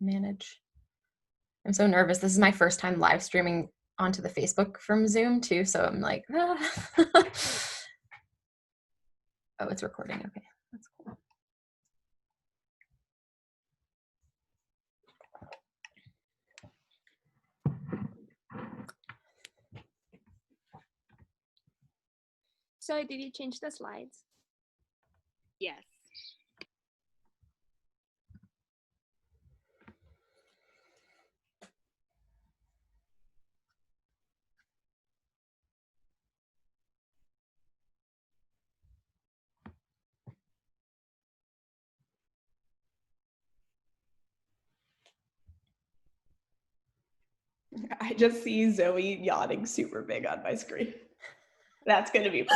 manage. I'm so nervous. This is my first time live streaming onto the Facebook from Zoom too, so I'm like, ah. Oh, it's recording. Okay, that's cool. So did you change the slides? Yes. I just see Zoe yawning super big on my screen. That's going to be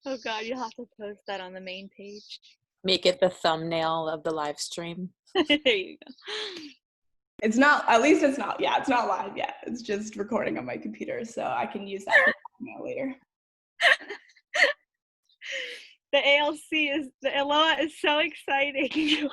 Oh God, you'll have to post that on the main page. Make it the thumbnail of the live stream. There you go. It's not, at least it's not, yeah, it's not live yet. It's just recording on my computer, so I can use that for thumbnail later. The the ALOA is so exciting.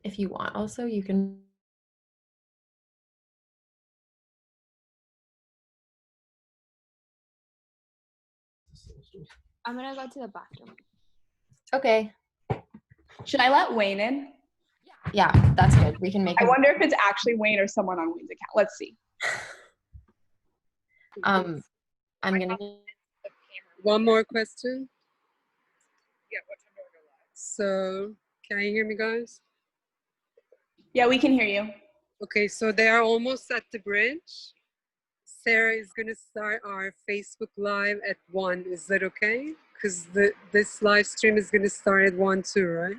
If you want, also, you can. I'm gonna go to the bathroom. Okay. Should I let Wayne in? Yeah, that's good. We can make. I wonder if it's actually Wayne or someone on Wayne's account. Let's see. I'm gonna. One more question. Yeah, what time do I go live? So, can you hear me, guys? Yeah, we can hear you. Okay, so they are almost at the bridge. Sarah is going to start our Facebook Live at 1. Is that okay? Because this live stream is going to start at 1 too, right?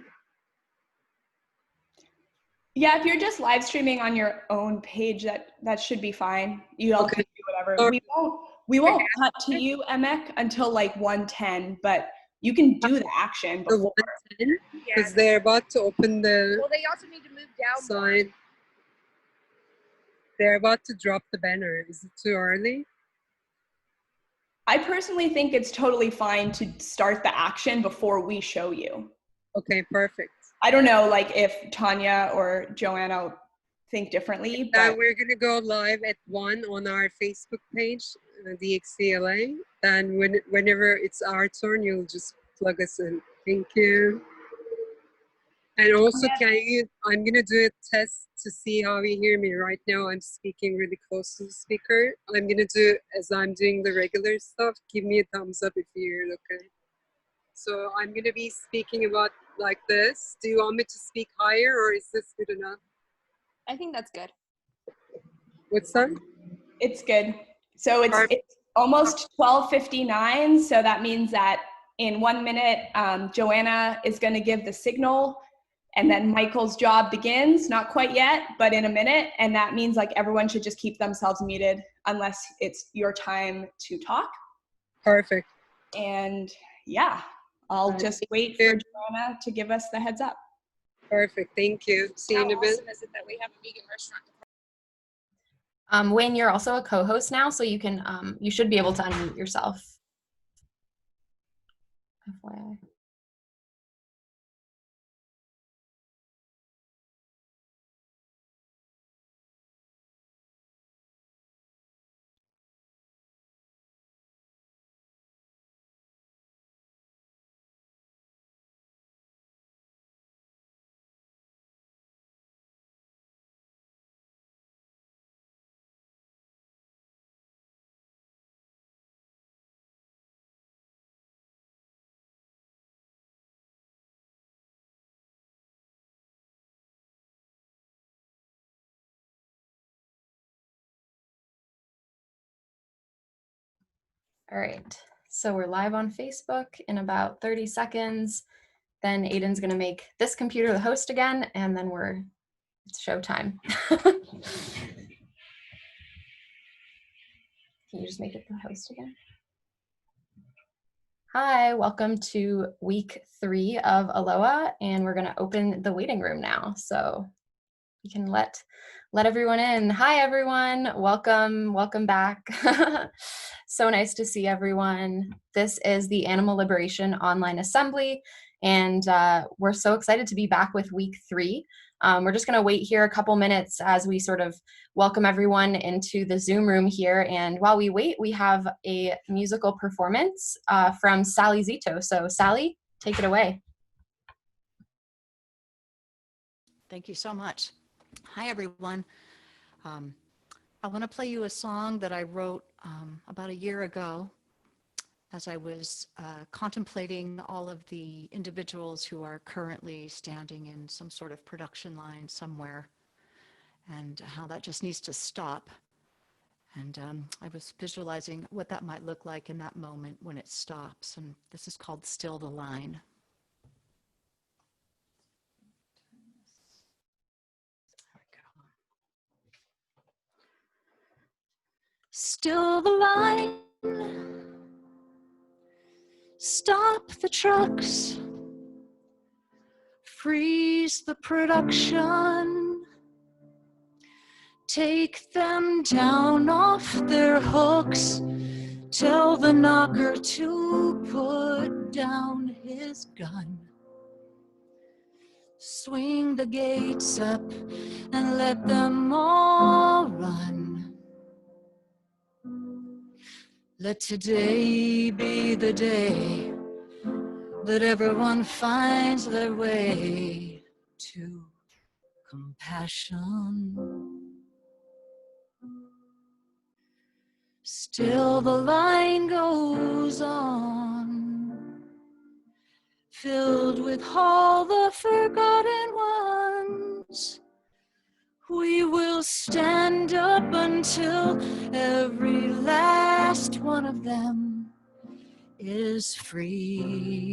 Yeah, if you're just live streaming on your own page, that should be fine. You all can do whatever. We won't cut to you, Emek, until like 1:10, but you can do the action before. 1:10? Because they're about to open the Well, they also need to move down. sign. They're about to drop the banner. Is it too early? I personally think it's totally fine to start the action before we show you. Okay, perfect. I don't know, like if Tanya or Joanna think differently, but we're gonna go live at 1 on our Facebook page, DXCLA. Then whenever it's our turn, you'll just plug us in. Thank you. And also, I'm gonna do a test to see how you hear me. Right now, I'm speaking really close to the speaker. I'm gonna do, as I'm doing the regular stuff, give me a thumbs up if you hear it, okay? So I'm gonna be speaking about like this. Do you want me to speak higher or is this good enough? I think that's good. What's that? it's good. So it's almost 12:59, so that means that in 1 minute, Joanna is gonna give the signal, and then Michael's job begins, not quite yet, but in a minute, and that means like everyone should just keep themselves muted unless it's your time to talk. Perfect. And yeah, I'll just wait for Joanna to give us the heads up. Perfect, thank you. See you in a bit. How awesome is it that we have a vegan restaurant? Wayne, you're also a co-host now, so you can you should be able to unmute yourself. FYI. All right, so we're live on Facebook in about 30 seconds. Then Aiden's gonna make this computer the host again, and then it's showtime. Can you just make it the host again? Hi, welcome to week 3 of ALOA, and we're gonna open the waiting room now. So you can let Let everyone in. Hi, everyone. Welcome back. So nice to see everyone. This is the Animal Liberation Online Assembly, and we're so excited to be back with week 3. We're just going to wait here a couple minutes as we sort of welcome everyone into the Zoom room here. And while we wait, we have a musical performance from Sally Zito. So Sally, take it away. Thank you so much. Hi, everyone. I want to play you a song that I wrote about a year ago as I was contemplating all of the individuals who are currently standing in some sort of production line somewhere and how that just needs to stop. And I was visualizing what that might look like in that moment when it stops. And this is called Still the Line. Still the line, stop the trucks, freeze the production, take them down off their hooks, tell the knocker to put down his gun. Swing the gates up and let them all run. Let today be the day that everyone finds their way to compassion. Still the line goes on, filled with all the forgotten ones. We will stand up until every last one of them is free.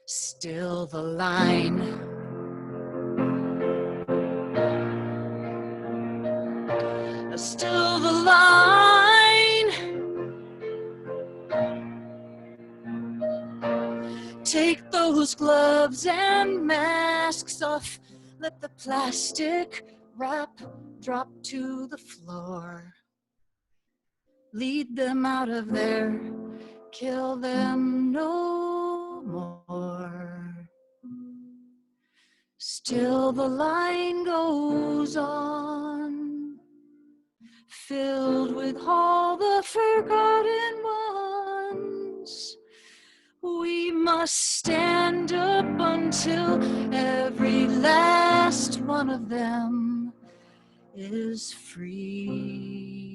Still the line. Still the line. Take those gloves and masks off. Let the plastic wrap drop to the floor. Lead them out of there. Kill them no more. Still the line goes on, filled with all the forgotten ones. We must stand up until every last one of them is free.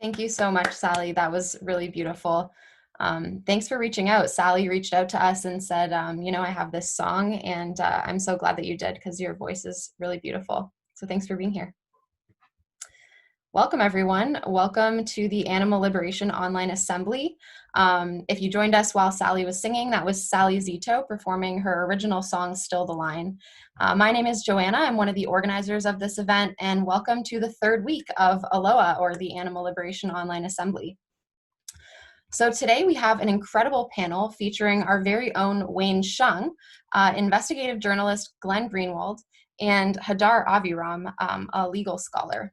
Thank you so much, Sally. That was really beautiful. Thanks for reaching out. Sally reached out to us and said, you know, I have this song, and I'm so glad that you did because your voice is really beautiful. So thanks for being here. Welcome, everyone. Welcome to the Animal Liberation Online Assembly. If you joined us while Sally was singing, that was Sally Zito performing her original song, Still the Line. My name is Joanna. I'm one of the organizers of this event, and welcome to the 3rd week of ALOA, or the Animal Liberation Online Assembly. So today we have an incredible panel featuring our very own Wayne Shung, investigative journalist Glenn Greenwald, and Hadar Aviram, a legal scholar.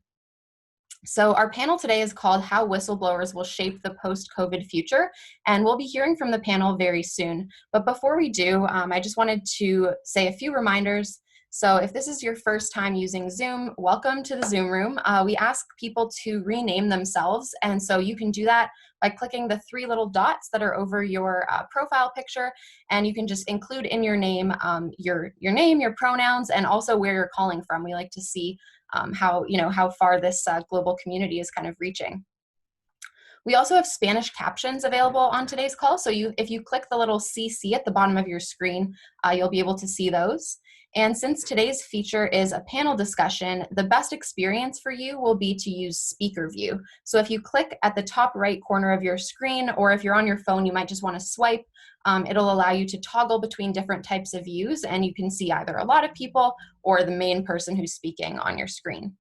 So our panel today is called How Whistleblowers Will Shape the Post-COVID Future, and we'll be hearing from the panel very soon. But before we do, I just wanted to say a few reminders. So if this is your first time using Zoom, welcome to the Zoom room. We ask people to rename themselves, and so you can do that by clicking the 3 little dots that are over your profile picture, and you can just include in your name your name, your pronouns, and also where you're calling from. We like to see how far this global community is kind of reaching. We also have Spanish captions available on today's call. So if you click the little CC at the bottom of your screen, you'll be able to see those. And since today's feature is a panel discussion, the best experience for you will be to use speaker view. So if you click at the top right corner of your screen, or if you're on your phone, you might just want to swipe, it'll allow you to toggle between different types of views, and you can see either a lot of people or the main person who's speaking on your screen.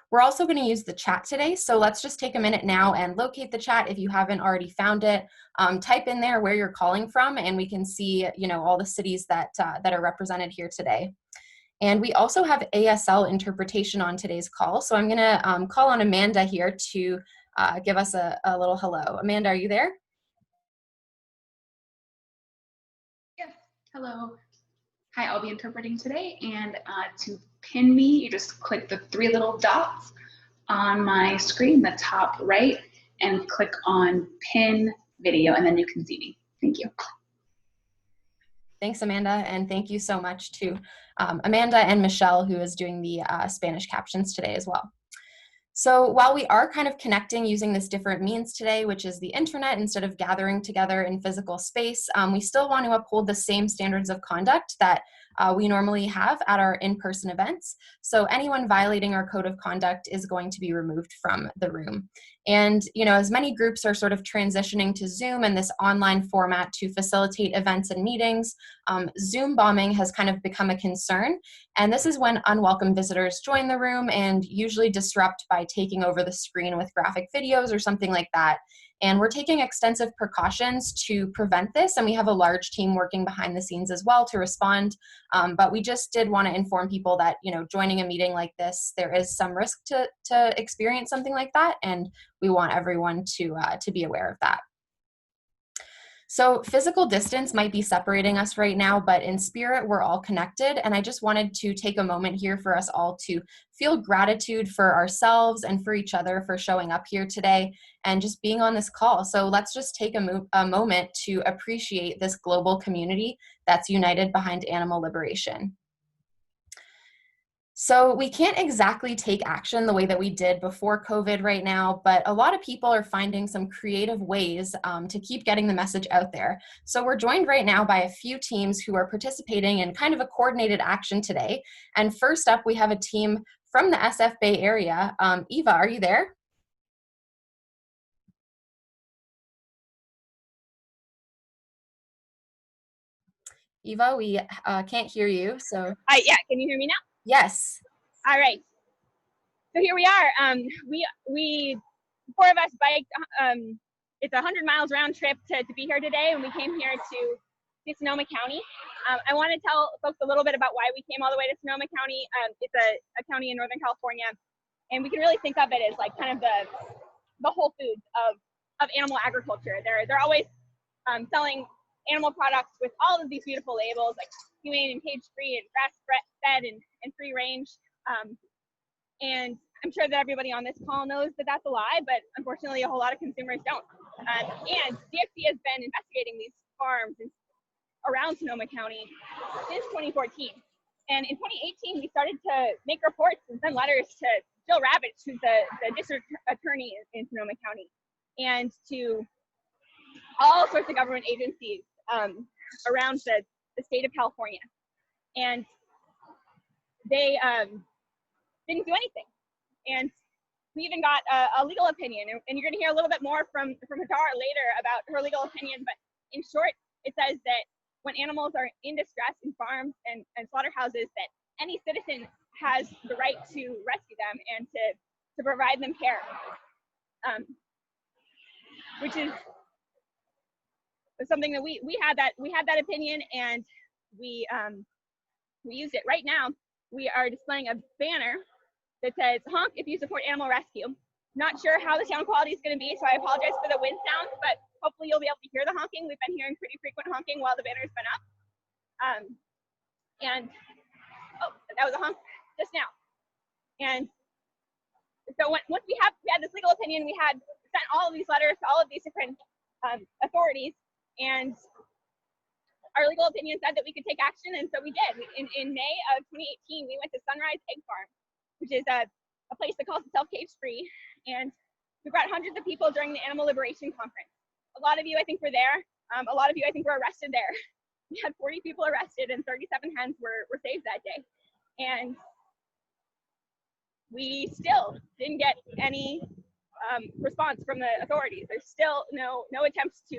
We're also going to use the chat today, so let's just take a minute now and locate the chat if you haven't already found it. Type in there where you're calling from, and we can see, all the cities that are represented here today. And we also have ASL interpretation on today's call, so I'm going to call on Amanda here to give us a little hello. Amanda, are you there? Yes, hello. Hi, I'll be interpreting today, and to pin me, you just click the 3 little dots on my screen, the top right, and click on pin video, and then you can see me. Thank you. Thanks, Amanda, and thank you so much to Amanda and Michelle, who is doing the Spanish captions today as well. So while we are kind of connecting using this different means today, which is the internet instead of gathering together in physical space, we still want to uphold the same standards of conduct that we normally have at our in-person events. So anyone violating our code of conduct is going to be removed from the room. And, as many groups are sort of transitioning to Zoom and this online format to facilitate events and meetings, Zoom bombing has kind of become a concern. And this is when unwelcome visitors join the room and usually disrupt by taking over the screen with graphic videos or something like that. And we're taking extensive precautions to prevent this, and we have a large team working behind the scenes as well to respond. But we just did want to inform people that, joining a meeting like this, there is some risk to experience something like that, and we want everyone to be aware of that. So physical distance might be separating us right now, but in spirit, we're all connected. And I just wanted to take a moment here for us all to feel gratitude for ourselves and for each other for showing up here today and just being on this call. So let's just take a moment to appreciate this global community that's united behind animal liberation. So we can't exactly take action the way that we did before COVID right now, but a lot of people are finding some creative ways to keep getting the message out there. So we're joined right now by a few teams who are participating in kind of a coordinated action today. And first up, we have a team from the SF Bay Area. Eva, are you there? Eva, we can't hear you, so. Hi, yeah, can you hear me now? Yes. All right. So here we are. We 4 of us biked. It's 100 miles round trip to be here today, and we came here to Sonoma County. I want to tell folks a little bit about why we came all the way to Sonoma County. It's a county in Northern California, and we can really think of it as like kind of the Whole Foods of animal agriculture. They're always selling animal products with all of these beautiful labels like humane and cage-free and grass-fed and free range. And I'm sure that everybody on this call knows that that's a lie, but unfortunately a whole lot of consumers don't. And DXC has been investigating these farms around Sonoma County since 2014. And in 2018, we started to make reports and send letters to Jill Ravitch, who's the district attorney in Sonoma County, and to all sorts of government agencies around the state of California. And they didn't do anything. And we even got a legal opinion, and you're gonna hear a little bit more from Hadar later about her legal opinion, but in short, it says that when animals are in distress in farms and slaughterhouses, that any citizen has the right to rescue them and to provide them care, which is something that we had that opinion, and we used it. Right now, we are displaying a banner that says "Honk if you support animal rescue." Not sure how the sound quality is going to be, so I apologize for the wind sound, but hopefully you'll be able to hear the honking. We've been hearing pretty frequent honking while the banner's been up. And oh, that was a honk just now. And so once we had this legal opinion, we had sent all of these letters to all of these different authorities, and our legal opinion said that we could take action, and so we did. In May of 2018, we went to Sunrise Egg Farm, which is a place that calls itself cage-free, and we brought hundreds of people during the Animal Liberation Conference. A lot of you, I think, were there. A lot of you, I think, were arrested there. We had 40 people arrested, and 37 hens were saved that day. And we still didn't get any response from the authorities. There's still no attempts to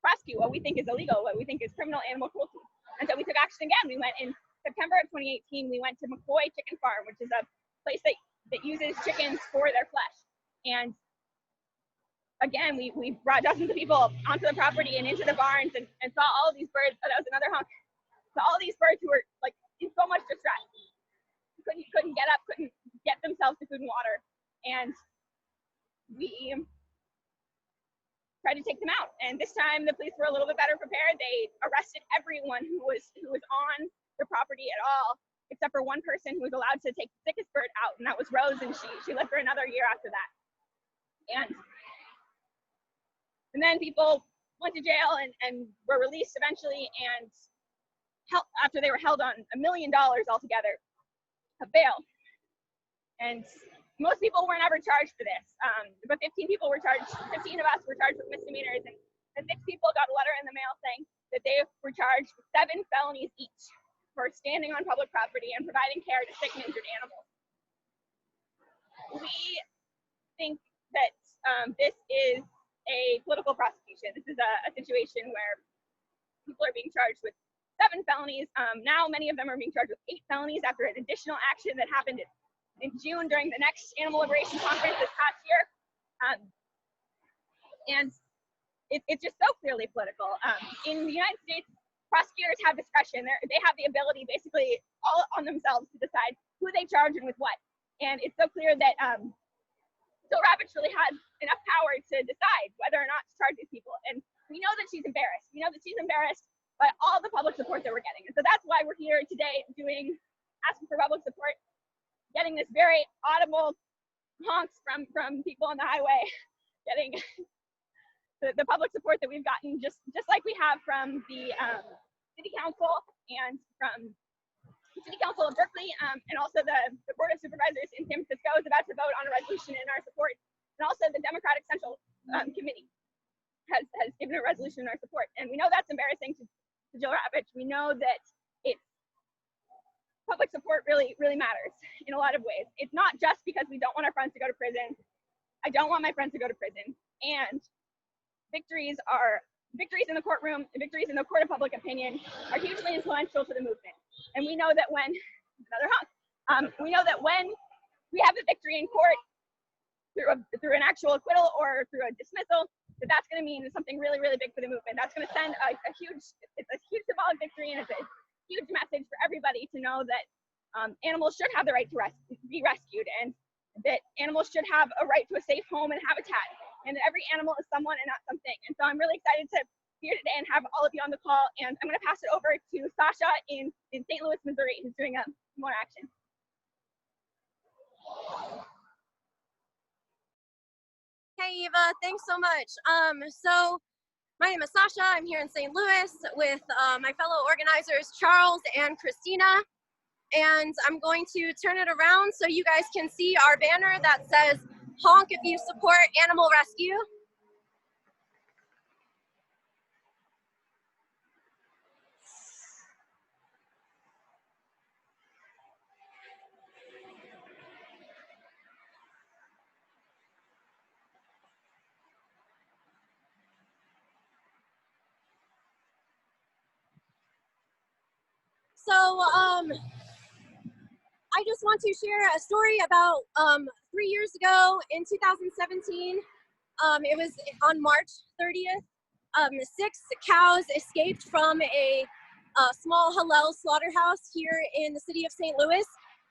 prosecute what we think is illegal, what we think is criminal animal cruelty. And so we took action again. We went in September of 2018, we went to McCoy Chicken Farm, which is a place that that uses chickens for their flesh. And again, we brought dozens of people onto the property and into the barns and saw all of these birds. Oh, that was another honk. So all these birds who were like in so much distress, couldn't get up, couldn't get themselves to food and water, and we tried to take them out. And this time the police were a little bit better prepared. They arrested everyone who was on the property at all, except for one person who was allowed to take the sickest bird out, and that was Rose, and she lived for another year after that. And then people went to jail and were released eventually, and after they were held on $1 million altogether of bail. And most people were never charged for this, but 15 people were charged. 15 of us were charged with misdemeanors, and 6 people got a letter in the mail saying that they were charged with 7 felonies each for standing on public property and providing care to sick and injured animals. We think that this is a political prosecution. This is a situation where people are being charged with 7 felonies. Now many of them are being charged with 8 felonies after an additional action that happened in June during the next Animal Liberation Conference this past year. And it's just so clearly political. In the United States, prosecutors have discretion. They have the ability basically all on themselves to decide who they charge and with what. And it's so clear that Jill Ravitch really has enough power to decide whether or not to charge these people. And we know that she's embarrassed. We know that she's embarrassed by all the public support that we're getting. And so that's why we're here today asking for public support, getting this very audible honks from people on the highway, getting the public support that we've gotten, just like we have from the City Council and from the City Council of Berkeley, and also the Board of Supervisors in San Francisco is about to vote on a resolution in our support, and also the Democratic Central Committee has given a resolution in our support. And we know that's embarrassing to Jill Ravitch. We know that public support really matters in a lot of ways. It's not just because we don't want our friends to go to prison. I don't want my friends to go to prison. And victories in the courtroom, victories in the court of public opinion are hugely influential to the movement. And we know that when we have a victory in court through an actual acquittal or through a dismissal, that's going to mean something really big for the movement. That's going to send a huge symbolic victory, and it's a huge message for everybody to know that animals should have the right to be rescued, and that animals should have a right to a safe home and habitat, and that every animal is someone and not something. And so I'm really excited to be here today and have all of you on the call. And I'm going to pass it over to Sasha in St. Louis, Missouri, who's doing more action. Hey Eva, thanks so much. So my name is Sasha. I'm here in St. Louis with my fellow organizers Charles and Christina, and I'm going to turn it around so you guys can see our banner that says honk if you support animal rescue. So I just want to share a story about 3 years ago in 2017. It was on March 30th. 6 cows escaped from a small halal slaughterhouse here in the city of St. Louis,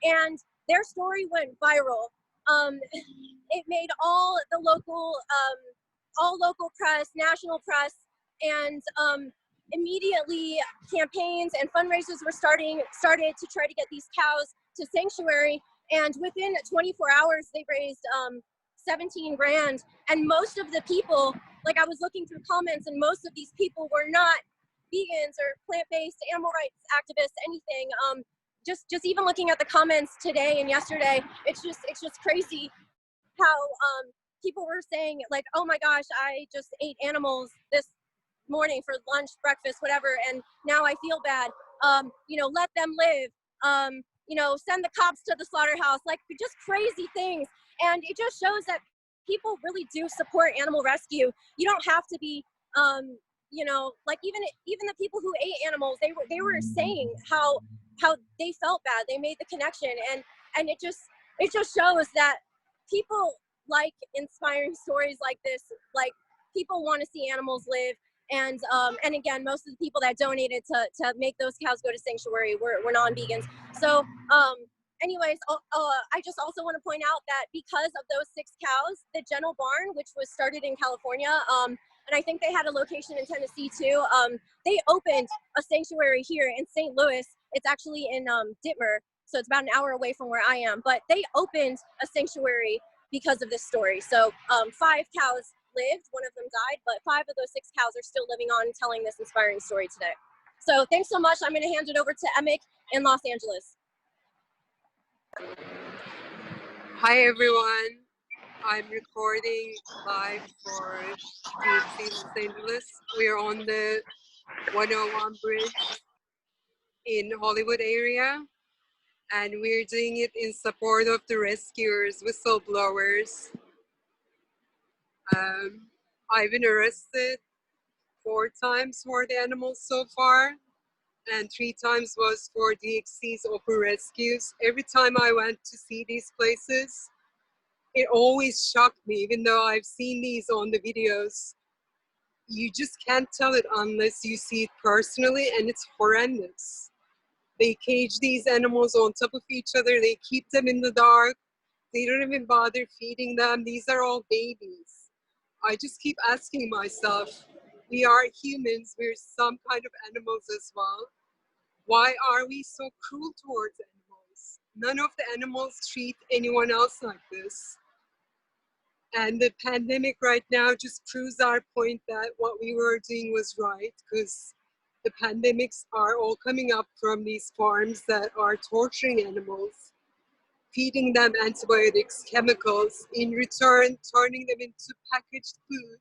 and their story went viral. It made all local press, national press, and immediately campaigns and fundraisers were started to try to get these cows to sanctuary, and within 24 hours they raised 17 grand. And most of the people, like I was looking through comments, and most of these people were not vegans or plant-based animal rights activists, anything. Just even looking at the comments today and yesterday, it's just crazy how people were saying like, oh my gosh, I just ate animals this morning for lunch, breakfast, whatever, and now I feel bad. Let them live. Send the cops to the slaughterhouse, like just crazy things. And it just shows that people really do support animal rescue. You don't have to be, like even the people who ate animals, they were saying how they felt bad. They made the connection, and it just, it just shows that people like inspiring stories like this. Like, people want to see animals live. And again, most of the people that donated to make those cows go to sanctuary were non-vegans. So anyways, I just also want to point out that because of those 6 cows, the Gentle Barn, which was started in California, and I think they had a location in Tennessee too, they opened a sanctuary here in St. Louis. It's actually in Dittmer, so it's about an hour away from where I am. But they opened a sanctuary because of this story. So 5 cows lived, one of them died, but 5 of those 6 cows are still living on and telling this inspiring story today. So thanks so much. I'm going to hand it over to Emick in Los Angeles. Hi everyone. I'm recording live for DXC Los Angeles. We're on the 101 bridge in Hollywood area, and we're doing it in support of the rescuers, whistleblowers. I've been arrested 4 times for the animals so far, and 3 times was for DXC's open rescues. Every time I went to see these places, it always shocked me, even though I've seen these on the videos. You just can't tell it unless you see it personally, and it's horrendous. They cage these animals on top of each other. They keep them in the dark. They don't even bother feeding them. These are all babies. I just keep asking myself, we are humans, we're some kind of animals as well. Why are we so cruel towards animals? None of the animals treat anyone else like this. And the pandemic right now just proves our point that what we were doing was right, because the pandemics are all coming up from these farms that are torturing animals, feeding them antibiotics, chemicals, in return turning them into packaged food,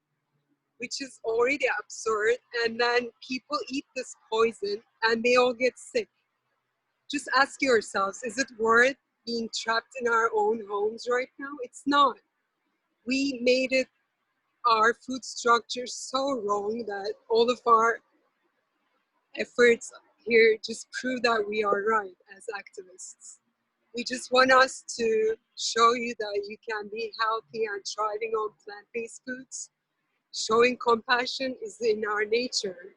which is already absurd. And then people eat this poison and they all get sick. Just ask yourselves, is it worth being trapped in our own homes right now? It's not. We made it, our food structure so wrong that all of our efforts here just prove that we are right as activists. We just want us to show you that you can be healthy and thriving on plant-based foods. Showing compassion is in our nature,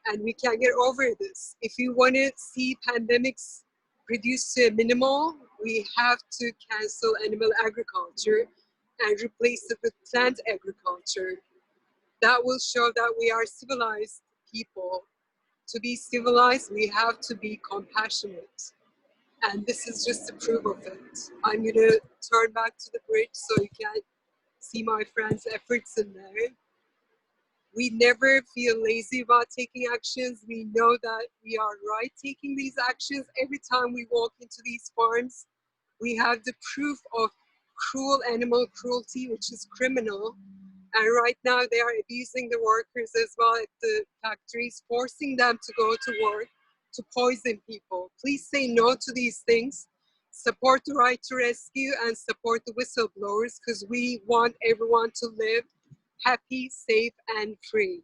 and we can't get over this. If you want to see pandemics reduced to a minimal, we have to cancel animal agriculture and replace it with plant agriculture. That will show that we are civilized people. To be civilized, we have to be compassionate. And this is just a proof of it. I'm gonna turn back to the bridge so you can see my friends' efforts in there. We never feel lazy about taking actions. We know that we are right taking these actions. Every time we walk into these farms, we have the proof of cruel animal cruelty, which is criminal. And right now they are abusing the workers as well at the factories, forcing them to go to work to poison people. Please say no to these things. Support the right to rescue and support the whistleblowers, because we want everyone to live happy, safe, and free.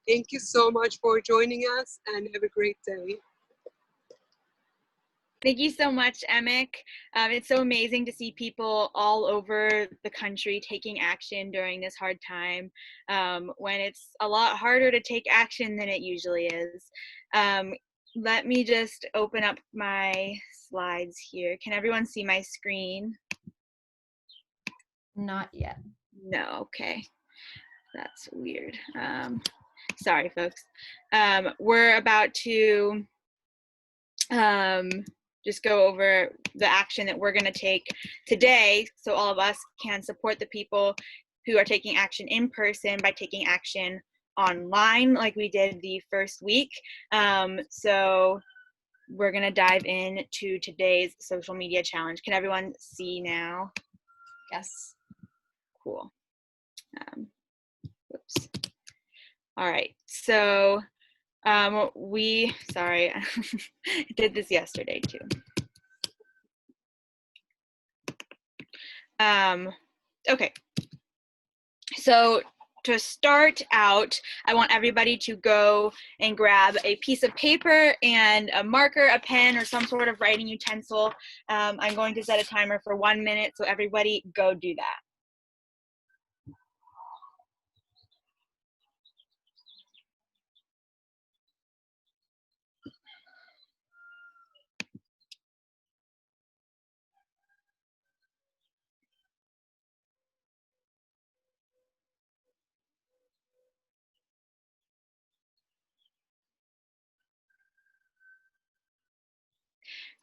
Thank you so much for joining us, and have a great day. Thank you so much, Emick. It's so amazing to see people all over the country taking action during this hard time, when it's a lot harder to take action than it usually is. Let me just open up my slides here. Can everyone see my screen? Not yet. No, okay. That's weird. Sorry, folks. We're about to just go over the action that we're going to take today, so all of us can support the people who are taking action in person by taking action online like we did the first week. So we're going to dive into today's social media challenge. Can everyone see now? Yes. Cool. Whoops. All right, so sorry, I did this yesterday too. Okay, so to start out, I want everybody to go and grab a piece of paper and a marker, a pen, or some sort of writing utensil. I'm going to set a timer for 1 minute, so everybody go do that.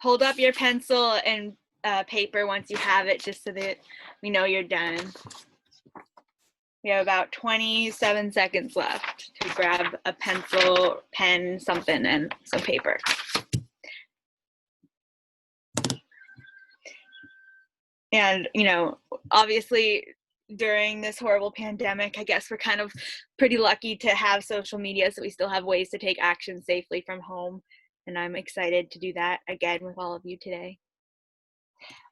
Hold up your pencil and paper once you have it, just so that we know you're done. We have about 27 seconds left to grab a pencil, pen, something, and some paper. And, you know, obviously during this horrible pandemic, I guess we're kind of pretty lucky to have social media, so we still have ways to take action safely from home. And I'm excited to do that again with all of you today.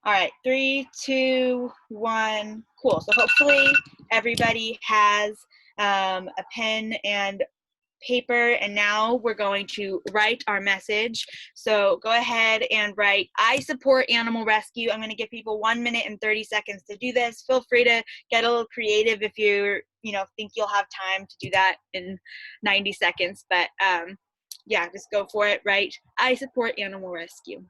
All right, 3, 2, 1, cool. So hopefully everybody has a pen and paper, and now we're going to write our message. So go ahead and write, "I support animal rescue." I'm going to give people 1 minute and 30 seconds to do this. Feel free to get a little creative if you think you'll have time to do that in 90 seconds. But yeah, just go for it. Write, "I support animal rescue."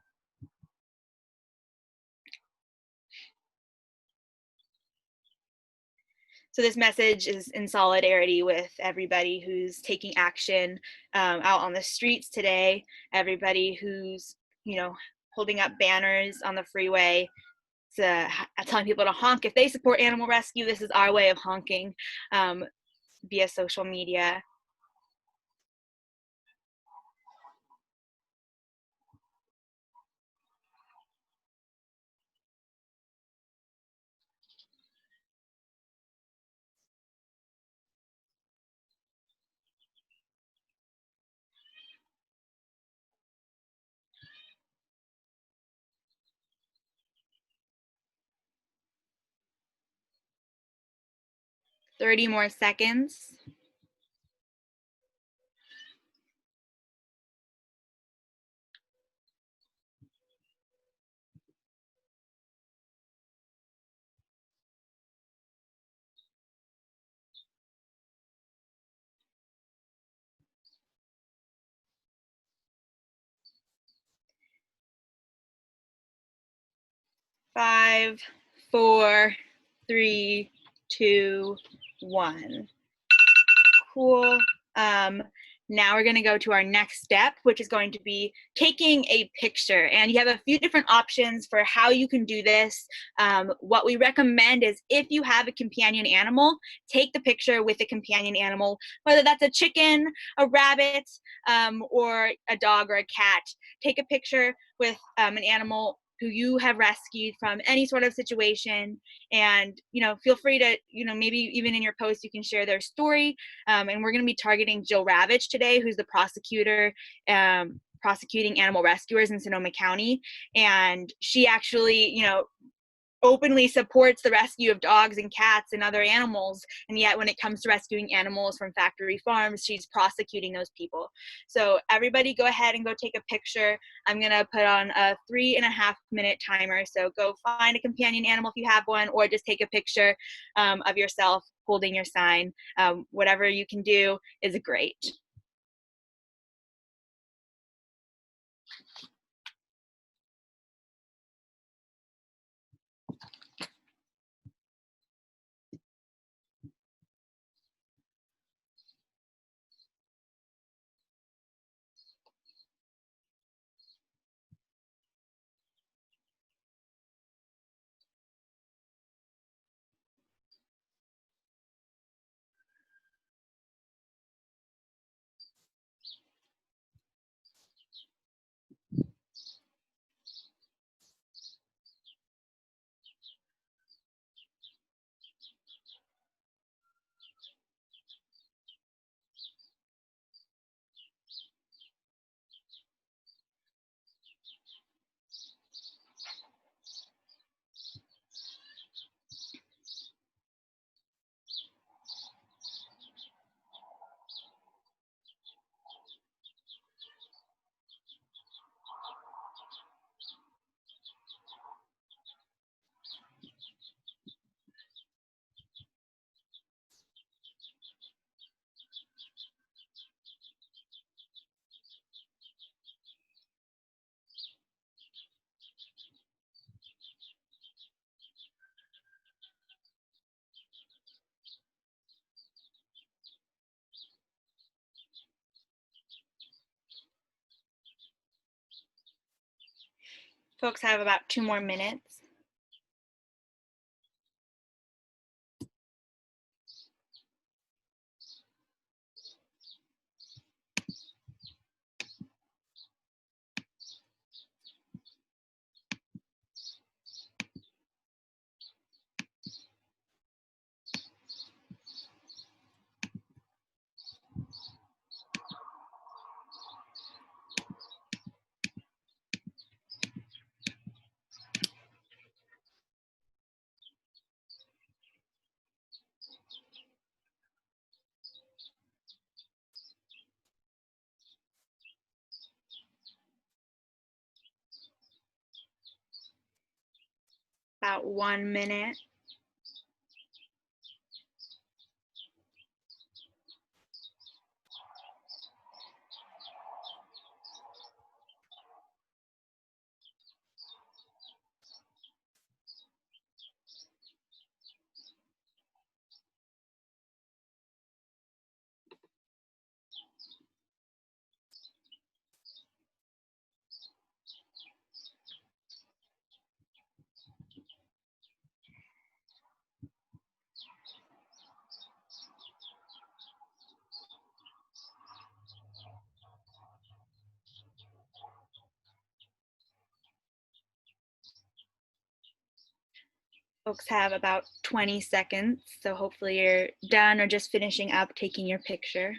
So this message is in solidarity with everybody who's taking action out on the streets today, everybody who's, holding up banners on the freeway, telling people to honk if they support animal rescue. This is our way of honking via social media. "30 more seconds. Five, 4, 3, 2, 1. Cool. Now we're going to go to our next step, which is going to be taking a picture. And you have a few different options for how you can do this. What we recommend is if you have a companion animal, take the picture with a companion animal, whether that's a chicken, a rabbit, or a dog or a cat. Take a picture with an animal who you have rescued from any sort of situation, and feel free to maybe even in your post you can share their story. And we're going to be targeting Jill Ravitch today, who's the prosecutor prosecuting animal rescuers in Sonoma County, and she actually openly supports the rescue of dogs and cats and other animals, and yet when it comes to rescuing animals from factory farms, she's prosecuting those people. So everybody go ahead and go take a picture. I'm gonna put on a 3.5 minute timer, so go find a companion animal if you have one, or just take a picture of yourself holding your sign. Whatever you can do is great. Folks have about 2 more minutes. About 1 minute. Folks have about 20 seconds, so hopefully you're done or just finishing up taking your picture.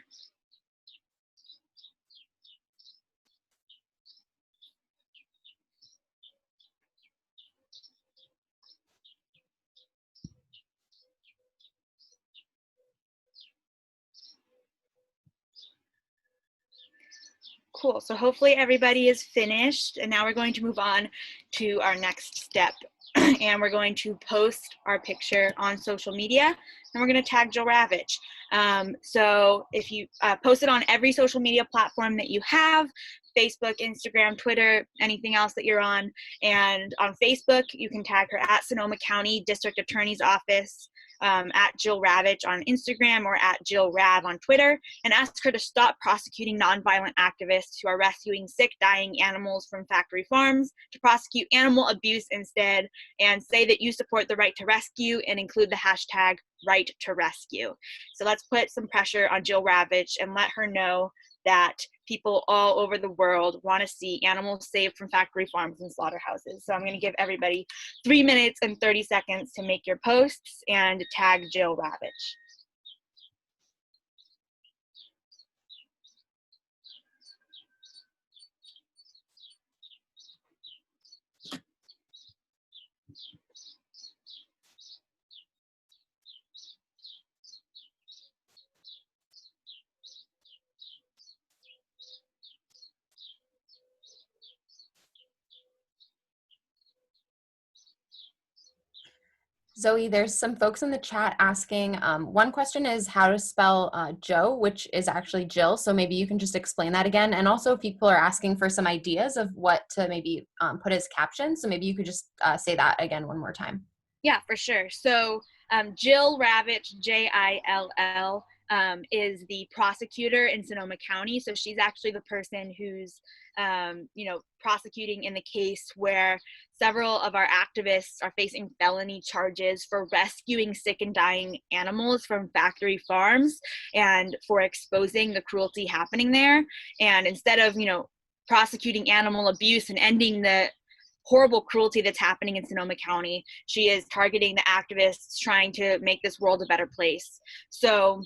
Cool, so hopefully everybody is finished, and now we're going to move on to our next step. And we're going to post our picture on social media, and we're going to tag Jill Ravitch. So if you post it on every social media platform that you have, Facebook, Instagram, Twitter, anything else that you're on. And on Facebook, you can tag her at Sonoma County District Attorney's Office, at Jill Ravitch on Instagram, or at Jill Rav on Twitter, and ask her to stop prosecuting nonviolent activists who are rescuing sick, dying animals from factory farms, to prosecute animal abuse instead, and say that you support the right to rescue and include the hashtag right to rescue. So let's put some pressure on Jill Ravitch and let her know that people all over the world want to see animals saved from factory farms and slaughterhouses. So I'm going to give everybody 3 minutes and 30 seconds to make your posts and tag Jill Ravitch. Zoe, there's some folks in the chat asking, one question is how to spell Joe, which is actually Jill. So maybe you can just explain that again. And also people are asking for some ideas of what to maybe put as captions. So maybe you could just say that again one more time. Yeah, for sure. So Jill Ravitch, Jill, is the prosecutor in Sonoma County. So she's actually the person who's, prosecuting in the case where several of our activists are facing felony charges for rescuing sick and dying animals from factory farms and for exposing the cruelty happening there. And instead of, prosecuting animal abuse and ending the horrible cruelty that's happening in Sonoma County, she is targeting the activists trying to make this world a better place. So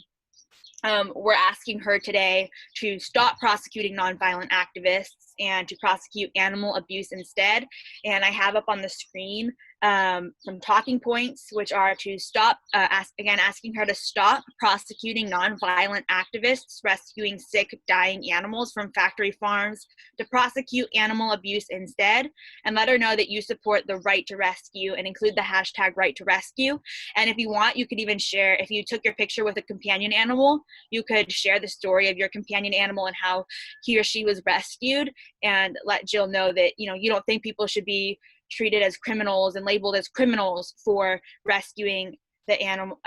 we're asking her today to stop prosecuting nonviolent activists and to prosecute animal abuse instead. And I have up on the screen some talking points, which are to stop, asking her to stop prosecuting nonviolent activists rescuing sick, dying animals from factory farms, to prosecute animal abuse instead, and let her know that you support the right to rescue and include the hashtag right to rescue. And if you want, you could even share, if you took your picture with a companion animal, you could share the story of your companion animal and how he or she was rescued, and let Jill know that, you don't think people should be treated as criminals and labeled as criminals for rescuing the animal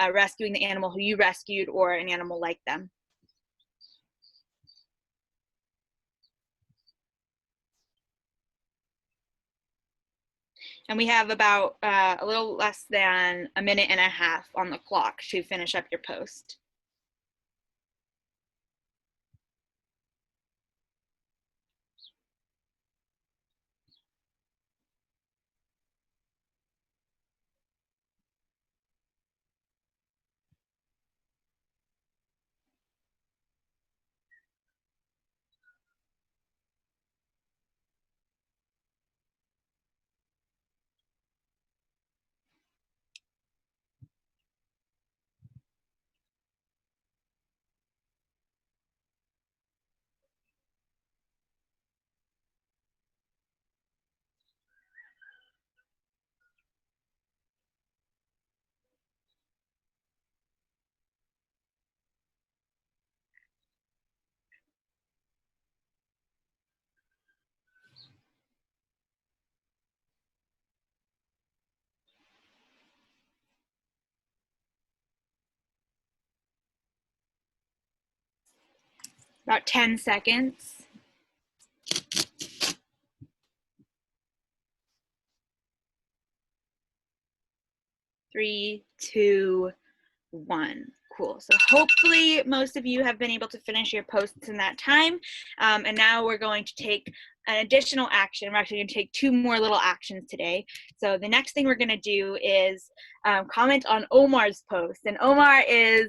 who you rescued or an animal like them. And we have about a little less than a minute and a half on the clock to finish up your post. About 10 seconds. 3, 2, 1. Cool. So hopefully most of you have been able to finish your posts in that time. And now we're going to take an additional action. We're actually going to take 2 more little actions today. So the next thing we're going to do is comment on Omar's post. And Omar is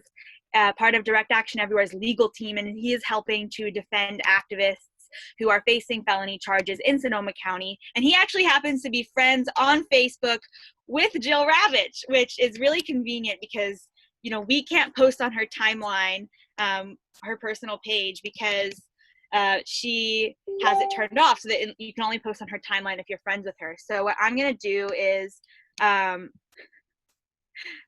part of Direct Action Everywhere's legal team, and he is helping to defend activists who are facing felony charges in Sonoma County. And he actually happens to be friends on Facebook with Jill Ravitch, which is really convenient because, you know, we can't post on her timeline, her personal page, because she has it turned off so that you can only post on her timeline if you're friends with her. So what I'm gonna do is, I'm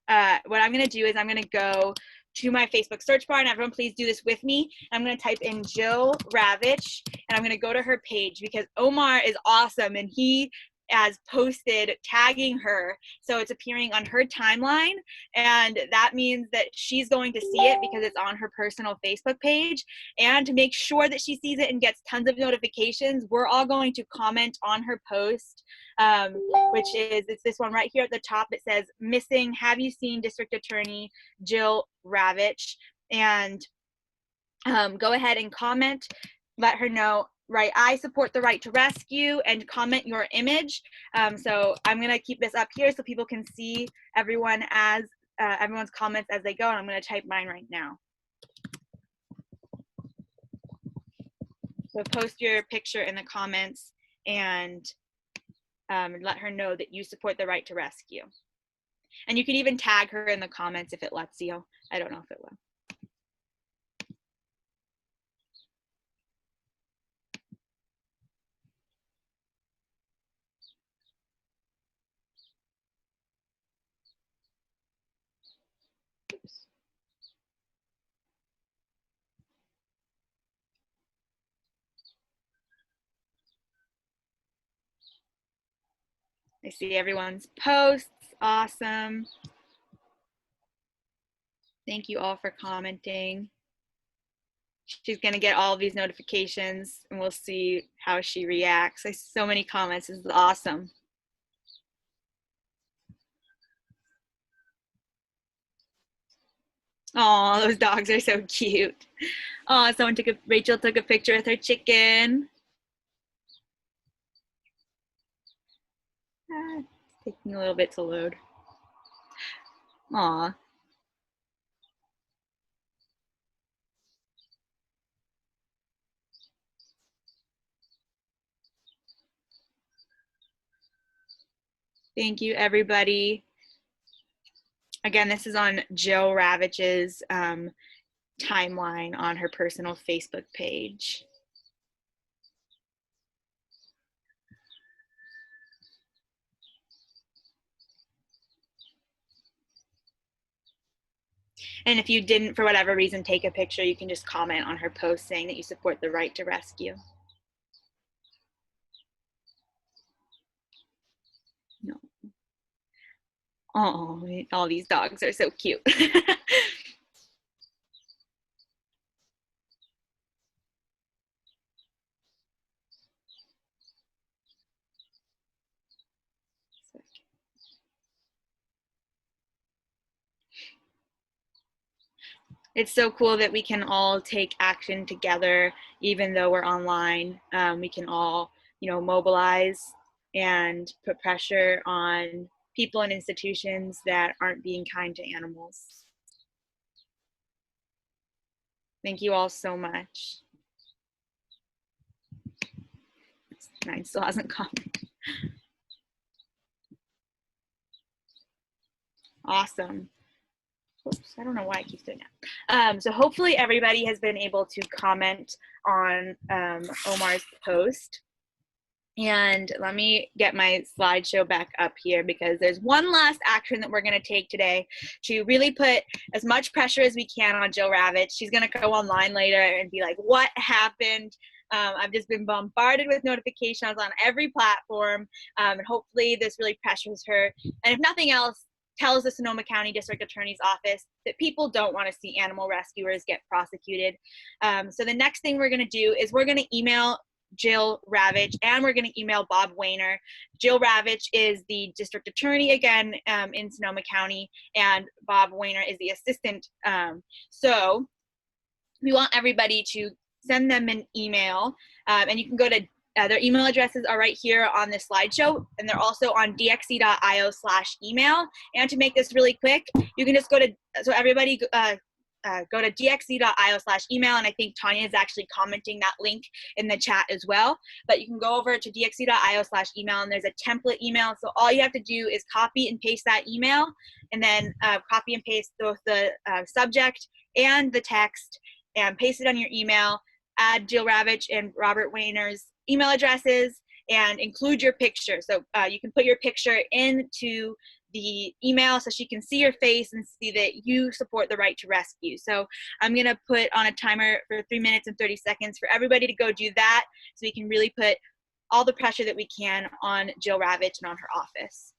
gonna go to my Facebook search bar, and everyone please do this with me. I'm gonna type in Jill Ravitch, and I'm gonna go to her page because Omar is awesome, and he has posted tagging her, so it's appearing on her timeline, and that means that she's going to see it because it's on her personal Facebook page. And to make sure that she sees it and gets tons of notifications, we're all going to comment on her post, which is, it's this one right here at the top. It says, "Missing, have you seen District Attorney Jill Ravitch?" And go ahead and comment, let her know, right, I support the right to rescue, and comment your image. So I'm gonna keep this up here so people can see everyone as everyone's comments as they go, and I'm gonna type mine right now. So post your picture in the comments and let her know that you support the right to rescue. And you can even tag her in the comments if it lets you. I don't know if it will. Oops. I see everyone's posts. Awesome. Thank you all for commenting. She's gonna get all of these notifications, and we'll see how she reacts. I see so many comments. This is awesome. Oh, those dogs are so cute. Oh, Rachel took a picture with her chicken. It's taking a little bit to load. Aw. Thank you, everybody. Again, this is on Jill Ravitch's timeline on her personal Facebook page. And if you didn't, for whatever reason, take a picture, you can just comment on her post saying that you support the right to rescue. No. Oh, all these dogs are so cute. It's so cool that we can all take action together, even though we're online. We can all, mobilize and put pressure on people and institutions that aren't being kind to animals. Thank you all so much. Mine still hasn't come. Awesome. Oops, I don't know why I keep doing that. So hopefully everybody has been able to comment on Omar's post. And let me get my slideshow back up here because there's one last action that we're going to take today to really put as much pressure as we can on Jill Ravitch. She's going to go online later and be like, what happened? I've just been bombarded with notifications on every platform, and hopefully this really pressures her. And if nothing else, tells the Sonoma County District Attorney's Office that people don't want to see animal rescuers get prosecuted. So the next thing we're going to do is we're going to email Jill Ravitch and we're going to email Bob Weiner. Jill Ravitch is the district attorney again in Sonoma County, and Bob Weiner is the assistant. So we want everybody to send them an email, and you can go to their email addresses are right here on this slideshow, and they're also on dxe.io/email. And to make this really quick, you can just go to, so everybody go to dxe.io/email, and I think Tanya is actually commenting that link in the chat as well. But you can go over to dxe.io/email, and there's a template email. So all you have to do is copy and paste that email, and then copy and paste both the subject and the text, and paste it on your email. Add Jill Ravitch and Robert Weiner's email addresses, and include your picture. So you can put your picture into the email so she can see your face and see that you support the right to rescue. So I'm going to put on a timer for 3 minutes and 30 seconds for everybody to go do that, so we can really put all the pressure that we can on Jill Ravitch and on her office.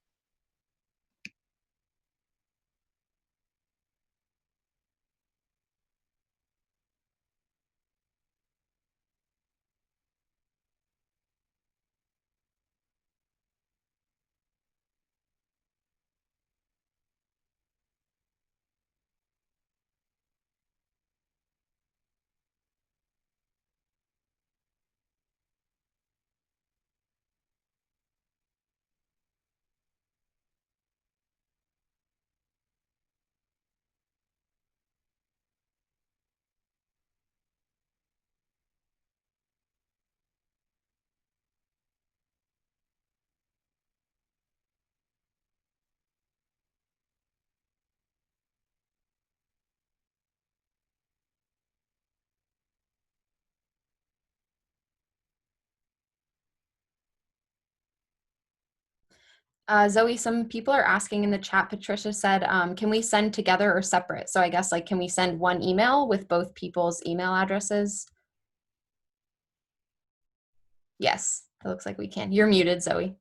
Zoe, some people are asking in the chat, Patricia said, can we send together or separate? So I guess like, can we send one email with both people's email addresses? Yes, it looks like we can. You're muted, Zoe.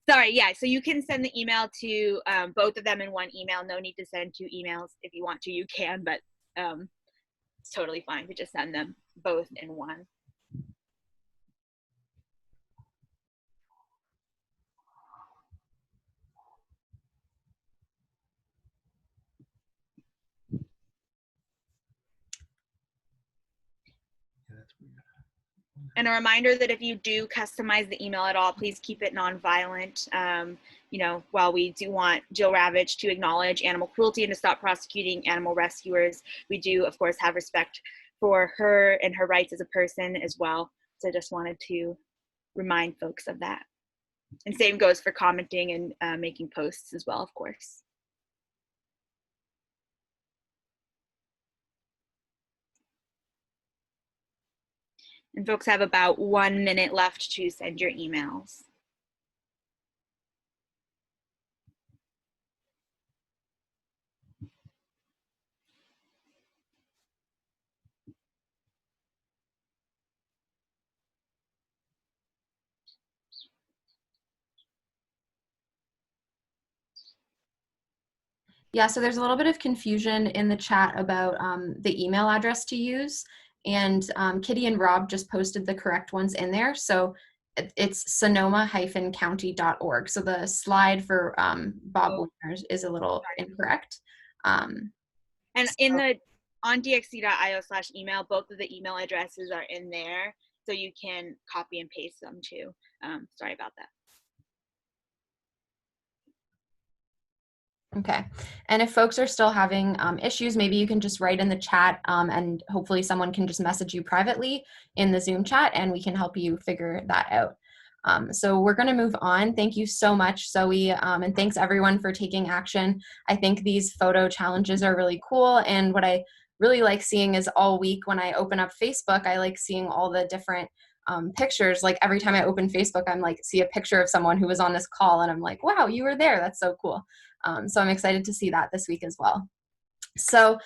Sorry, yeah, so you can send the email to both of them in one email. No need to send 2 emails. If you want to, you can, but it's totally fine to just send them both in one. And a reminder that if you do customize the email at all, please keep it nonviolent. While we do want Jill Ravitch to acknowledge animal cruelty and to stop prosecuting animal rescuers, we do, of course, have respect for her and her rights as a person as well. So I just wanted to remind folks of that. And same goes for commenting and making posts as well, of course. And folks have about 1 minute left to send your emails. Yeah, so there's a little bit of confusion in the chat about the email address to use. And Kitty and Rob just posted the correct ones in there. So it's sonoma-county.org. So the slide for Bob Weiner is a little incorrect. And on dxc.io/email, both of the email addresses are in there, so you can copy and paste them too. Sorry about that. Okay. And if folks are still having issues, maybe you can just write in the chat and hopefully someone can just message you privately in the Zoom chat and we can help you figure that out. So we're going to move on. Thank you so much, Zoe, and thanks everyone for taking action. I think these photo challenges are really cool, and what I really like seeing is all week when I open up Facebook, I like seeing all the different pictures. Like every time I open Facebook, I'm like, see a picture of someone who was on this call and I'm like, wow, you were there. That's so cool. So I'm excited to see that this week as well. So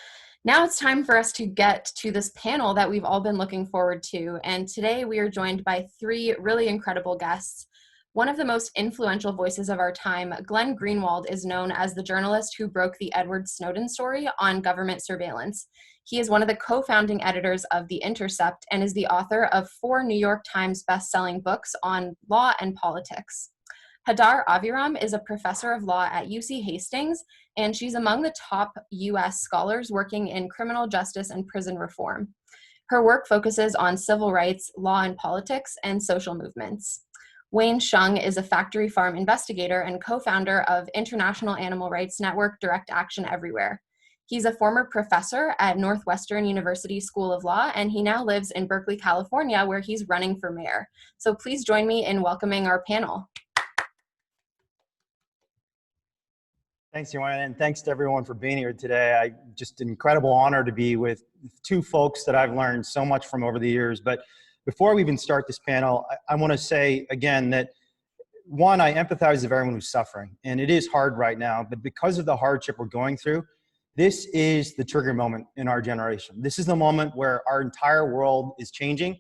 now it's time for us to get to this panel that we've all been looking forward to. And today we are joined by three really incredible guests. One of the most influential voices of our time, Glenn Greenwald, is known as the journalist who broke the Edward Snowden story on government surveillance. He is one of the co-founding editors of The Intercept and is the author of 4 New York Times best-selling books on law and politics. Hadar Aviram is a professor of law at UC Hastings, and she's among the top US scholars working in criminal justice and prison reform. Her work focuses on civil rights, law and politics, and social movements. Wayne Shung is a factory farm investigator and co-founder of international animal rights network Direct Action Everywhere. He's a former professor at Northwestern University School of Law, and he now lives in Berkeley, California, where he's running for mayor. So please join me in welcoming our panel. Thanks, Joanna, and thanks to everyone for being here today. Just an incredible honor to be with two folks that I've learned so much from over the years. But before we even start this panel, I want to say again that, one, I empathize with everyone who's suffering, and it is hard right now, but because of the hardship we're going through, this is the trigger moment in our generation. This is the moment where our entire world is changing,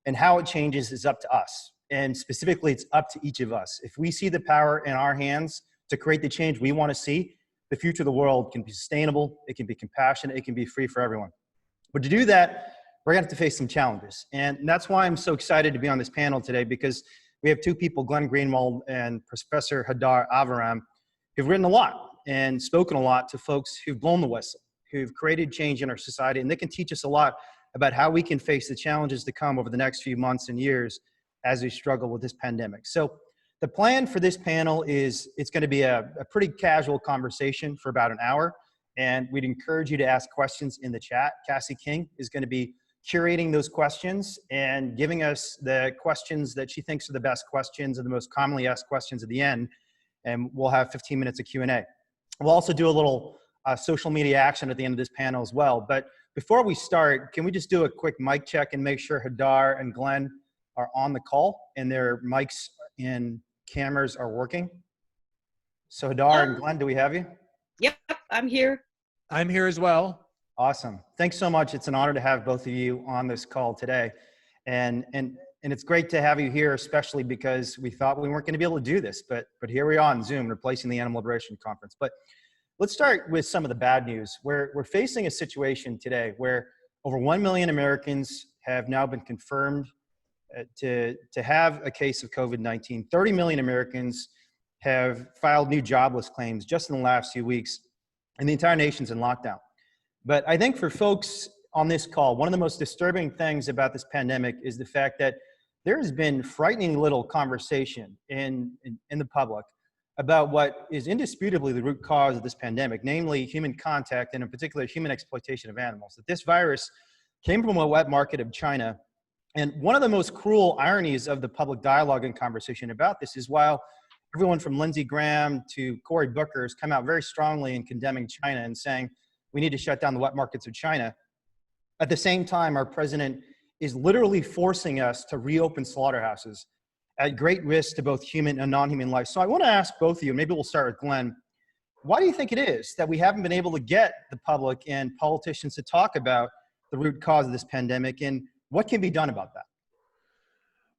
and how it changes is up to us. And specifically, it's up to each of us. If we see the power in our hands to create the change we want to see, the future of the world can be sustainable, it can be compassionate, it can be free for everyone. But to do that, we're going to have to face some challenges. And that's why I'm so excited to be on this panel today, because we have two people, Glenn Greenwald and Professor Hadar Aviram, who've written a lot and spoken a lot to folks who've blown the whistle, who've created change in our society, and they can teach us a lot about how we can face the challenges to come over the next few months and years as we struggle with this pandemic. So the plan for this panel is it's going to be a pretty casual conversation for about an hour, and we'd encourage you to ask questions in the chat. Cassie King is going to be curating those questions and giving us the questions that she thinks are the best questions and the most commonly asked questions at the end, and we'll have 15 minutes of Q&A. We'll also do a little social media action at the end of this panel as well. But before we start, can we just do a quick mic check and make sure Hadar and Glenn are on the call and their mics and cameras are working? So Hadar and Glenn, do we have you? Yep, I'm here. I'm here as well. Awesome. Thanks so much. It's an honor to have both of you on this call today. And it's great to have you here, especially because we thought we weren't going to be able to do this, but here we are on Zoom, replacing the Animal Liberation Conference. But let's start with some of the bad news. We're facing a situation today where over 1 million Americans have now been confirmed to have a case of COVID-19. 30 million Americans have filed new jobless claims just in the last few weeks, and the entire nation's in lockdown. But I think for folks on this call, one of the most disturbing things about this pandemic is the fact that there has been frightening little conversation in the public about what is indisputably the root cause of this pandemic, namely human contact and in particular human exploitation of animals. That this virus came from a wet market of China. And one of the most cruel ironies of the public dialogue and conversation about this is while everyone from Lindsey Graham to Cory Booker has come out very strongly in condemning China and saying we need to shut down the wet markets of China, at the same time, our president is literally forcing us to reopen slaughterhouses at great risk to both human and non-human life. So I want to ask both of you, maybe we'll start with Glenn, why do you think it is that we haven't been able to get the public and politicians to talk about the root cause of this pandemic, and what can be done about that?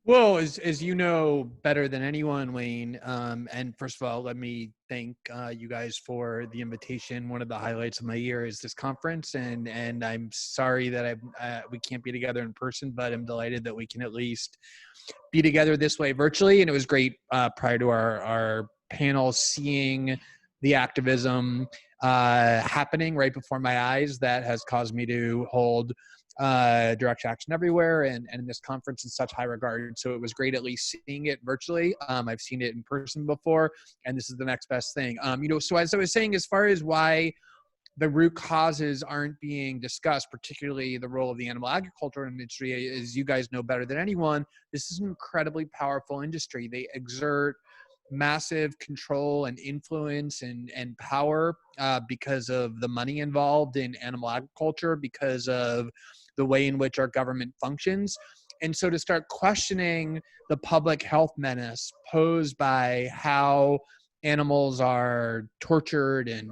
Well, as you know better than anyone, Wayne, and first of all, let me thank you guys for the invitation. One of the highlights of my year is this conference, and I'm sorry that we can't be together in person, but I'm delighted that we can at least be together this way virtually. And it was great prior to our panel seeing the activism happening right before my eyes that has caused me to hold direct action everywhere and in this conference in such high regard. So it was great at least seeing it virtually. I've seen it in person before, and this is the next best thing. So as I was saying, as far as why the root causes aren't being discussed, particularly the role of the animal agriculture industry, as you guys know better than anyone, this is an incredibly powerful industry. They exert massive control and influence and power because of the money involved in animal agriculture, because of the way in which our government functions. And so to start questioning the public health menace posed by how animals are tortured and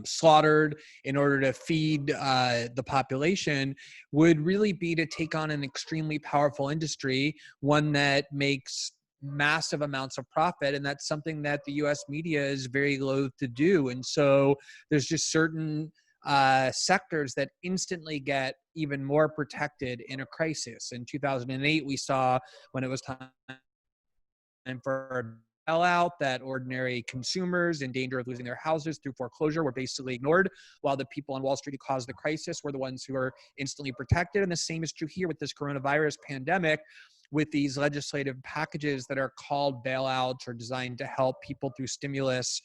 slaughtered in order to feed the population would really be to take on an extremely powerful industry, one that makes massive amounts of profit. And that's something that the US media is very loath to do. And so there's just certain sectors that instantly get even more protected in a crisis. In 2008, we saw when it was time for bailout that ordinary consumers in danger of losing their houses through foreclosure were basically ignored, while the people on Wall Street who caused the crisis were the ones who were instantly protected. And the same is true here with this coronavirus pandemic, with these legislative packages that are called bailouts or designed to help people through stimulus.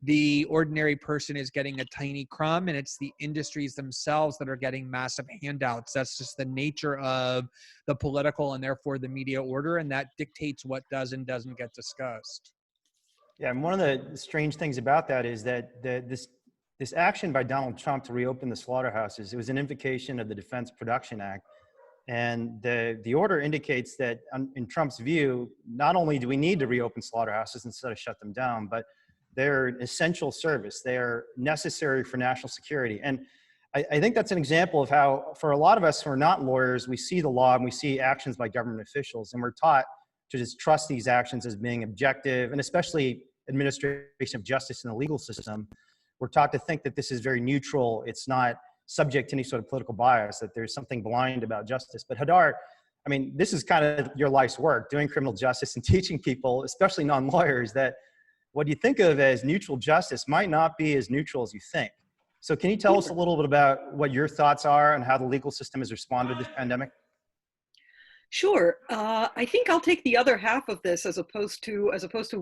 The ordinary person is getting a tiny crumb, and it's the industries themselves that are getting massive handouts. That's just the nature of the political and therefore the media order, and that dictates what does and doesn't get discussed. Yeah, and one of the strange things about that is that this action by Donald Trump to reopen the slaughterhouses, it was an invocation of the Defense Production Act. And the order indicates that in Trump's view, not only do we need to reopen slaughterhouses instead of shut them down, but they're an essential service. They're necessary for national security. And I think that's an example of how, for a lot of us who are not lawyers, we see the law and we see actions by government officials, and we're taught to just trust these actions as being objective, and especially administration of justice in the legal system. We're taught to think that this is very neutral. It's not subject to any sort of political bias, that there's something blind about justice. But Hadar, I mean, this is kind of your life's work, doing criminal justice and teaching people, especially non-lawyers, that what you think of as neutral justice might not be as neutral as you think. So can you tell us a little bit about what your thoughts are and how the legal system has responded to this pandemic? Sure. I think I'll take the other half of this as opposed to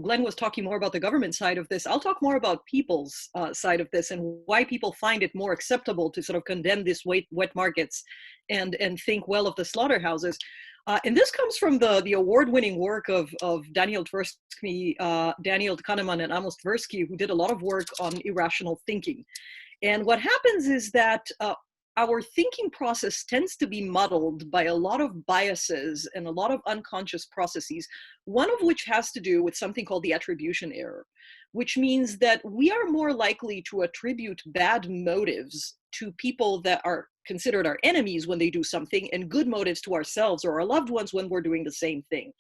Glenn was talking more about the government side of this. I'll talk more about people's side of this and why people find it more acceptable to sort of condemn these wet markets and think well of the slaughterhouses. And this comes from the award-winning work of Daniel Tversky, Daniel Kahneman, and Amos Tversky, who did a lot of work on irrational thinking. And what happens is that our thinking process tends to be muddled by a lot of biases and a lot of unconscious processes, one of which has to do with something called the attribution error, which means that we are more likely to attribute bad motives to people that are considered our enemies when they do something, and good motives to ourselves or our loved ones when we're doing the same thing.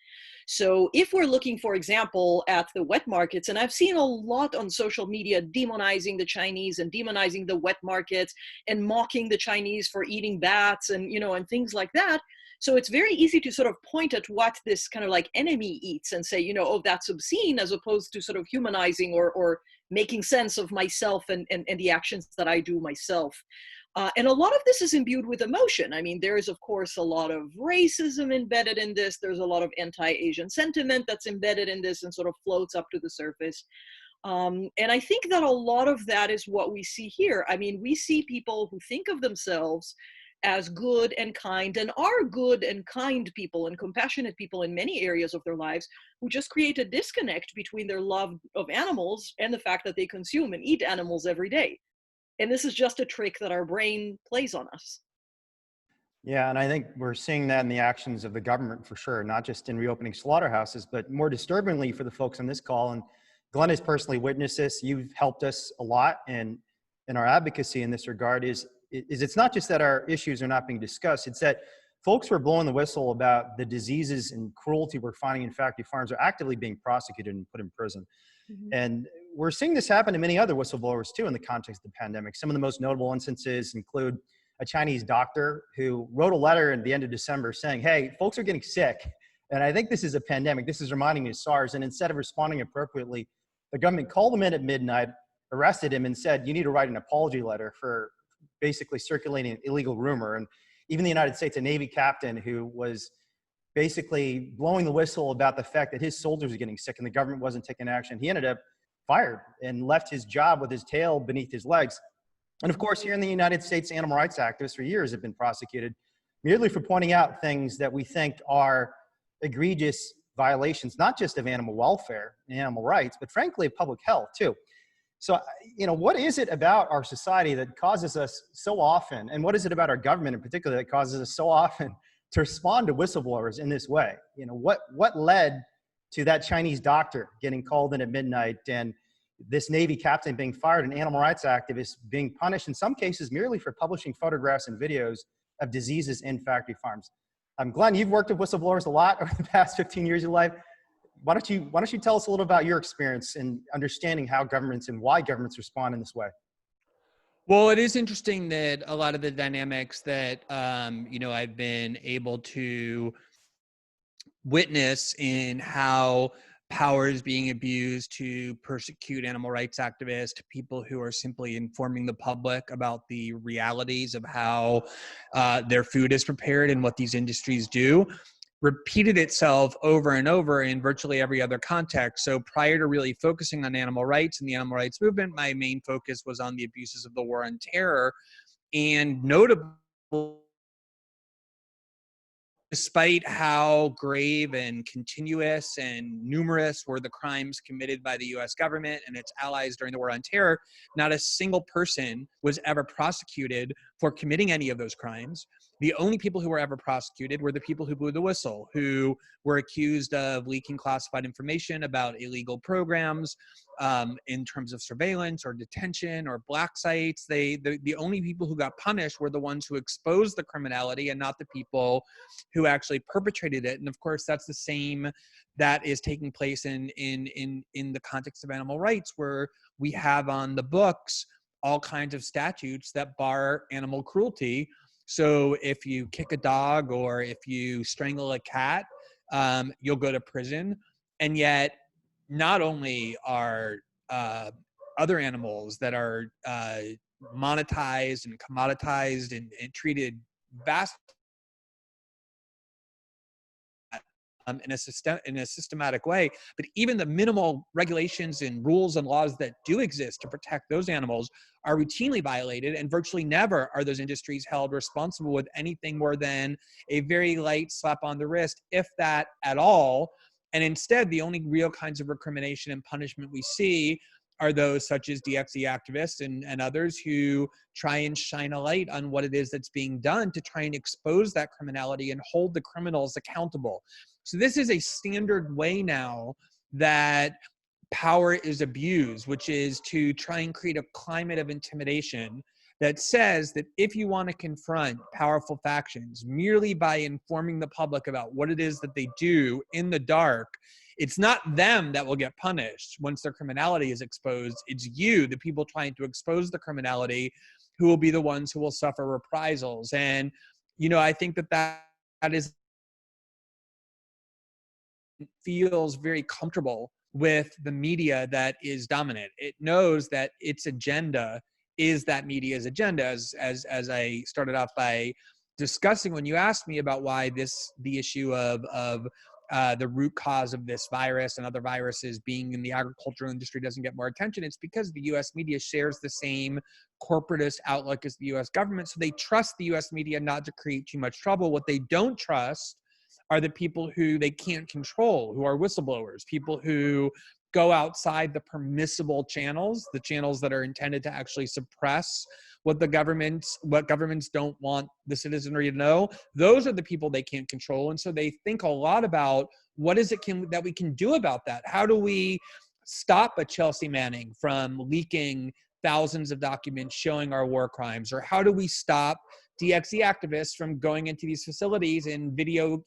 So if we're looking, for example, at the wet markets, and I've seen a lot on social media demonizing the Chinese and demonizing the wet markets and mocking the Chinese for eating bats and, and things like that. So it's very easy to sort of point at what this kind of like enemy eats and say, oh, that's obscene, as opposed to sort of humanizing or making sense of myself and the actions that I do myself. And a lot of this is imbued with emotion. I mean, there is, of course, a lot of racism embedded in this. There's a lot of anti-Asian sentiment that's embedded in this and sort of floats up to the surface. And I think that a lot of that is what we see here. I mean, we see people who think of themselves as good and kind and are good and kind people and compassionate people in many areas of their lives, who just create a disconnect between their love of animals and the fact that they consume and eat animals every day. And this is just a trick that our brain plays on us. Yeah, and I think we're seeing that in the actions of the government for sure, not just in reopening slaughterhouses, but more disturbingly for the folks on this call. And Glenn has personally witnessed this. You've helped us a lot in our advocacy in this regard. Is it's not just that our issues are not being discussed, it's that folks who are blowing the whistle about the diseases and cruelty we're finding in factory farms are actively being prosecuted and put in prison. Mm-hmm. And we're seeing this happen to many other whistleblowers too in the context of the pandemic. Some of the most notable instances include a Chinese doctor who wrote a letter at the end of December saying, hey, folks are getting sick, and I think this is a pandemic. This is reminding me of SARS. And instead of responding appropriately, the government called them in at midnight, arrested him and said, you need to write an apology letter for basically circulating an illegal rumor. And even the United States, a Navy captain who was basically blowing the whistle about the fact that his soldiers were getting sick and the government wasn't taking action, he ended up fired and left his job with his tail beneath his legs. And of course, here in the United States, animal rights activists for years have been prosecuted merely for pointing out things that we think are egregious violations, not just of animal welfare and animal rights, but frankly, of public health too. So, what is it about our society that causes us so often, and what is it about our government in particular that causes us so often to respond to whistleblowers in this way? What led to that Chinese doctor getting called in at midnight and this Navy captain being fired and animal rights activists being punished in some cases merely for publishing photographs and videos of diseases in factory farms? Glenn, you've worked with whistleblowers a lot over the past 15 years of your life. Why don't you tell us a little about your experience in understanding how governments and why governments respond in this way? Well, it is interesting that a lot of the dynamics that, I've been able to witness in how power is being abused to persecute animal rights activists, to people who are simply informing the public about the realities of how their food is prepared and what these industries do, repeated itself over and over in virtually every other context. So prior to really focusing on animal rights and the animal rights movement, my main focus was on the abuses of the war on terror. And notably, despite how grave and continuous and numerous were the crimes committed by the US government and its allies during the war on terror, not a single person was ever prosecuted for committing any of those crimes. The only people who were ever prosecuted were the people who blew the whistle, who were accused of leaking classified information about illegal programs in terms of surveillance or detention or black sites. The only people who got punished were the ones who exposed the criminality and not the people who actually perpetrated it. And of course, that's the same that is taking place in the context of animal rights, where we have on the books all kinds of statutes that bar animal cruelty. So if you kick a dog or if you strangle a cat, you'll go to prison. And yet, not only are other animals that are monetized and commoditized and treated vastly in a systematic way, but even the minimal regulations and rules and laws that do exist to protect those animals are routinely violated, and virtually never are those industries held responsible with anything more than a very light slap on the wrist, if that at all. And instead, the only real kinds of recrimination and punishment we see are those such as DXE activists and others who try and shine a light on what it is that's being done to try and expose that criminality and hold the criminals accountable. So this is a standard way now that power is abused, which is to try and create a climate of intimidation that says that if you want to confront powerful factions merely by informing the public about what it is that they do in the dark, it's not them that will get punished once their criminality is exposed. It's you, the people trying to expose the criminality, who will be the ones who will suffer reprisals. And, I think that is feels very comfortable with the media that is dominant. It knows that its agenda is that media's agenda, as I started off by discussing when you asked me about why the issue of the root cause of this virus and other viruses being in the agricultural industry doesn't get more attention. It's because the US media shares the same corporatist outlook as the US government. So they trust the US media not to create too much trouble. What they don't trust are the people who they can't control, who are whistleblowers, people who go outside the permissible channels, the channels that are intended to actually suppress what governments don't want the citizenry to know. Those are the people they can't control. And so they think a lot about what is it that we can do about that? How do we stop a Chelsea Manning from leaking thousands of documents showing our war crimes? Or how do we stop DXE activists from going into these facilities and videoing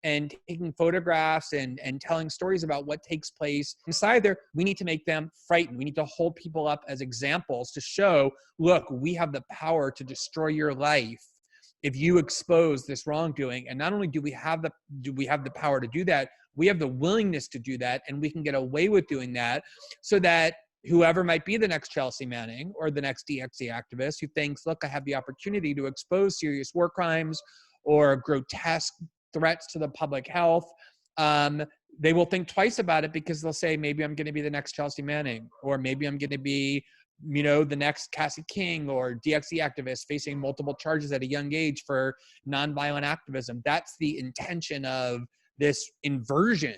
and taking photographs and telling stories about what takes place inside there? We need to make them frightened. We need to hold people up as examples to show, look, we have the power to destroy your life if you expose this wrongdoing. And not only do we have the power to do that, We have the willingness to do that, and we can get away with doing that, so that whoever might be the next Chelsea Manning or the next DXE activist who thinks, look, I have the opportunity to expose serious war crimes or grotesque threats to the public health, they will think twice about it, because they'll say, maybe I'm going to be the next Chelsea Manning, or maybe I'm going to be, the next Cassie King or DXE activist facing multiple charges at a young age for nonviolent activism. That's the intention of this inversion,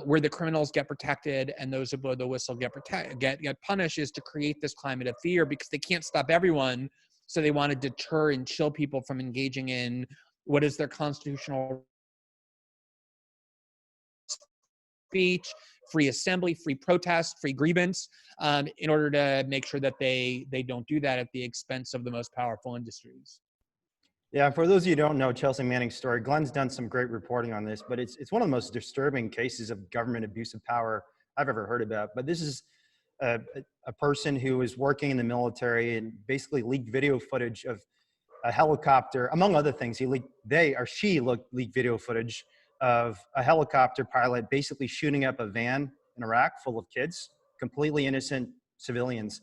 where the criminals get protected and those who blow the whistle get punished, is to create this climate of fear, because they can't stop everyone. So they want to deter and chill people from engaging in what is their constitutional speech, free assembly, free protest, free grievance, in order to make sure that they don't do that at the expense of the most powerful industries. Yeah, for those of you who don't know Chelsea Manning's story, Glenn's done some great reporting on this, but it's one of the most disturbing cases of government abuse of power I've ever heard about. But this is a person who was working in the military and basically leaked video footage of a helicopter, among other things. She leaked video footage of a helicopter pilot basically shooting up a van in Iraq full of kids, completely innocent civilians.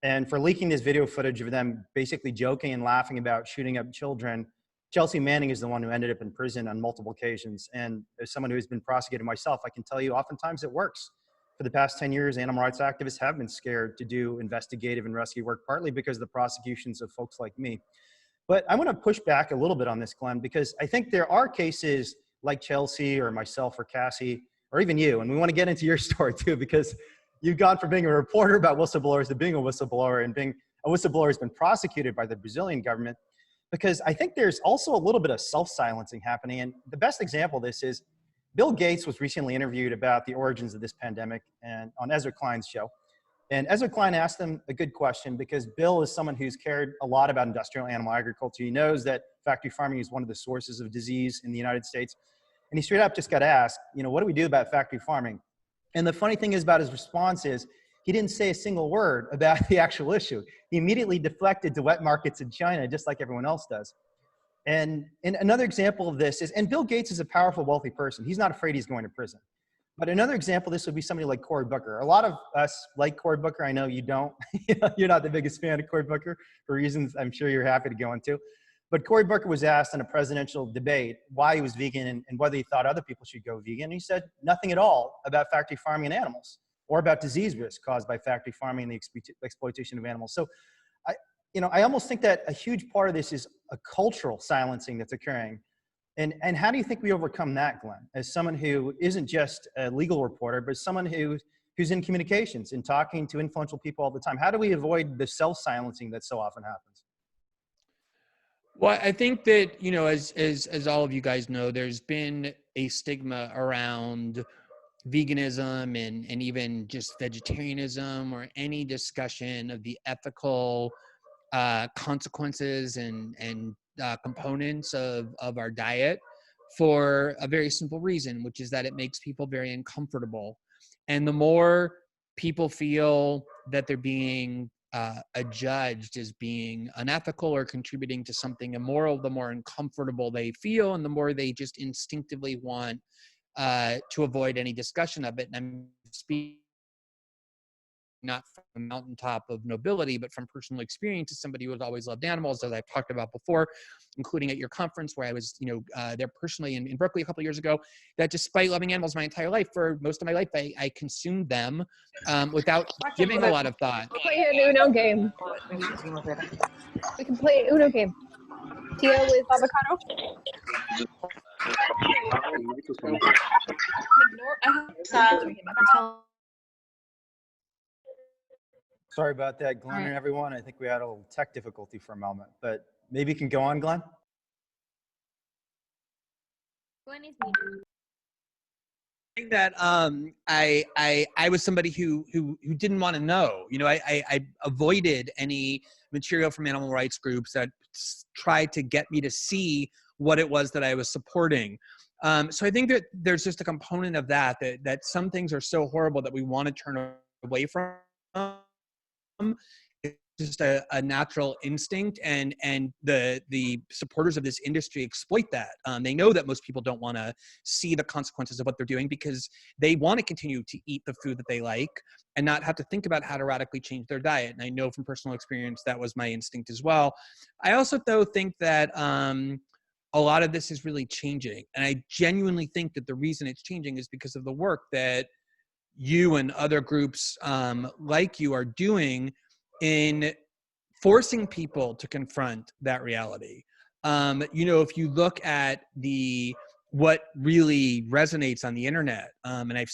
And for leaking this video footage of them basically joking and laughing about shooting up children, Chelsea Manning is the one who ended up in prison on multiple occasions. And as someone who has been prosecuted myself, I can tell you oftentimes it works. For the past 10 years, animal rights activists have been scared to do investigative and rescue work, partly because of the prosecutions of folks like me. But I want to push back a little bit on this, Glenn, because I think there are cases like Chelsea or myself or Cassie, or even you, and we want to get into your story too, because you've gone from being a reporter about whistleblowers to being a whistleblower, and being a whistleblower has been prosecuted by the Brazilian government, because I think there's also a little bit of self-silencing happening. And the best example of this is Bill Gates was recently interviewed about the origins of this pandemic and on Ezra Klein's show. And Ezra Klein asked him a good question, because Bill is someone who's cared a lot about industrial animal agriculture. He knows that factory farming is one of the sources of disease in the United States. And he straight up just got asked, what do we do about factory farming? And the funny thing is about his response is he didn't say a single word about the actual issue. He immediately deflected to wet markets in China, just like everyone else does. And another example of this is, and Bill Gates is a powerful, wealthy person. He's not afraid he's going to prison. But another example, this would be somebody like Cory Booker. A lot of us like Cory Booker. I know you don't. You're not the biggest fan of Cory Booker for reasons I'm sure you're happy to go into. But Cory Booker was asked in a presidential debate why he was vegan and whether he thought other people should go vegan. And he said nothing at all about factory farming and animals, or about disease risk caused by factory farming and the exploitation of animals. So I almost think that a huge part of this is a cultural silencing that's occurring. And how do you think we overcome that, Glenn, as someone who isn't just a legal reporter, but someone who's in communications and talking to influential people all the time? How do we avoid the self-silencing that so often happens? Well, I think that, as all of you guys know, there's been a stigma around veganism and even just vegetarianism, or any discussion of the ethical consequences and components of our diet, for a very simple reason, which is that it makes people very uncomfortable. And the more people feel that they're being adjudged as being unethical or contributing to something immoral, the more uncomfortable they feel, and the more they just instinctively want to avoid any discussion of it. And I'm speaking not from a mountaintop of nobility, but from personal experience as somebody who has always loved animals, as I've talked about before, including at your conference where I was, there personally in Berkeley a couple of years ago, that despite loving animals my entire life, for most of my life, I consumed them without giving a lot of thought. Play an Uno game. We can play an Uno game. Tia with avocado. Sorry about that, Glenn, and everyone. I think we had a little tech difficulty for a moment, but maybe you can go on, Glenn. Glenn is That I was somebody who didn't want to know. I avoided any material from animal rights groups that tried to get me to see what it was that I was supporting. So I think that there's just a component of that some things are so horrible that we want to turn away from. It's just a natural instinct, and the supporters of this industry exploit that. They know that most people don't want to see the consequences of what they're doing because they want to continue to eat the food that they like and not have to think about how to radically change their diet. And I know from personal experience that was my instinct as well. I also, though, think that a lot of this is really changing. And I genuinely think that the reason it's changing is because of the work that you and other groups like you are doing in forcing people to confront that reality. If you look at what really resonates on the internet, and I've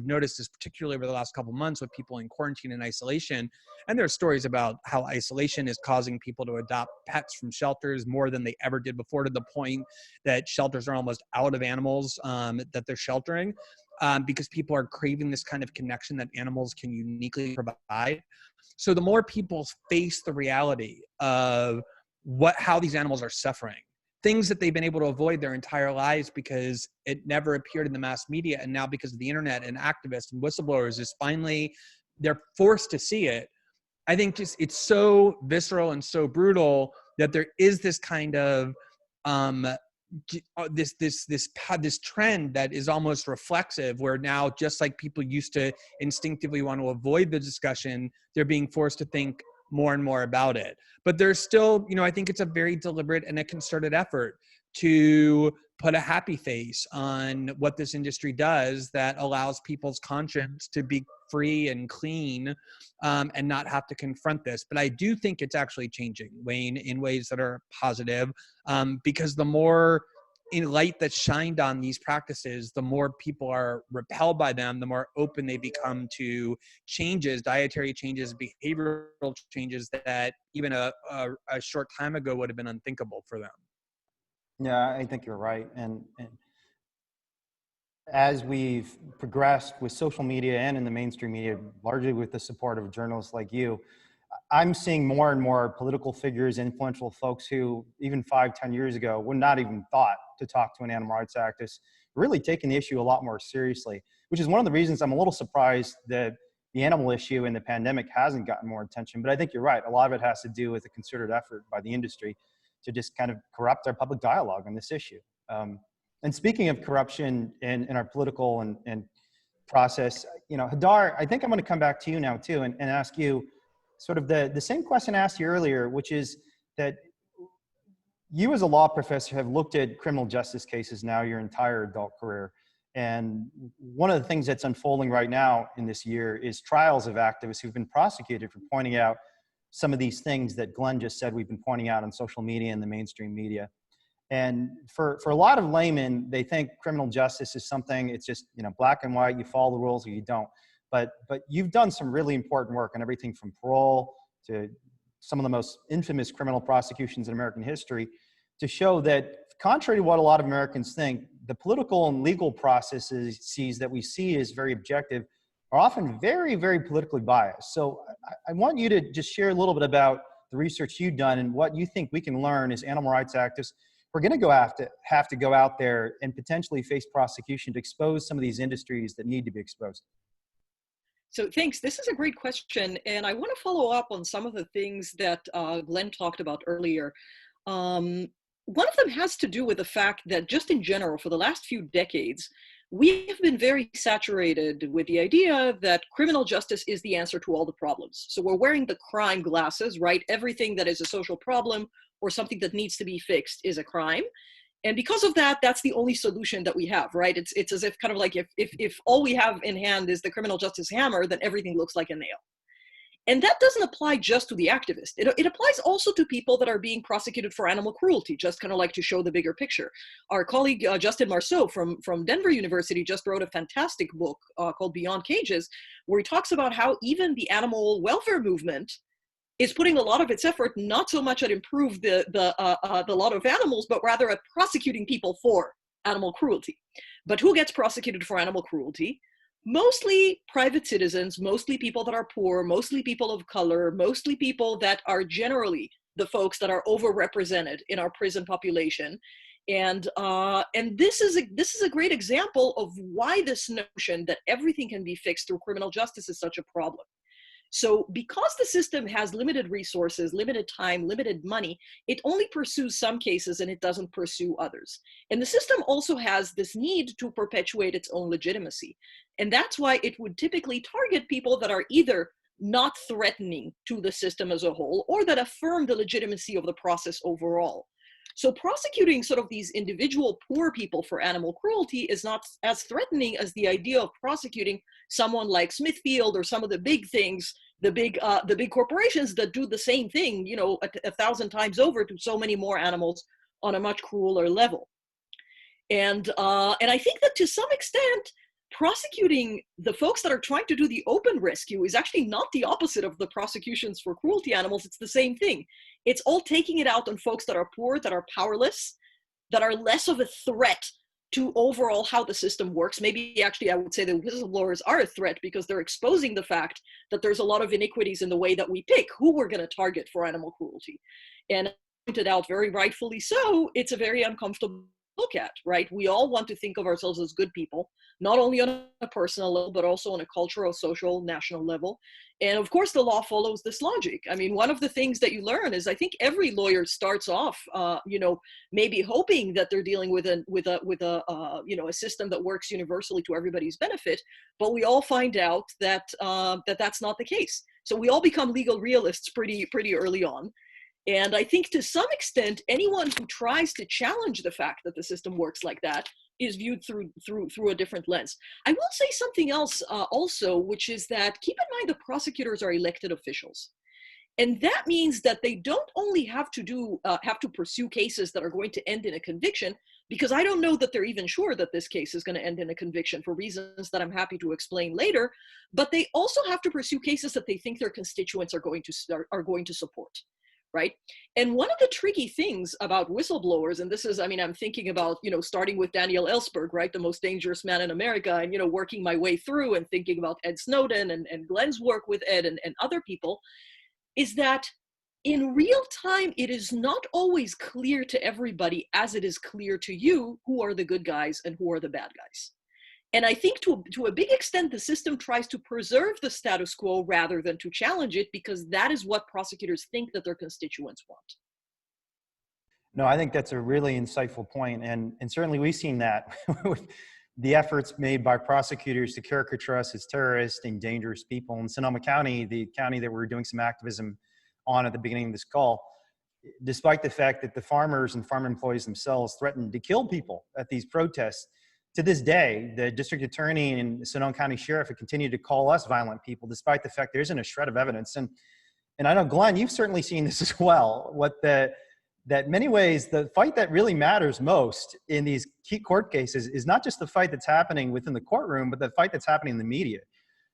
noticed this particularly over the last couple of months with people in quarantine and isolation, and there are stories about how isolation is causing people to adopt pets from shelters more than they ever did before, to the point that shelters are almost out of animals that they're sheltering, because people are craving this kind of connection that animals can uniquely provide. So the more people face the reality of how these animals are suffering, things that they've been able to avoid their entire lives because it never appeared in the mass media, and now because of the internet and activists and whistleblowers they're forced to see it. I think it's so visceral and so brutal that there is this kind of this trend that is almost reflexive, where now, just like people used to instinctively want to avoid the discussion, they're being forced to think more and more about it. But there's still, I think it's a very deliberate and a concerted effort to put a happy face on what this industry does that allows people's conscience to be free and clean, and not have to confront this. But I do think it's actually changing, Wayne, in ways that are positive, because the more light that's shined on these practices, the more people are repelled by them, the more open they become to changes, dietary changes, behavioral changes that even a short time ago would have been unthinkable for them. Yeah, I think you're right. And as we've progressed with social media and in the mainstream media, largely with the support of journalists like you, I'm seeing more and more political figures, influential folks who even 5-10 years ago would not even thought to talk to an animal rights activist, really taking the issue a lot more seriously, which is one of the reasons I'm a little surprised that the animal issue in the pandemic hasn't gotten more attention. But I think you're right. A lot of it has to do with a concerted effort by the industry to just kind of corrupt our public dialogue on this issue. And speaking of corruption in our political and process, Hadar, I think I'm going to come back to you now too and ask you sort of the same question I asked you earlier, which is that you as a law professor have looked at criminal justice cases now your entire adult career. And one of the things that's unfolding right now in this year is trials of activists who've been prosecuted for pointing out some of these things that Glenn just said we've been pointing out on social media and the mainstream media. And for a lot of laymen, they think criminal justice is something, it's just, black and white, you follow the rules or you don't. But you've done some really important work on everything from parole to some of the most infamous criminal prosecutions in American history to show that, contrary to what a lot of Americans think, the political and legal processes that we see as very objective are often very, very politically biased. So I want you to just share a little bit about the research you've done and what you think we can learn as animal rights activists. We're going to have to go out there and potentially face prosecution to expose some of these industries that need to be exposed. So thanks. This is a great question. And I want to follow up on some of the things that Glenn talked about earlier. One of them has to do with the fact that just in general, for the last few decades, we have been very saturated with the idea that criminal justice is the answer to all the problems. So we're wearing the crime glasses, right? Everything that is a social problem or something that needs to be fixed is a crime. And because of that, that's the only solution that we have, right? It's as if kind of like if all we have in hand is the criminal justice hammer, then everything looks like a nail. And that doesn't apply just to the activist. It applies also to people that are being prosecuted for animal cruelty, just kind of like to show the bigger picture. Our colleague, Justin Marceau from Denver University just wrote a fantastic book called Beyond Cages, where he talks about how even the animal welfare movement is putting a lot of its effort not so much at improve the lot of animals, but rather at prosecuting people for animal cruelty. But who gets prosecuted for animal cruelty? Mostly private citizens, mostly people that are poor, mostly people of color, mostly people that are generally the folks that are overrepresented in our prison population. And this is a great example of why this notion that everything can be fixed through criminal justice is such a problem. So because the system has limited resources, limited time, limited money, it only pursues some cases and it doesn't pursue others. And the system also has this need to perpetuate its own legitimacy. And that's why it would typically target people that are either not threatening to the system as a whole or that affirm the legitimacy of the process overall. So prosecuting sort of these individual poor people for animal cruelty is not as threatening as the idea of prosecuting someone like Smithfield or some of the big things, the big corporations that do the same thing, you know, a thousand times over to so many more animals on a much crueler level. And I think that to some extent, prosecuting the folks that are trying to do the open rescue is actually not the opposite of the prosecutions for cruelty animals. It's the same thing. It's all taking it out on folks that are poor, that are powerless, that are less of a threat to overall how the system works. Maybe actually I would say the whistleblowers are a threat because they're exposing the fact that there's a lot of iniquities in the way that we pick who we're going to target for animal cruelty. And pointed out very rightfully so, it's a very uncomfortable look at, right? We all want to think of ourselves as good people, not only on a personal level, but also on a cultural, social, national level. And of course, the law follows this logic. I mean, one of the things that you learn is I think every lawyer starts off, you know, maybe hoping that they're dealing with a you know, a system that works universally to everybody's benefit, but we all find out that that's not the case. So we all become legal realists pretty early on. And I think to some extent, anyone who tries to challenge the fact that the system works like that is viewed through a different lens. I will say something else also, which is that keep in mind the prosecutors are elected officials. And that means that they don't only have to pursue cases that are going to end in a conviction, because I don't know that they're even sure that this case is going to end in a conviction for reasons that I'm happy to explain later, but they also have to pursue cases that they think their constituents are going to support. Right? And one of the tricky things about whistleblowers, and this is, I mean, I'm thinking about, you know, starting with Daniel Ellsberg, right? The most dangerous man in America, and, you know, working my way through and thinking about Ed Snowden and Glenn's work with Ed and other people, is that in real time, it is not always clear to everybody as it is clear to you who are the good guys and who are the bad guys. And I think to a big extent, the system tries to preserve the status quo rather than to challenge it, because that is what prosecutors think that their constituents want. No, I think that's a really insightful point. And certainly we've seen that with the efforts made by prosecutors to caricature us as terrorists and dangerous people. In Sonoma County, the county that we're doing some activism on at the beginning of this call, despite the fact that the farmers and farm employees themselves threatened to kill people at these protests, to this day, the district attorney and Sonoma County sheriff have continued to call us violent people, despite the fact there isn't a shred of evidence. And I know, Glenn, you've certainly seen this as well. That many ways, the fight that really matters most in these key court cases is not just the fight that's happening within the courtroom, but the fight that's happening in the media.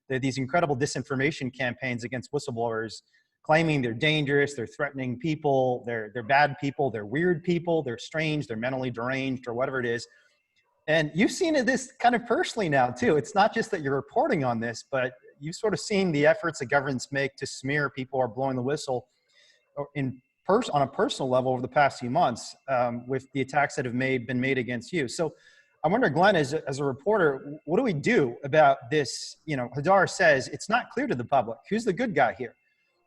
There are these incredible disinformation campaigns against whistleblowers, claiming they're dangerous, they're threatening people, they're bad people, they're weird people, they're strange, they're mentally deranged, or whatever it is. And you've seen this kind of personally now too. It's not just that you're reporting on this, but you've sort of seen the efforts that governments make to smear people or blowing the whistle on a personal level over the past few months with the attacks that have been made against you. So I wonder, Glenn, as a reporter, what do we do about this? You know, Hadar says it's not clear to the public. Who's the good guy here?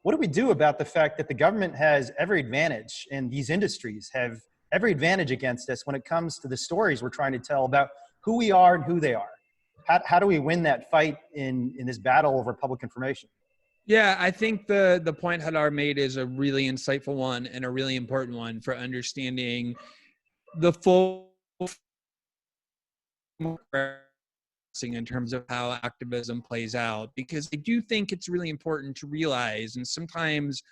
What do we do about the fact that the government has every advantage and these industries have every advantage against us when it comes to the stories we're trying to tell about who we are and who they are? How do we win that fight in this battle over public information? Yeah, I think the point Hadar made is a really insightful one and a really important one for understanding the full in terms of how activism plays out, because I do think it's really important to realize, and sometimes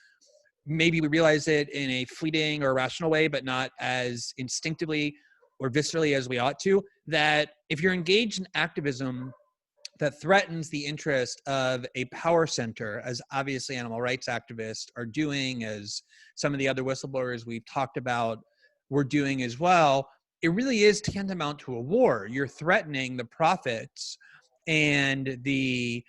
maybe we realize it in a fleeting or irrational way, but not as instinctively or viscerally as we ought to, that if you're engaged in activism that threatens the interest of a power center, as obviously animal rights activists are doing, as some of the other whistleblowers we've talked about were doing as well, it really is tantamount to a war. You're threatening the profits and the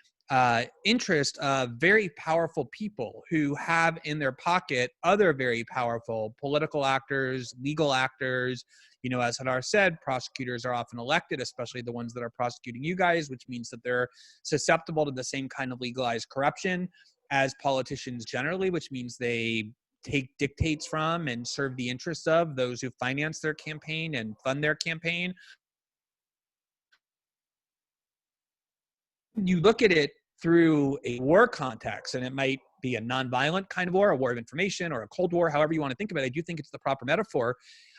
interest of very powerful people who have in their pocket other very powerful political actors, legal actors. You know, as Hadar said, prosecutors are often elected, especially the ones that are prosecuting you guys, which means that they're susceptible to the same kind of legalized corruption. as politicians generally, which means they take dictates from and serve the interests of those who finance their campaign and fund their campaign. You look at it through a war context, and it might be a nonviolent kind of war, a war of information, or a Cold War, however you want to think of it. I do think it's the proper metaphor.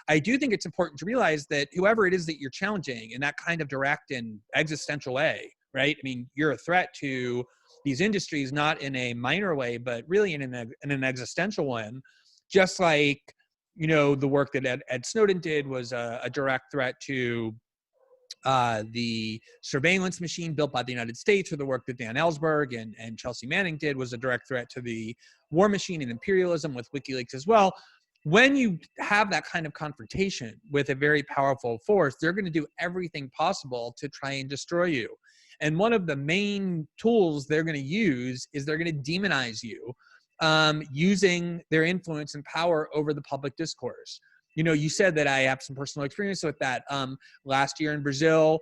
I do think it's important to realize that whoever it is that you're challenging in that kind of direct and existential way, right? I mean, you're a threat to these industries, not in a minor way, but really in an existential one. Just like, you know, the work that Ed Snowden did was a direct threat to the surveillance machine built by the United States, or the work that Dan Ellsberg and Chelsea Manning did was a direct threat to the war machine and imperialism with WikiLeaks as well. When you have that kind of confrontation with a very powerful force, they're going to do everything possible to try and destroy you. And one of the main tools they're going to use is they're going to demonize you, using their influence and power over the public discourse. You know, you said that I have some personal experience with that. Last year in Brazil,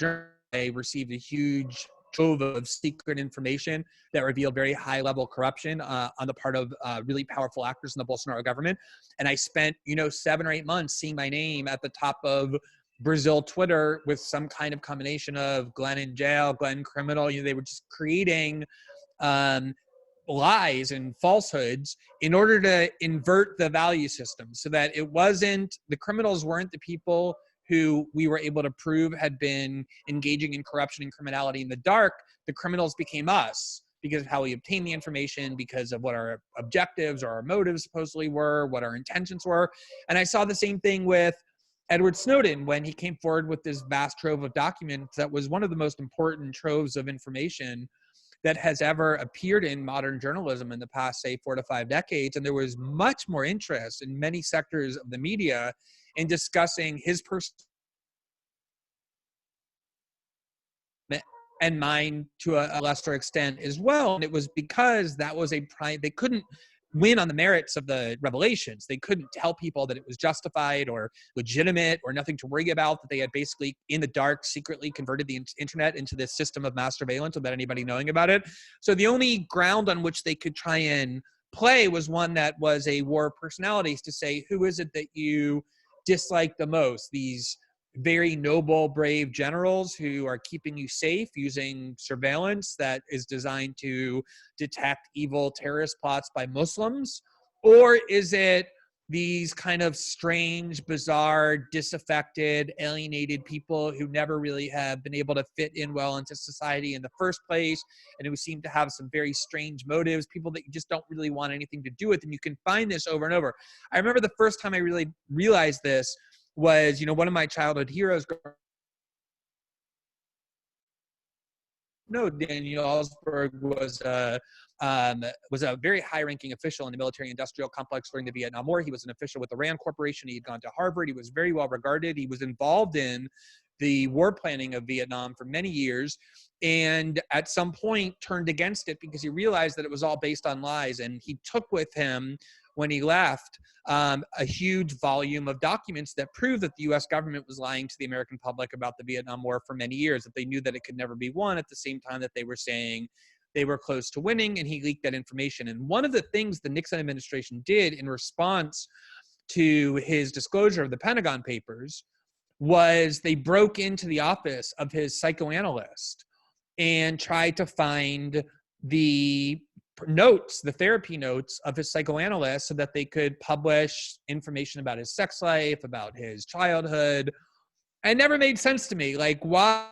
I received a huge trove of secret information that revealed very high-level corruption on the part of really powerful actors in the Bolsonaro government. And I spent, 7 or 8 months seeing my name at the top of Brazil Twitter with some kind of combination of Glenn in jail, Glenn criminal. They were just creating lies and falsehoods in order to invert the value system, so that it wasn't, the criminals weren't the people who we were able to prove had been engaging in corruption and criminality in the dark. The criminals became us because of how we obtained the information, because of what our objectives or our motives supposedly were, what our intentions were. And I saw the same thing with Edward Snowden when he came forward with this vast trove of documents that was one of the most important troves of information that has ever appeared in modern journalism in the past, say, 4 to 5 decades. And there was much more interest in many sectors of the media in discussing his personal and mine to a lesser extent as well. And it was because that was they couldn't win on the merits of the revelations. They couldn't tell people that it was justified or legitimate or nothing to worry about, that they had basically in the dark secretly converted the internet into this system of mass surveillance without anybody knowing about it. So the only ground on which they could try and play was one that was a war of personalities, to say, who is it that you dislike the most? These very noble, brave generals who are keeping you safe using surveillance that is designed to detect evil terrorist plots by Muslims? Or is it these kind of strange, bizarre, disaffected, alienated people who never really have been able to fit in well into society in the first place, and who seem to have some very strange motives, people that you just don't really want anything to do with? And you can find this over and over. I remember the first time I really realized this was, one of my childhood heroes. No, Daniel Ellsberg was a very high-ranking official in the military-industrial complex during the Vietnam War. He was an official with the RAND Corporation. He had gone to Harvard. He was very well regarded. He was involved in the war planning of Vietnam for many years, and at some point turned against it because he realized that it was all based on lies. And he took with him, when he left, a huge volume of documents that proved that the U.S. government was lying to the American public about the Vietnam War for many years, that they knew that it could never be won, at the same time that they were saying they were close to winning, and he leaked that information. And one of the things the Nixon administration did in response to his disclosure of the Pentagon Papers was they broke into the office of his psychoanalyst and tried to find the notes, the therapy notes of his psychoanalyst, so that they could publish information about his sex life, about his childhood. It never made sense to me. Like, why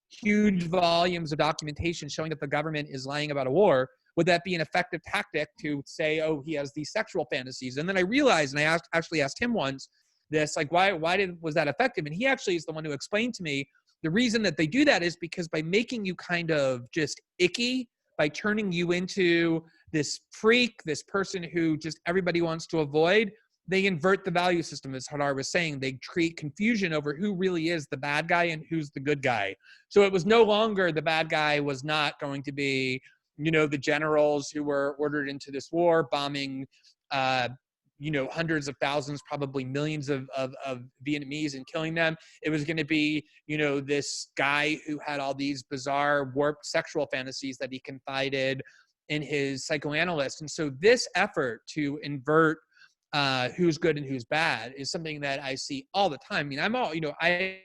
huge volumes of documentation showing that the government is lying about a war? Would that be an effective tactic to say, oh, he has these sexual fantasies? And then I realized, and I actually asked him once this, like, why was that effective? And he actually is the one who explained to me the reason that they do that is because by making you kind of just icky, by turning you into this freak, this person who just everybody wants to avoid, they invert the value system, as Hadar was saying. They create confusion over who really is the bad guy and who's the good guy. So it was no longer, the bad guy was not going to be, the generals who were ordered into this war bombing, hundreds of thousands, probably millions of Vietnamese and killing them. It was going to be, this guy who had all these bizarre, warped sexual fantasies that he confided in his psychoanalyst. And so this effort to invert who's good and who's bad is something that I see all the time. I mean, I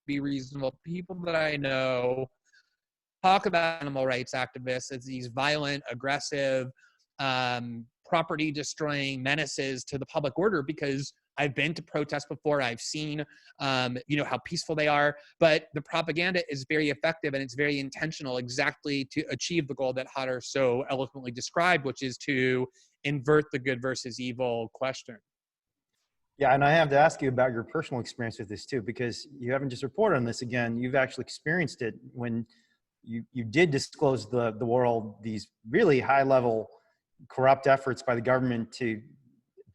be reasonable. People that I know talk about animal rights activists as these violent, aggressive, property destroying menaces to the public order, because I've been to protests before. I've seen, how peaceful they are, but the propaganda is very effective and it's very intentional, exactly to achieve the goal that Hodder so eloquently described, which is to invert the good versus evil question. Yeah, and I have to ask you about your personal experience with this too, because you haven't just reported on this again, you've actually experienced it when you did disclose the world these really high level corrupt efforts by the government to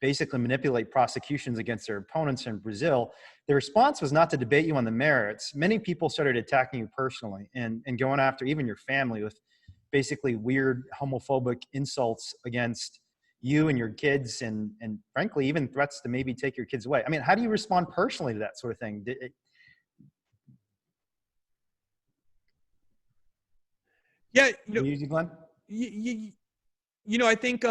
basically manipulate prosecutions against their opponents in Brazil. The response was not to debate you on the merits. Many people started attacking you personally and going after even your family with basically weird homophobic insults against you and your kids, and frankly, even threats to maybe take your kids away. I mean, how do you respond personally to that sort of thing? Yeah, Glenn? I think,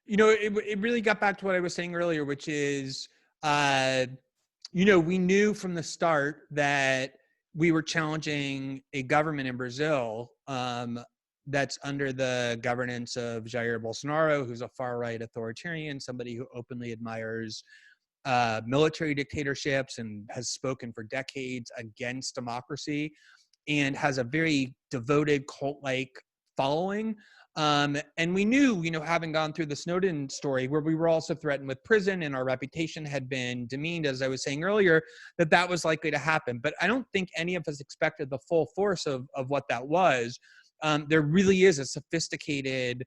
it really got back to what I was saying earlier, which is, we knew from the start that we were challenging a government in Brazil that's under the governance of Jair Bolsonaro, who's a far-right authoritarian, somebody who openly admires military dictatorships and has spoken for decades against democracy and has a very devoted cult-like following. And we knew, having gone through the Snowden story, where we were also threatened with prison and our reputation had been demeaned, as I was saying earlier, that was likely to happen. But I don't think any of us expected the full force of what that was. There really is a sophisticated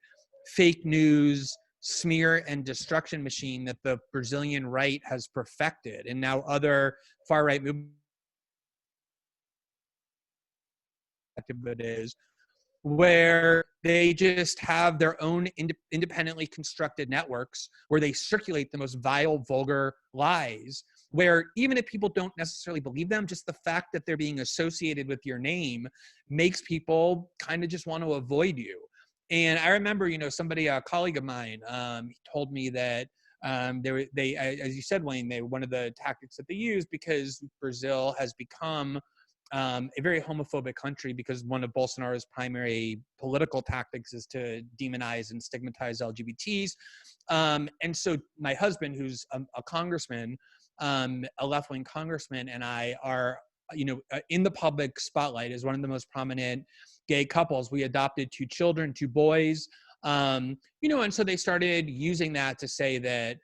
fake news smear and destruction machine that the Brazilian right has perfected. And now other far-right movements it is, where they just have their own independently constructed networks where they circulate the most vile, vulgar lies, where even if people don't necessarily believe them, just the fact that they're being associated with your name makes people kind of just want to avoid you. And I remember, somebody, a colleague of mine, he told me that they, as you said, Wayne, one of the tactics that they use, because Brazil has become a very homophobic country, because one of Bolsonaro's primary political tactics is to demonize and stigmatize LGBTs. And so my husband, who's a congressman, a left-wing congressman, and I are, in the public spotlight as one of the most prominent gay couples. We adopted 2 children, 2 boys, and so they started using that to say that,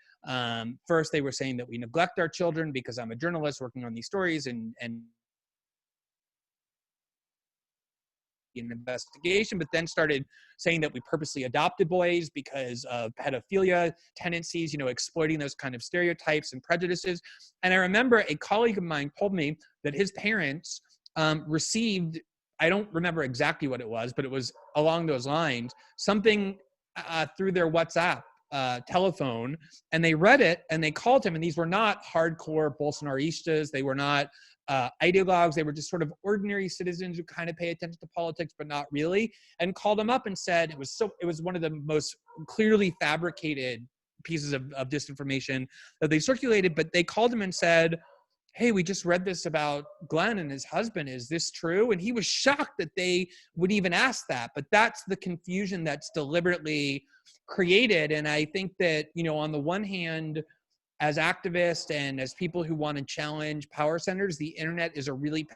first they were saying that we neglect our children because I'm a journalist working on these stories and an investigation, but then started saying that we purposely adopted boys because of pedophilia tendencies, exploiting those kind of stereotypes and prejudices. And I remember a colleague of mine told me that his parents received, I don't remember exactly what it was, but it was along those lines, something through their WhatsApp telephone, and they read it and they called him, and these were not hardcore Bolsonaristas, they were not ideologues, they were just sort of ordinary citizens who kind of pay attention to politics but not really, and called him up and said, it was one of the most clearly fabricated pieces of disinformation that they circulated, but they called him and said, hey, we just read this about Glenn and his husband, is this true? And he was shocked that they would even ask that, but that's the confusion that's deliberately created. And I think that, on the one hand, as activists and as people who want to challenge power centers, the internet is a really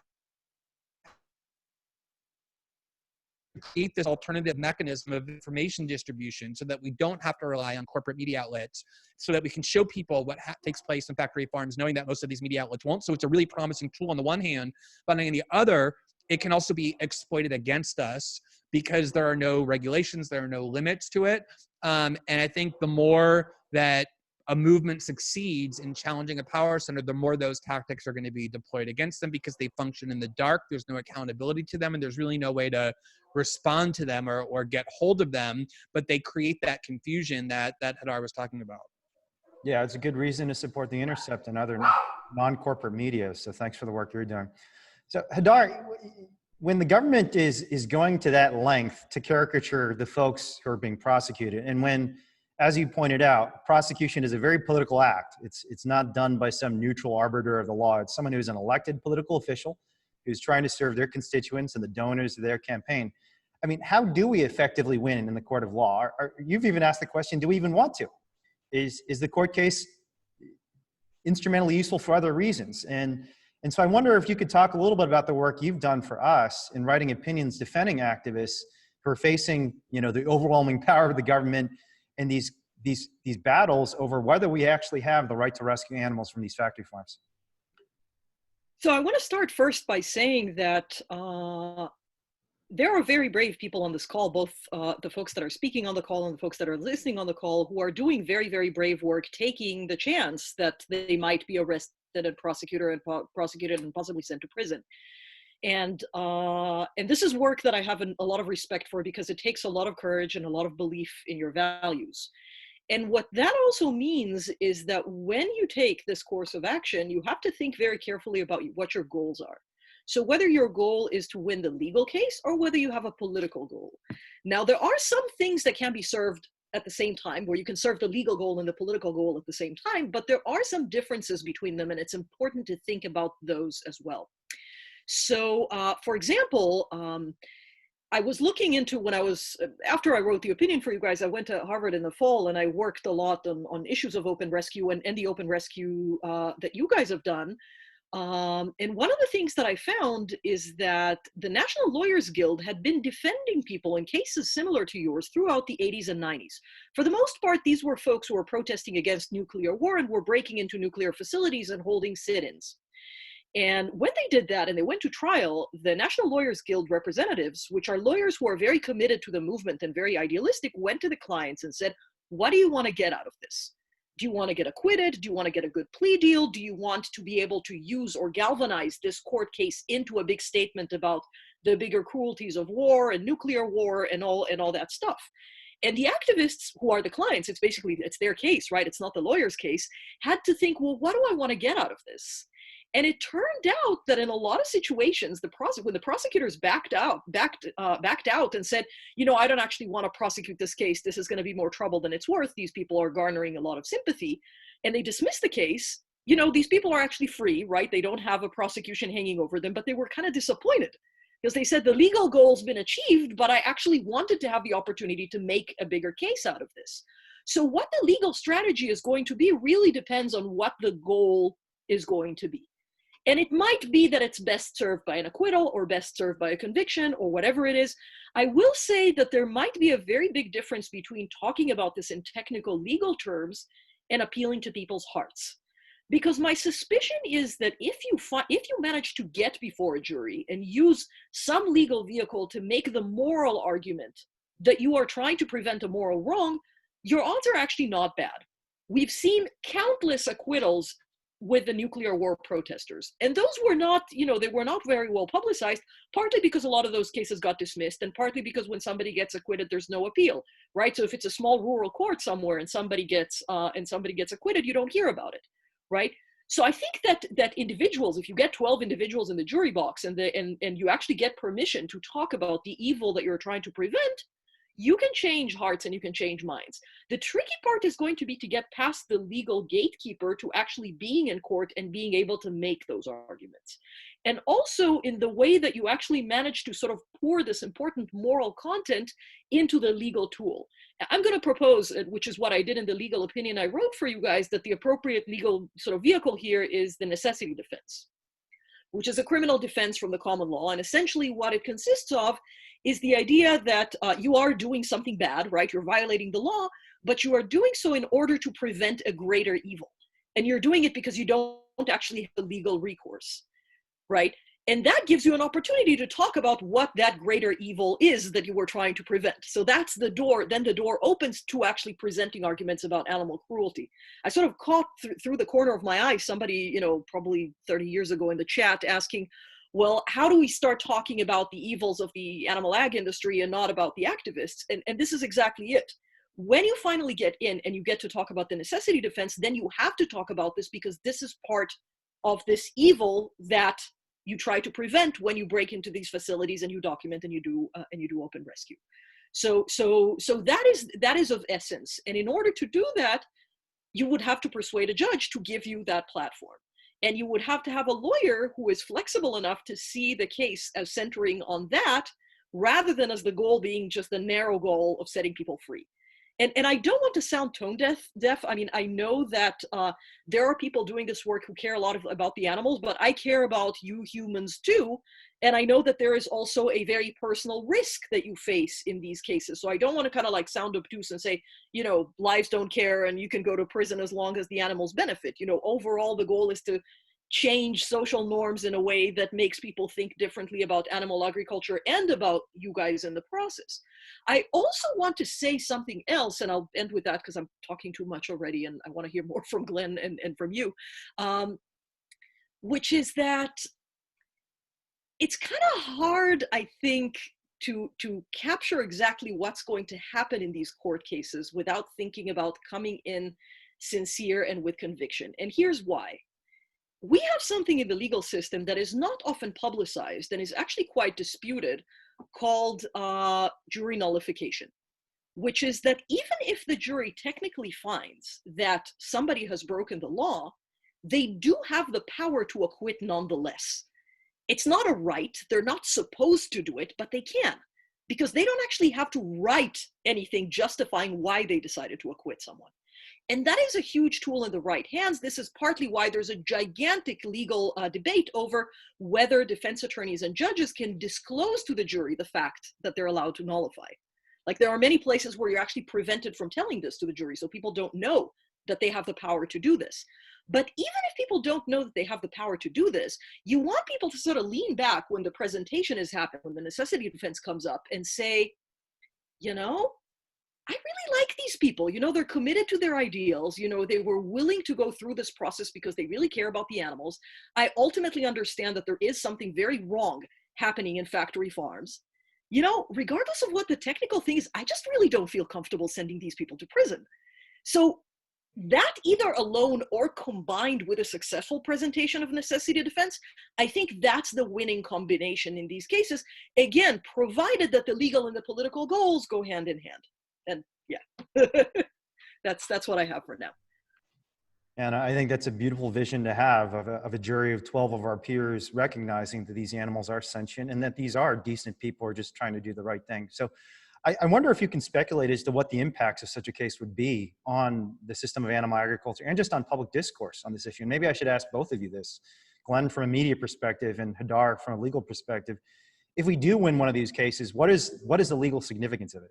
create this alternative mechanism of information distribution so that we don't have to rely on corporate media outlets, so that we can show people what takes place in factory farms, knowing that most of these media outlets won't. So it's a really promising tool on the one hand, but on the other, it can also be exploited against us because there are no regulations, there are no limits to it. And I think the more that a movement succeeds in challenging a power center, the more those tactics are going to be deployed against them because they function in the dark. There's no accountability to them, and there's really no way to respond to them or get hold of them, but they create that confusion that Hadar was talking about. Yeah, it's a good reason to support The Intercept and other non-corporate media. So thanks for the work you're doing. So Hadar, when the government is going to that length to caricature the folks who are being prosecuted, and when, as you pointed out, prosecution is a very political act. It's not done by some neutral arbiter of the law. It's someone who's an elected political official who's trying to serve their constituents and the donors of their campaign. I mean, how do we effectively win in the court of law? You've even asked the question, do we even want to? Is the court case instrumentally useful for other reasons? And so I wonder if you could talk a little bit about the work you've done for us in writing opinions defending activists who are facing, you know, the overwhelming power of the government and these battles over whether we actually have the right to rescue animals from these factory farms. So I want to start first by saying that there are very brave people on this call, both the folks that are speaking on the call and the folks that are listening on the call, who are doing very, very brave work, taking the chance that they might be arrested and prosecuted and possibly sent to prison. And this is work that I have a lot of respect for because it takes a lot of courage and a lot of belief in your values. And what that also means is that when you take this course of action, you have to think very carefully about what your goals are. So whether your goal is to win the legal case or whether you have a political goal. Now, there are some things that can be served at the same time, where you can serve the legal goal and the political goal at the same time, but there are some differences between them, and it's important to think about those as well. So, for example, I was looking into after I wrote the opinion for you guys, I went to Harvard in the fall and I worked a lot on issues of open rescue and the open rescue that you guys have done. And one of the things that I found is that the National Lawyers Guild had been defending people in cases similar to yours throughout the 80s and 90s. For the most part, these were folks who were protesting against nuclear war and were breaking into nuclear facilities and holding sit-ins. And when they did that and they went to trial, the National Lawyers Guild representatives, which are lawyers who are very committed to the movement and very idealistic, went to the clients and said, what do you want to get out of this? Do you want to get acquitted? Do you want to get a good plea deal? Do you want to be able to use or galvanize this court case into a big statement about the bigger cruelties of war and nuclear war and all that stuff? And the activists who are the clients, it's their case, right? It's not the lawyer's case, had to think, well, what do I want to get out of this? And it turned out that in a lot of situations, when the prosecutors backed out and said, you know, I don't actually want to prosecute this case. This is going to be more trouble than it's worth. These people are garnering a lot of sympathy. And they dismissed the case. You know, these people are actually free, right? They don't have a prosecution hanging over them, but they were kind of disappointed because they said the legal goal's been achieved, but I actually wanted to have the opportunity to make a bigger case out of this. So what the legal strategy is going to be really depends on what the goal is going to be. And it might be that it's best served by an acquittal or best served by a conviction or whatever it is. I will say that there might be a very big difference between talking about this in technical legal terms and appealing to people's hearts. Because my suspicion is that if you manage to get before a jury and use some legal vehicle to make the moral argument that you are trying to prevent a moral wrong, your odds are actually not bad. We've seen countless acquittals with the nuclear war protesters. And those were not, they were not very well publicized, partly because a lot of those cases got dismissed, and partly because when somebody gets acquitted, there's no appeal, right? So if it's a small rural court somewhere and somebody gets acquitted, you don't hear about it, right? So I think that individuals, if you get 12 individuals in the jury box and you actually get permission to talk about the evil that you're trying to prevent, you can change hearts and you can change minds. The tricky part is going to be to get past the legal gatekeeper to actually being in court and being able to make those arguments. And also in the way that you actually manage to sort of pour this important moral content into the legal tool. I'm going to propose, which is what I did in the legal opinion I wrote for you guys, that the appropriate legal sort of vehicle here is the necessity defense, which is a criminal defense from the common law. And essentially what it consists of is the idea that you are doing something bad, right? You're violating the law, but you are doing so in order to prevent a greater evil. And you're doing it because you don't actually have a legal recourse, right? And that gives you an opportunity to talk about what that greater evil is that you were trying to prevent. So that's the door, then the door opens to actually presenting arguments about animal cruelty. I sort of caught through the corner of my eye somebody, you know, probably 30 years ago in the chat asking, well, how do we start talking about the evils of the animal ag industry and not about the activists? And this is exactly it. When you finally get in and you get to talk about the necessity defense, then you have to talk about this because this is part of this evil that you try to prevent when you break into these facilities and you document and you do open rescue. So that is of essence. And in order to do that, you would have to persuade a judge to give you that platform. And you would have to have a lawyer who is flexible enough to see the case as centering on that, rather than as the goal being just the narrow goal of setting people free. And I don't want to sound tone deaf. I mean, I know that there are people doing this work who care a lot about the animals, but I care about you humans too. And I know that there is also a very personal risk that you face in these cases. So I don't want to kind of like sound obtuse and say, you know, lives don't care and you can go to prison as long as the animals benefit. You know, overall, the goal is to change social norms in a way that makes people think differently about animal agriculture and about you guys in the process. I also want to say something else, and I'll end with that because I'm talking too much already and I want to hear more from Glenn and from you, which is that it's kind of hard, I think, to capture exactly what's going to happen in these court cases without thinking about coming in sincere and with conviction. And here's why. We have something in the legal system that is not often publicized and is actually quite disputed, called jury nullification, which is that even if the jury technically finds that somebody has broken the law, they do have the power to acquit nonetheless. It's not a right, they're not supposed to do it, but they can, because they don't actually have to write anything justifying why they decided to acquit someone. And that is a huge tool in the right hands. This is partly why there's a gigantic legal debate over whether defense attorneys and judges can disclose to the jury the fact that they're allowed to nullify. Like, there are many places where you're actually prevented from telling this to the jury, so people don't know that they have the power to do this. But even if people don't know that they have the power to do this, you want people to sort of lean back when the presentation is happening, when the necessity defense comes up, and say, you know, I really like these people. You know, they're committed to their ideals. You know, they were willing to go through this process because they really care about the animals. I ultimately understand that there is something very wrong happening in factory farms. You know, regardless of what the technical thing is, I just really don't feel comfortable sending these people to prison. So that, either alone or combined with a successful presentation of necessity defense, I think that's the winning combination in these cases. Again, provided that the legal and the political goals go hand in hand. And yeah, that's what I have for now. And I think that's a beautiful vision to have of a jury of 12 of our peers recognizing that these animals are sentient and that these are decent people who are just trying to do the right thing. So I wonder if you can speculate as to what the impacts of such a case would be on the system of animal agriculture and just on public discourse on this issue. And maybe I should ask both of you this, Glenn from a media perspective and Hadar from a legal perspective. If we do win one of these cases, what is the legal significance of it?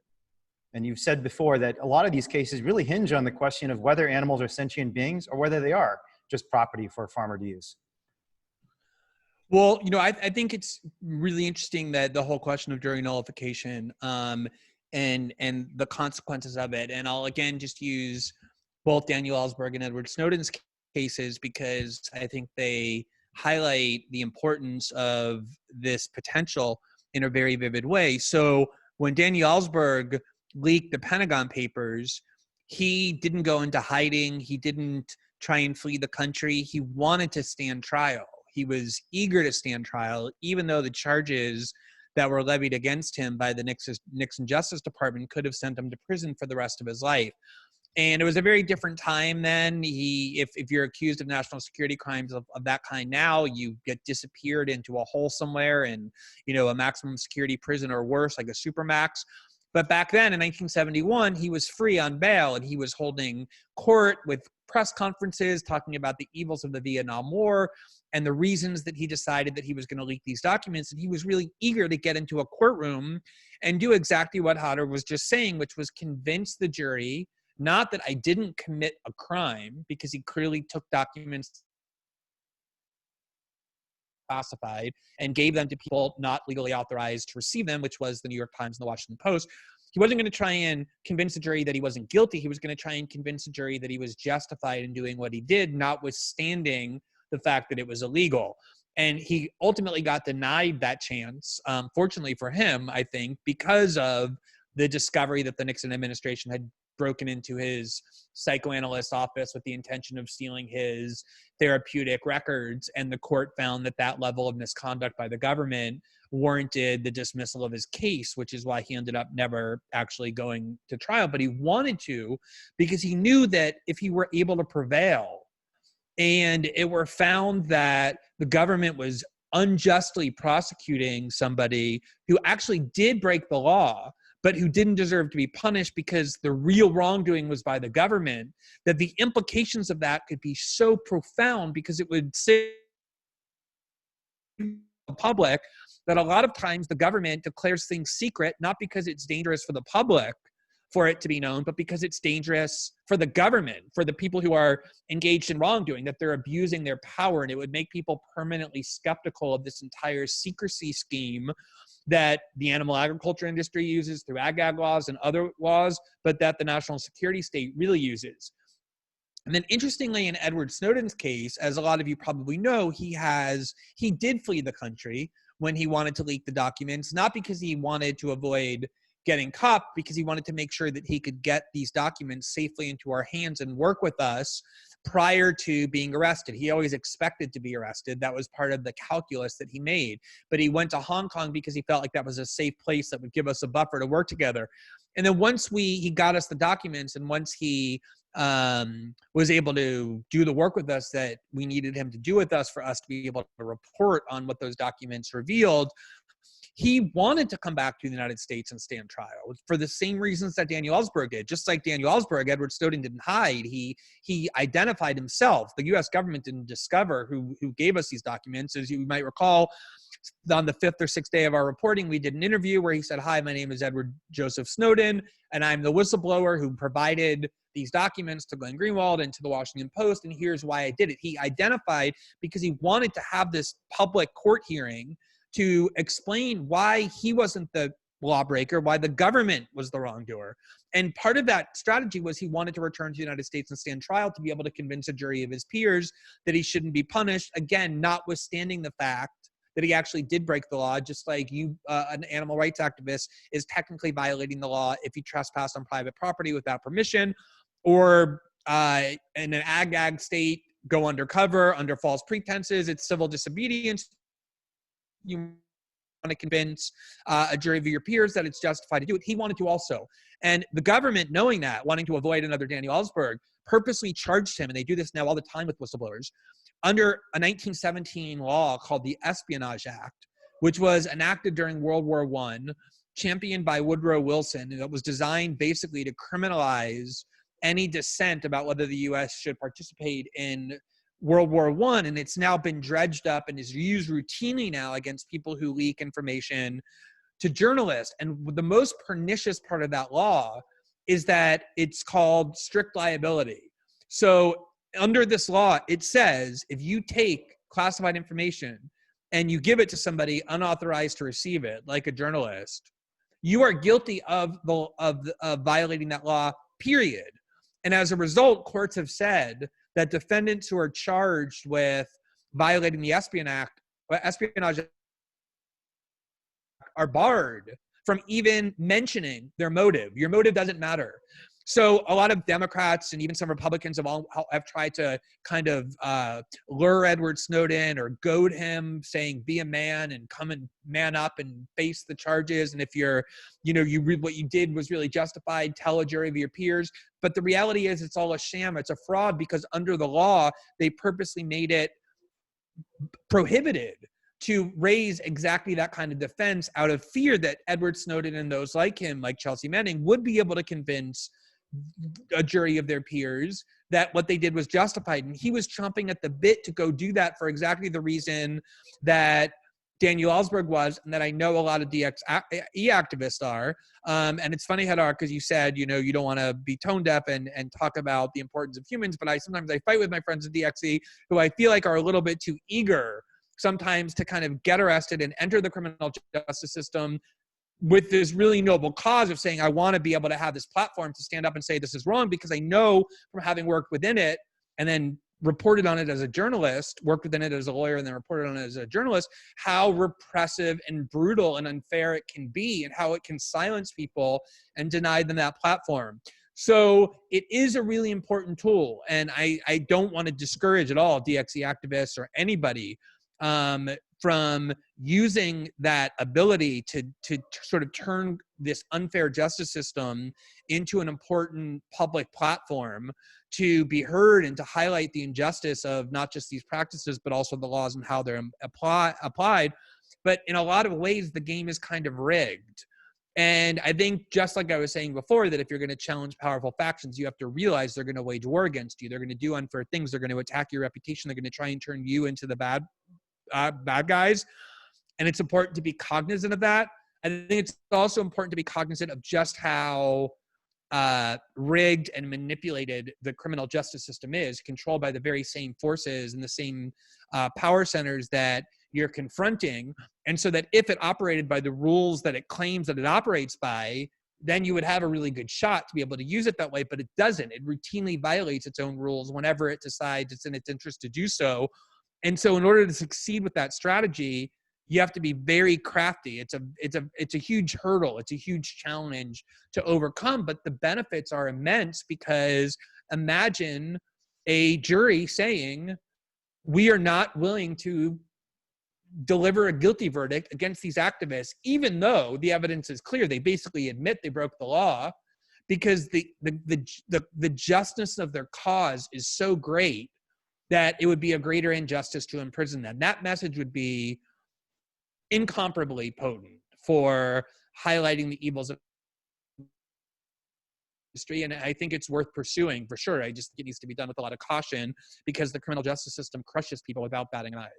And you've said before that a lot of these cases really hinge on the question of whether animals are sentient beings or whether they are just property for a farmer to use. Well, you know, I think it's really interesting that the whole question of jury nullification and the consequences of it. And I'll again just use both Daniel Ellsberg and Edward Snowden's cases because I think they highlight the importance of this potential in a very vivid way. So when Daniel Ellsberg leaked the Pentagon Papers, he didn't go into hiding. He didn't try and flee the country. He wanted to stand trial. He was eager to stand trial, even though the charges that were levied against him by the Nixon Justice Department could have sent him to prison for the rest of his life. And it was a very different time then. If you're accused of national security crimes of that kind now, you get disappeared into a hole somewhere in, you know, a maximum security prison or worse, like a supermax. But back then in 1971, he was free on bail and he was holding court with press conferences talking about the evils of the Vietnam War and the reasons that he decided that he was going to leak these documents. And he was really eager to get into a courtroom and do exactly what Hadar was just saying, which was convince the jury, not that I didn't commit a crime, because he clearly took documents classified and gave them to people not legally authorized to receive them, which was the New York Times and the Washington Post. He wasn't going to try and convince the jury that he wasn't guilty. He was going to try and convince the jury that he was justified in doing what he did, notwithstanding the fact that it was illegal. And he ultimately got denied that chance, fortunately for him, I think, because of the discovery that the Nixon administration had broken into his psychoanalyst office with the intention of stealing his therapeutic records. And the court found that that level of misconduct by the government warranted the dismissal of his case, which is why he ended up never actually going to trial. But he wanted to, because he knew that if he were able to prevail and it were found that the government was unjustly prosecuting somebody who actually did break the law, but who didn't deserve to be punished because the real wrongdoing was by the government, that the implications of that could be so profound, because it would say to the public that a lot of times the government declares things secret, not because it's dangerous for the public for it to be known, but because it's dangerous for the government, for the people who are engaged in wrongdoing, that they're abusing their power. And it would make people permanently skeptical of this entire secrecy scheme that the animal agriculture industry uses through ag laws and other laws, but that the national security state really uses. And then interestingly, in Edward Snowden's case, as a lot of you probably know, he did flee the country when he wanted to leak the documents, not because he wanted to avoid getting caught, because he wanted to make sure that he could get these documents safely into our hands and work with us prior to being arrested. He always expected to be arrested. That was part of the calculus that he made. But he went to Hong Kong because he felt like that was a safe place that would give us a buffer to work together. And then once he got us the documents, and once he was able to do the work with us that we needed him to do with us for us to be able to report on what those documents revealed, he wanted to come back to the United States and stand trial for the same reasons that Daniel Ellsberg did. Just like Daniel Ellsberg, Edward Snowden didn't hide. He identified himself. The U.S. government didn't discover who gave us these documents. As you might recall, on the 5th or 6th day of our reporting, we did an interview where he said, "Hi, my name is Edward Joseph Snowden, and I'm the whistleblower who provided these documents to Glenn Greenwald and to the Washington Post, and here's why I did it." He identified, because he wanted to have this public court hearing to explain why he wasn't the lawbreaker, why the government was the wrongdoer. And part of that strategy was he wanted to return to the United States and stand trial to be able to convince a jury of his peers that he shouldn't be punished, again, notwithstanding the fact that he actually did break the law, just like an animal rights activist is technically violating the law if you trespass on private property without permission, or in an ag state, go undercover under false pretenses. It's civil disobedience. You want to convince a jury of your peers that it's justified to do it. He wanted to also. And the government, knowing that, wanting to avoid another Daniel Ellsberg, purposely charged him, and they do this now all the time with whistleblowers, under a 1917 law called the Espionage Act, which was enacted during World War I, championed by Woodrow Wilson, and it was designed basically to criminalize any dissent about whether the U.S. should participate in World War I, and it's now been dredged up and is used routinely now against people who leak information to journalists. And the most pernicious part of that law is that it's called strict liability. So under this law, it says if you take classified information and you give it to somebody unauthorized to receive it, like a journalist, you are guilty of violating that law, period. And as a result, courts have said that defendants who are charged with violating the Espionage Act are barred from even mentioning their motive. Your motive doesn't matter. So a lot of Democrats and even some Republicans have tried to kind of lure Edward Snowden or goad him, saying, be a man and come and man up and face the charges. And if what you did was really justified, tell a jury of your peers. But the reality is it's all a sham. It's a fraud, because under the law, they purposely made it prohibited to raise exactly that kind of defense out of fear that Edward Snowden and those like him, like Chelsea Manning, would be able to convince a jury of their peers that what they did was justified. And he was chomping at the bit to go do that for exactly the reason that Daniel Ellsberg was, and that I know a lot of DXE activists are. And it's funny, Hadar, because you said, you don't want to be tone deaf and talk about the importance of humans, but sometimes I fight with my friends at DXE who I feel like are a little bit too eager sometimes to kind of get arrested and enter the criminal justice system with this really noble cause of saying, I want to be able to have this platform to stand up and say this is wrong, because I know from having worked within it and then reported on it as a journalist, worked within it as a lawyer and then reported on it as a journalist, how repressive and brutal and unfair it can be and how it can silence people and deny them that platform. So it is a really important tool. And I don't want to discourage at all DXE activists or anybody from using that ability to sort of turn this unfair justice system into an important public platform to be heard and to highlight the injustice of not just these practices, but also the laws and how they're applied. But in a lot of ways, the game is kind of rigged. And I think, just like I was saying before, that if you're going to challenge powerful factions, you have to realize they're going to wage war against you. They're going to do unfair things. They're going to attack your reputation. They're going to try and turn you into the bad guys. And it's important to be cognizant of that. I think it's also important to be cognizant of just how rigged and manipulated the criminal justice system is, controlled by the very same forces and the same power centers that you're confronting. And so that if it operated by the rules that it claims that it operates by, then you would have a really good shot to be able to use it that way, but it doesn't. It routinely violates its own rules whenever it decides it's in its interest to do so. And so in order to succeed with that strategy, you have to be very crafty. It's a huge hurdle. It's a huge challenge to overcome, but the benefits are immense, because imagine a jury saying, we are not willing to deliver a guilty verdict against these activists, even though the evidence is clear. They basically admit they broke the law, because the justness of their cause is so great that it would be a greater injustice to imprison them. That message would be incomparably potent for highlighting the evils of industry, and I think it's worth pursuing for sure. I just think it needs to be done with a lot of caution, because the criminal justice system crushes people without batting an eye.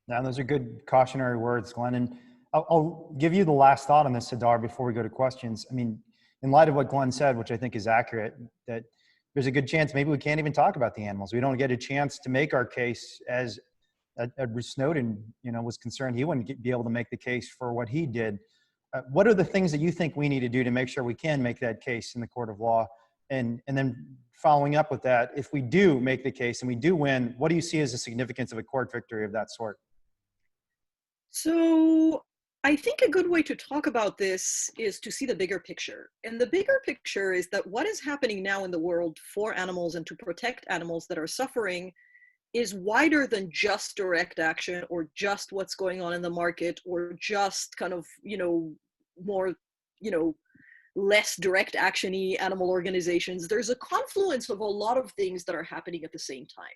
Yeah, those are good cautionary words, Glenn. And I'll give you the last thought on this, Sidar, before we go to questions. I mean, in light of what Glenn said, which I think is accurate, that there's a good chance maybe we can't even talk about the animals. We don't get a chance to make our case. As Edward Snowden, was concerned he wouldn't be able to make the case for what he did. What are the things that you think we need to do to make sure we can make that case in the court of law? And then following up with that, if we do make the case and we do win, what do you see as the significance of a court victory of that sort? So I think a good way to talk about this is to see the bigger picture. And the bigger picture is that what is happening now in the world for animals and to protect animals that are suffering is wider than just direct action, or just what's going on in the market, or just kind of, more, less direct action-y animal organizations. There's a confluence of a lot of things that are happening at the same time.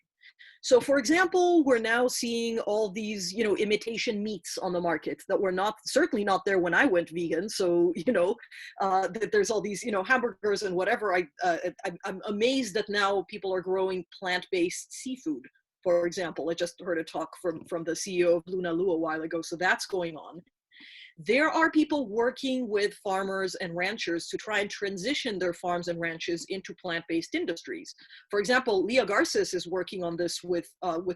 So for example, we're now seeing all these, imitation meats on the market that were certainly not there when I went vegan. So, that there's all these, hamburgers and whatever. I'm amazed that now people are growing plant-based seafood, for example. I just heard a talk from the CEO of Luna Lu a while ago. So that's going on. There are people working with farmers and ranchers to try and transition their farms and ranches into plant-based industries. For example, Leah Garces is working on this with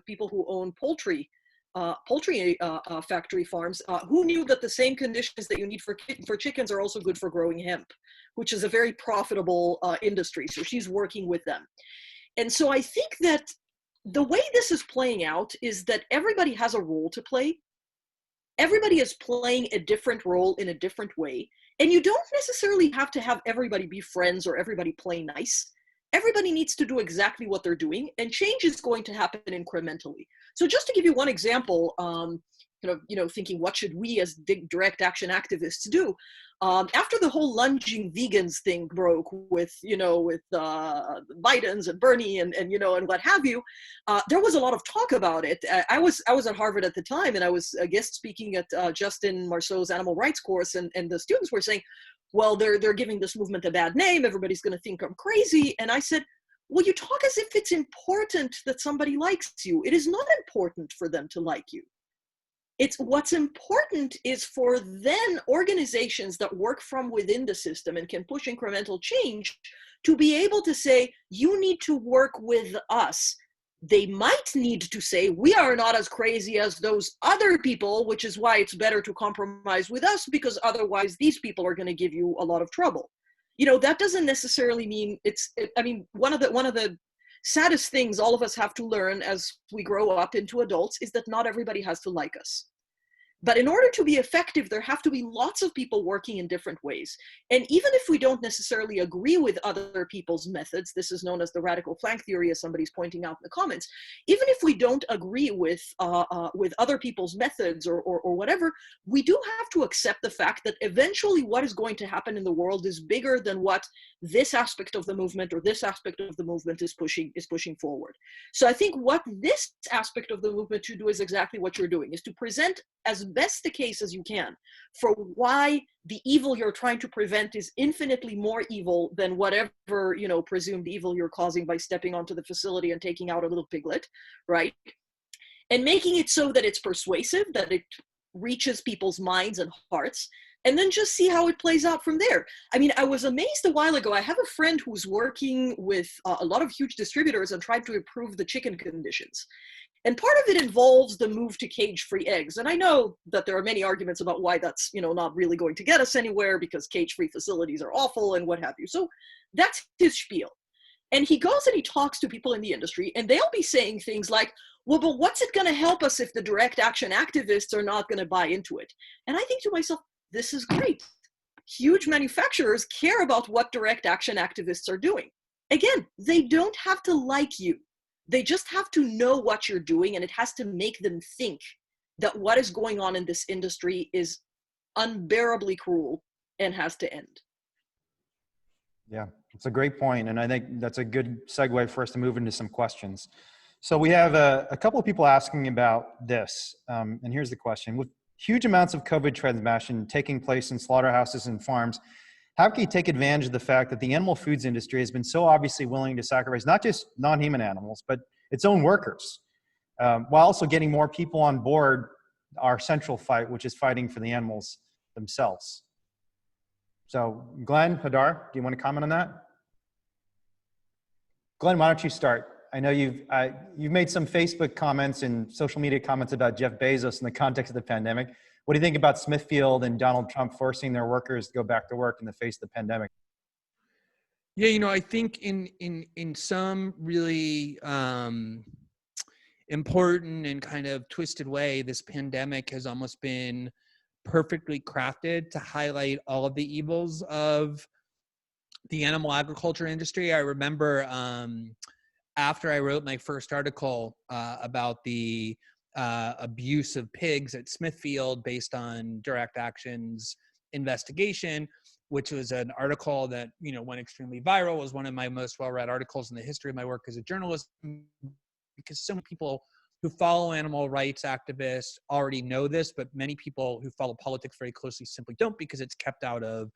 people who own poultry factory farms. Who knew that the same conditions that you need for chickens are also good for growing hemp, which is a very profitable industry. So she's working with them. And so I think that the way this is playing out is that everybody has a role to play. Everybody is playing a different role in a different way. And you don't necessarily have to have everybody be friends or everybody play nice. Everybody needs to do exactly what they're doing, and change is going to happen incrementally. So just to give you one example, thinking what should we as direct action activists do? After the whole lunging vegans thing broke with Bidens and Bernie and what have you, there was a lot of talk about it. I was at Harvard at the time, and I was a guest speaking at Justin Marceau's animal rights course, and the students were saying, well, they're giving this movement a bad name. Everybody's going to think I'm crazy. And I said, well, you talk as if it's important that somebody likes you. It is not important for them to like you. What's important is for then organizations that work from within the system and can push incremental change to be able to say, you need to work with us. they might need to say, we are not as crazy as those other people, which is why it's better to compromise with us, because otherwise these people are going to give you a lot of trouble. You know, that doesn't necessarily mean I mean, one of the saddest things all of us have to learn as we grow up into adults is that not everybody has to like us. But in order to be effective, there have to be lots of people working in different ways. And even if we don't necessarily agree with other people's methods, this is known as the radical flank theory, as somebody's pointing out in the comments, even if we don't agree with other people's methods or whatever, we do have to accept the fact that eventually what is going to happen in the world is bigger than what this aspect of the movement or this aspect of the movement is pushing forward. So I think what this aspect of the movement should do is exactly what you're doing, is to present as best the case as you can for why the evil you're trying to prevent is infinitely more evil than whatever, you know, presumed evil you're causing by stepping onto the facility and taking out a little piglet, right? And making it so that it's persuasive, that it reaches people's minds and hearts, and then just see how it plays out from there. I mean, I was amazed a while ago. I have a friend who's working with a lot of huge distributors and tried to improve the chicken conditions. And part of it involves the move to cage-free eggs. And I know that there are many arguments about why that's, you know, not really going to get us anywhere, because cage-free facilities are awful and what have you. So that's his spiel. And he goes and he talks to people in the industry, and they'll be saying things like, well, but what's it going to help us if the direct action activists are not going to buy into it? And I think to myself, this is great. Huge manufacturers care about what direct action activists are doing. Again, they don't have to like you. They just have to know what you're doing, and it has to make them think that what is going on in this industry is unbearably cruel and has to end. Yeah, it's a great point, and I think that's a good segue for us to move into some questions. So we have a couple of people asking about this, and here's the question. With huge amounts of COVID transmission taking place in slaughterhouses and farms, how can you take advantage of the fact that the animal foods industry has been so obviously willing to sacrifice not just non-human animals, but its own workers, while also getting more people on board our central fight, which is fighting for the animals themselves? So Glenn, Hadar, do you want to comment on that? Glenn, why don't you start? I know you've made some Facebook comments and social media comments about Jeff Bezos in the context of the pandemic. What do you think about Smithfield and Donald Trump forcing their workers to go back to work in the face of the pandemic? Yeah, you know, I think in some really important and kind of twisted way, this pandemic has almost been perfectly crafted to highlight all of the evils of the animal agriculture industry. I remember after I wrote my first article about the abuse of pigs at Smithfield based on Direct Action's investigation, which was an article that, you know, went extremely viral, was one of my most well-read articles in the history of my work as a journalist, because so many people who follow animal rights activists already know this, but many people who follow politics very closely simply don't, because it's kept out of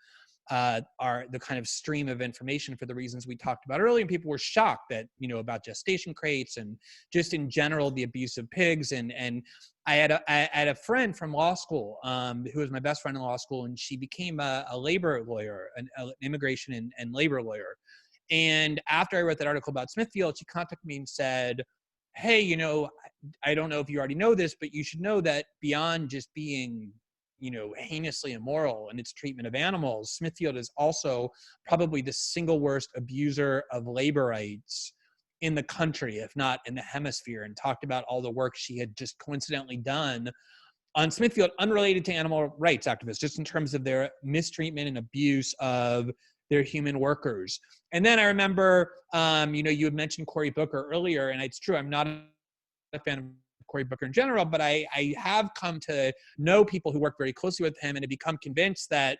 the kind of stream of information for the reasons we talked about earlier. And people were shocked that, you know, about gestation crates and just in general the abuse of pigs. And I had a friend from law school who was my best friend in law school, and she became a labor lawyer, an immigration and labor lawyer. And after I wrote that article about Smithfield, she contacted me and said, hey, you know, I don't know if you already know this, but you should know that beyond just being, you know, heinously immoral in its treatment of animals, Smithfield is also probably the single worst abuser of labor rights in the country, if not in the hemisphere, and talked about all the work she had just coincidentally done on Smithfield, unrelated to animal rights activists, just in terms of their mistreatment and abuse of their human workers. And then I remember, you know, you had mentioned Cory Booker earlier, and it's true, I'm not a fan of Cory Booker in general, but I have come to know people who work very closely with him and have become convinced that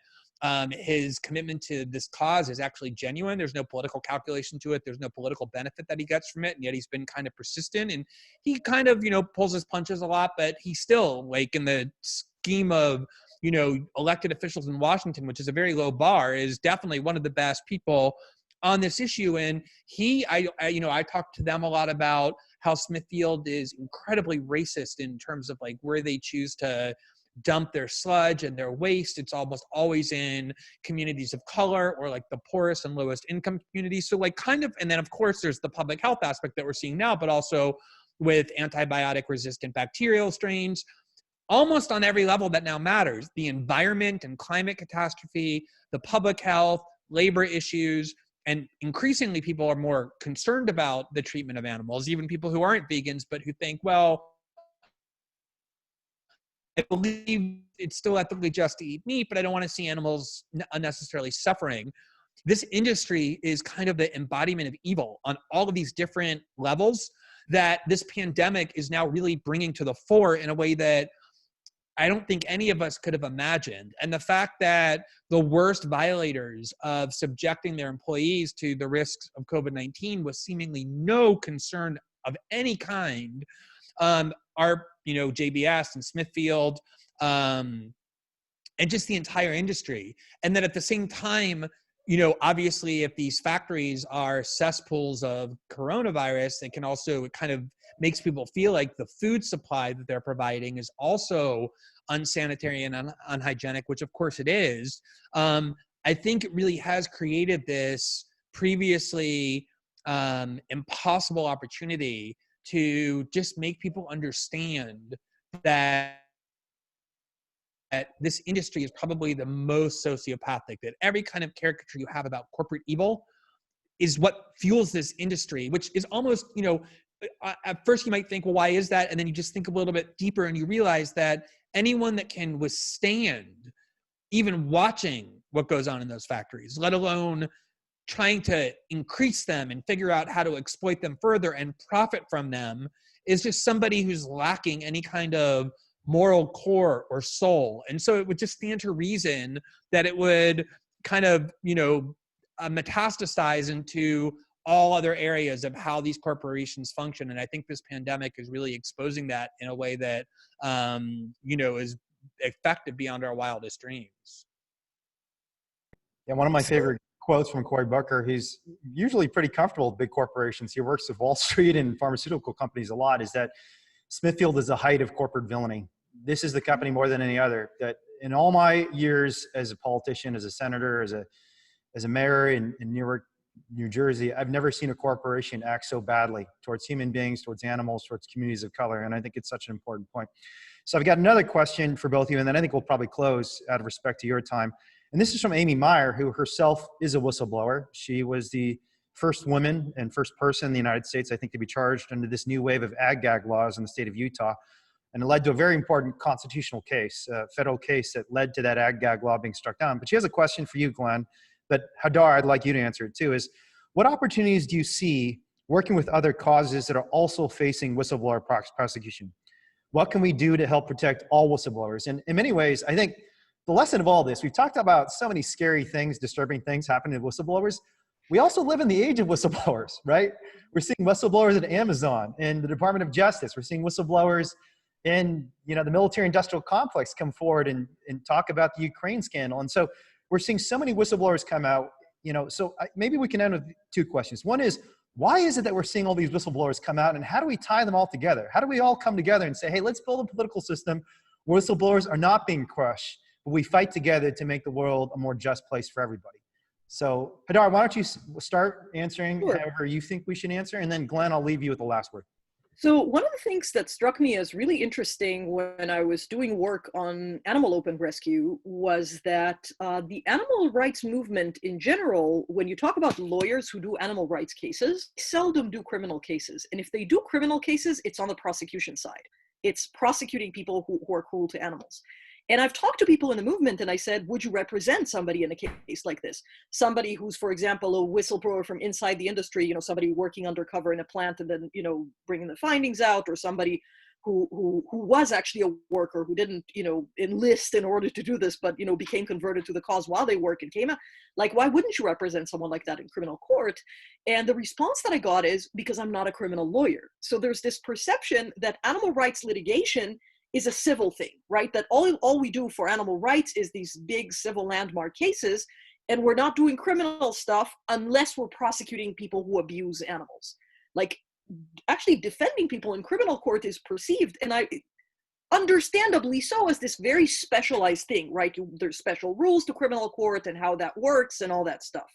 his commitment to this cause is actually genuine. There's no political calculation to it. There's no political benefit that he gets from it. And yet he's been kind of persistent, and he kind of, you know, pulls his punches a lot, but he's still, like, in the scheme of, you know, elected officials in Washington, which is a very low bar, is definitely one of the best people on this issue. And I talked to them a lot about how Smithfield is incredibly racist in terms of like where they choose to dump their sludge and their waste. It's almost always in communities of color or like the poorest and lowest income communities. So like kind of, and then of course there's the public health aspect that we're seeing now, but also with antibiotic resistant bacterial strains, almost on every level that now matters. The environment and climate catastrophe, the public health, labor issues, and increasingly people are more concerned about the treatment of animals, even people who aren't vegans, but who think, well, I believe it's still ethically just to eat meat, but I don't want to see animals unnecessarily suffering. This industry is kind of the embodiment of evil on all of these different levels that this pandemic is now really bringing to the fore in a way that I don't think any of us could have imagined. And the fact that the worst violators of subjecting their employees to the risks of COVID-19 was seemingly no concern of any kind are, you know, JBS and Smithfield, and just the entire industry. And then at the same time, you know, obviously if these factories are cesspools of coronavirus, it can also, it kind of makes people feel like the food supply that they're providing is also unsanitary and unhygienic, which of course it is. I think it really has created this previously impossible opportunity to just make people understand that this industry is probably the most sociopathic, that every kind of caricature you have about corporate evil is what fuels this industry, which is almost, you know, at first you might think, well, why is that? And then you just think a little bit deeper and you realize that anyone that can withstand even watching what goes on in those factories, let alone trying to increase them and figure out how to exploit them further and profit from them, is just somebody who's lacking any kind of moral core or soul. And so it would just stand to reason that it would kind of, you know, metastasize into all other areas of how these corporations function. And I think this pandemic is really exposing that in a way that, you know, is effective beyond our wildest dreams. Yeah, one of my favorite quotes from Cory Booker, he's usually pretty comfortable with big corporations. He works with Wall Street and pharmaceutical companies a lot, is that Smithfield is the height of corporate villainy. This is the company more than any other that in all my years as a politician, as a senator, as a mayor in Newark, New Jersey, I've never seen a corporation act so badly towards human beings, towards animals, towards communities of color. And I think it's such an important point. So I've got another question for both of you, and then I think we'll probably close out of respect to your time. And this is from Amy Meyer, who herself is a whistleblower. She was the first woman and first person in the United States, I think, to be charged under this new wave of ag-gag laws in the state of Utah. And it led to a very important constitutional case, a federal case that led to that ag-gag law being struck down. But she has a question for you, Glenn, but Hadar, I'd like you to answer it too, is what opportunities do you see working with other causes that are also facing whistleblower prosecution? What can we do to help protect all whistleblowers? And in many ways, I think the lesson of all this, we've talked about so many scary things, disturbing things happening to whistleblowers. We also live in the age of whistleblowers, right? We're seeing whistleblowers at Amazon and the Department of Justice. We're seeing whistleblowers in, you know, the military industrial complex come forward and talk about the Ukraine scandal. And so we're seeing so many whistleblowers come out, you know, so maybe we can end with two questions. One is, why is it that we're seeing all these whistleblowers come out, and how do we tie them all together? How do we all come together and say, hey, let's build a political system where whistleblowers are not being crushed, but we fight together to make the world a more just place for everybody? So Hadar, why don't you start answering however you think we should answer, and then Glenn, I'll leave you with the last word. So one of the things that struck me as really interesting when I was doing work on animal open rescue was that the animal rights movement in general, when you talk about lawyers who do animal rights cases, seldom do criminal cases. And if they do criminal cases, it's on the prosecution side. It's prosecuting people who are cruel to animals. And I've talked to people in the movement and I said, would you represent somebody in a case like this? Somebody who's, for example, a whistleblower from inside the industry, you know, somebody working undercover in a plant and then, you know, bringing the findings out, or somebody who was actually a worker who didn't, you know, enlist in order to do this, but, you know, became converted to the cause while they work and came out. Like, why wouldn't you represent someone like that in criminal court? And the response that I got is, because I'm not a criminal lawyer. So there's this perception that animal rights litigation is a civil thing, right? That all we do for animal rights is these big civil landmark cases, and we're not doing criminal stuff unless we're prosecuting people who abuse animals. Like, actually defending people in criminal court is perceived, and I understandably so, as this very specialized thing, right? There's special rules to criminal court and how that works and all that stuff.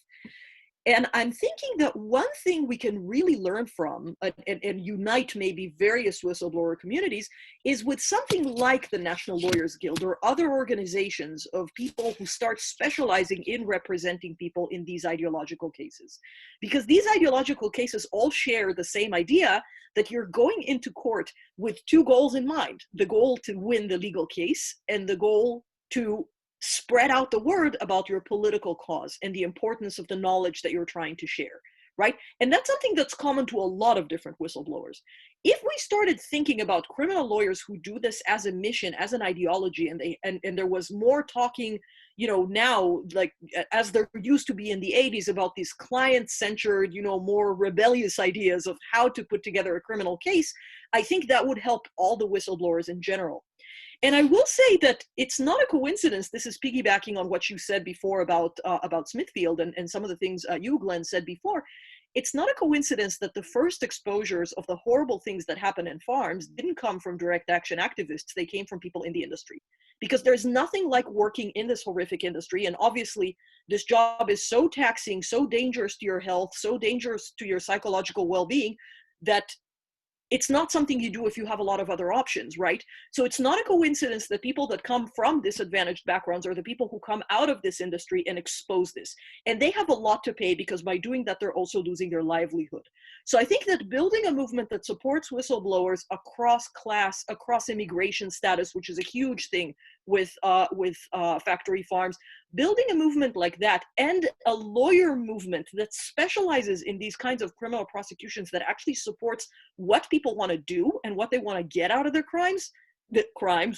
And I'm thinking that one thing we can really learn from and unite maybe various whistleblower communities is with something like the National Lawyers Guild or other organizations of people who start specializing in representing people in these ideological cases. Because these ideological cases all share the same idea that you're going into court with two goals in mind: the goal to win the legal case and the goal to spread out the word about your political cause and the importance of the knowledge that you're trying to share, right? And that's something that's common to a lot of different whistleblowers. If we started thinking about criminal lawyers who do this as a mission, as an ideology, and there was more talking, you know, now, like as there used to be in the 80s about these client-centered, you know, more rebellious ideas of how to put together a criminal case, I think that would help all the whistleblowers in general. And I will say that it's not a coincidence. This is piggybacking on what you said before about Smithfield and some of the things you, Glenn, said before. It's not a coincidence that the first exposures of the horrible things that happen in farms didn't come from direct action activists. They came from people in the industry. Because there's nothing like working in this horrific industry. And obviously, this job is so taxing, so dangerous to your health, so dangerous to your psychological well-being that it's not something you do if you have a lot of other options, right? So it's not a coincidence that people that come from disadvantaged backgrounds are the people who come out of this industry and expose this. And they have a lot to pay because by doing that, they're also losing their livelihood. So I think that building a movement that supports whistleblowers across class, across immigration status, which is a huge thing with factory farms, building a movement like that and a lawyer movement that specializes in these kinds of criminal prosecutions that actually supports what people want to do and what they want to get out of their crimes,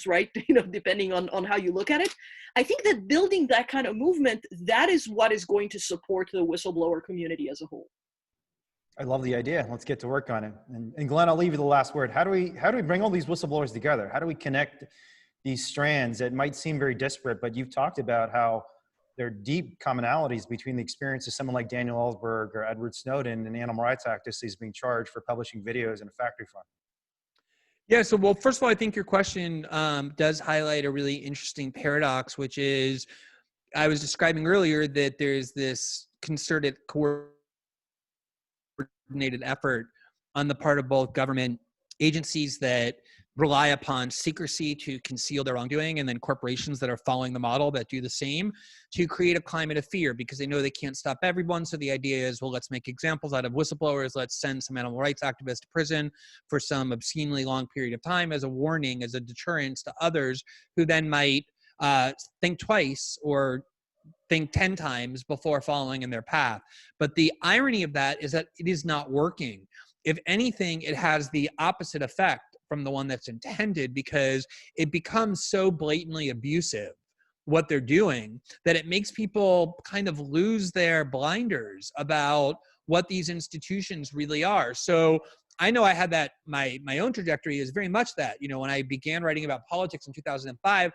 right? You know, depending on how you look at it. I think that building that kind of movement, that is what is going to support the whistleblower community as a whole. I love the idea. Let's get to work on it. And Glenn, I'll leave you the last word. How do we bring all these whistleblowers together? How do we connect these strands that might seem very disparate, but you've talked about how there are deep commonalities between the experience of someone like Daniel Ellsberg or Edward Snowden and animal rights activists who's being charged for publishing videos in a factory farm? Yeah, so well, first of all, I think your question does highlight a really interesting paradox, which is I was describing earlier that there's this concerted, coordinated effort on the part of both government agencies that rely upon secrecy to conceal their wrongdoing, and then corporations that are following the model that do the same to create a climate of fear because they know they can't stop everyone. So the idea is, well, let's make examples out of whistleblowers. Let's send some animal rights activists to prison for some obscenely long period of time as a warning, as a deterrence to others who then might think twice or think 10 times before following in their path. But the irony of that is that it is not working. If anything, it has the opposite effect from the one that's intended, because it becomes so blatantly abusive, what they're doing, that it makes people kind of lose their blinders about what these institutions really are. So I know I had that, my own trajectory is very much that, you know, when I began writing about politics in 2005,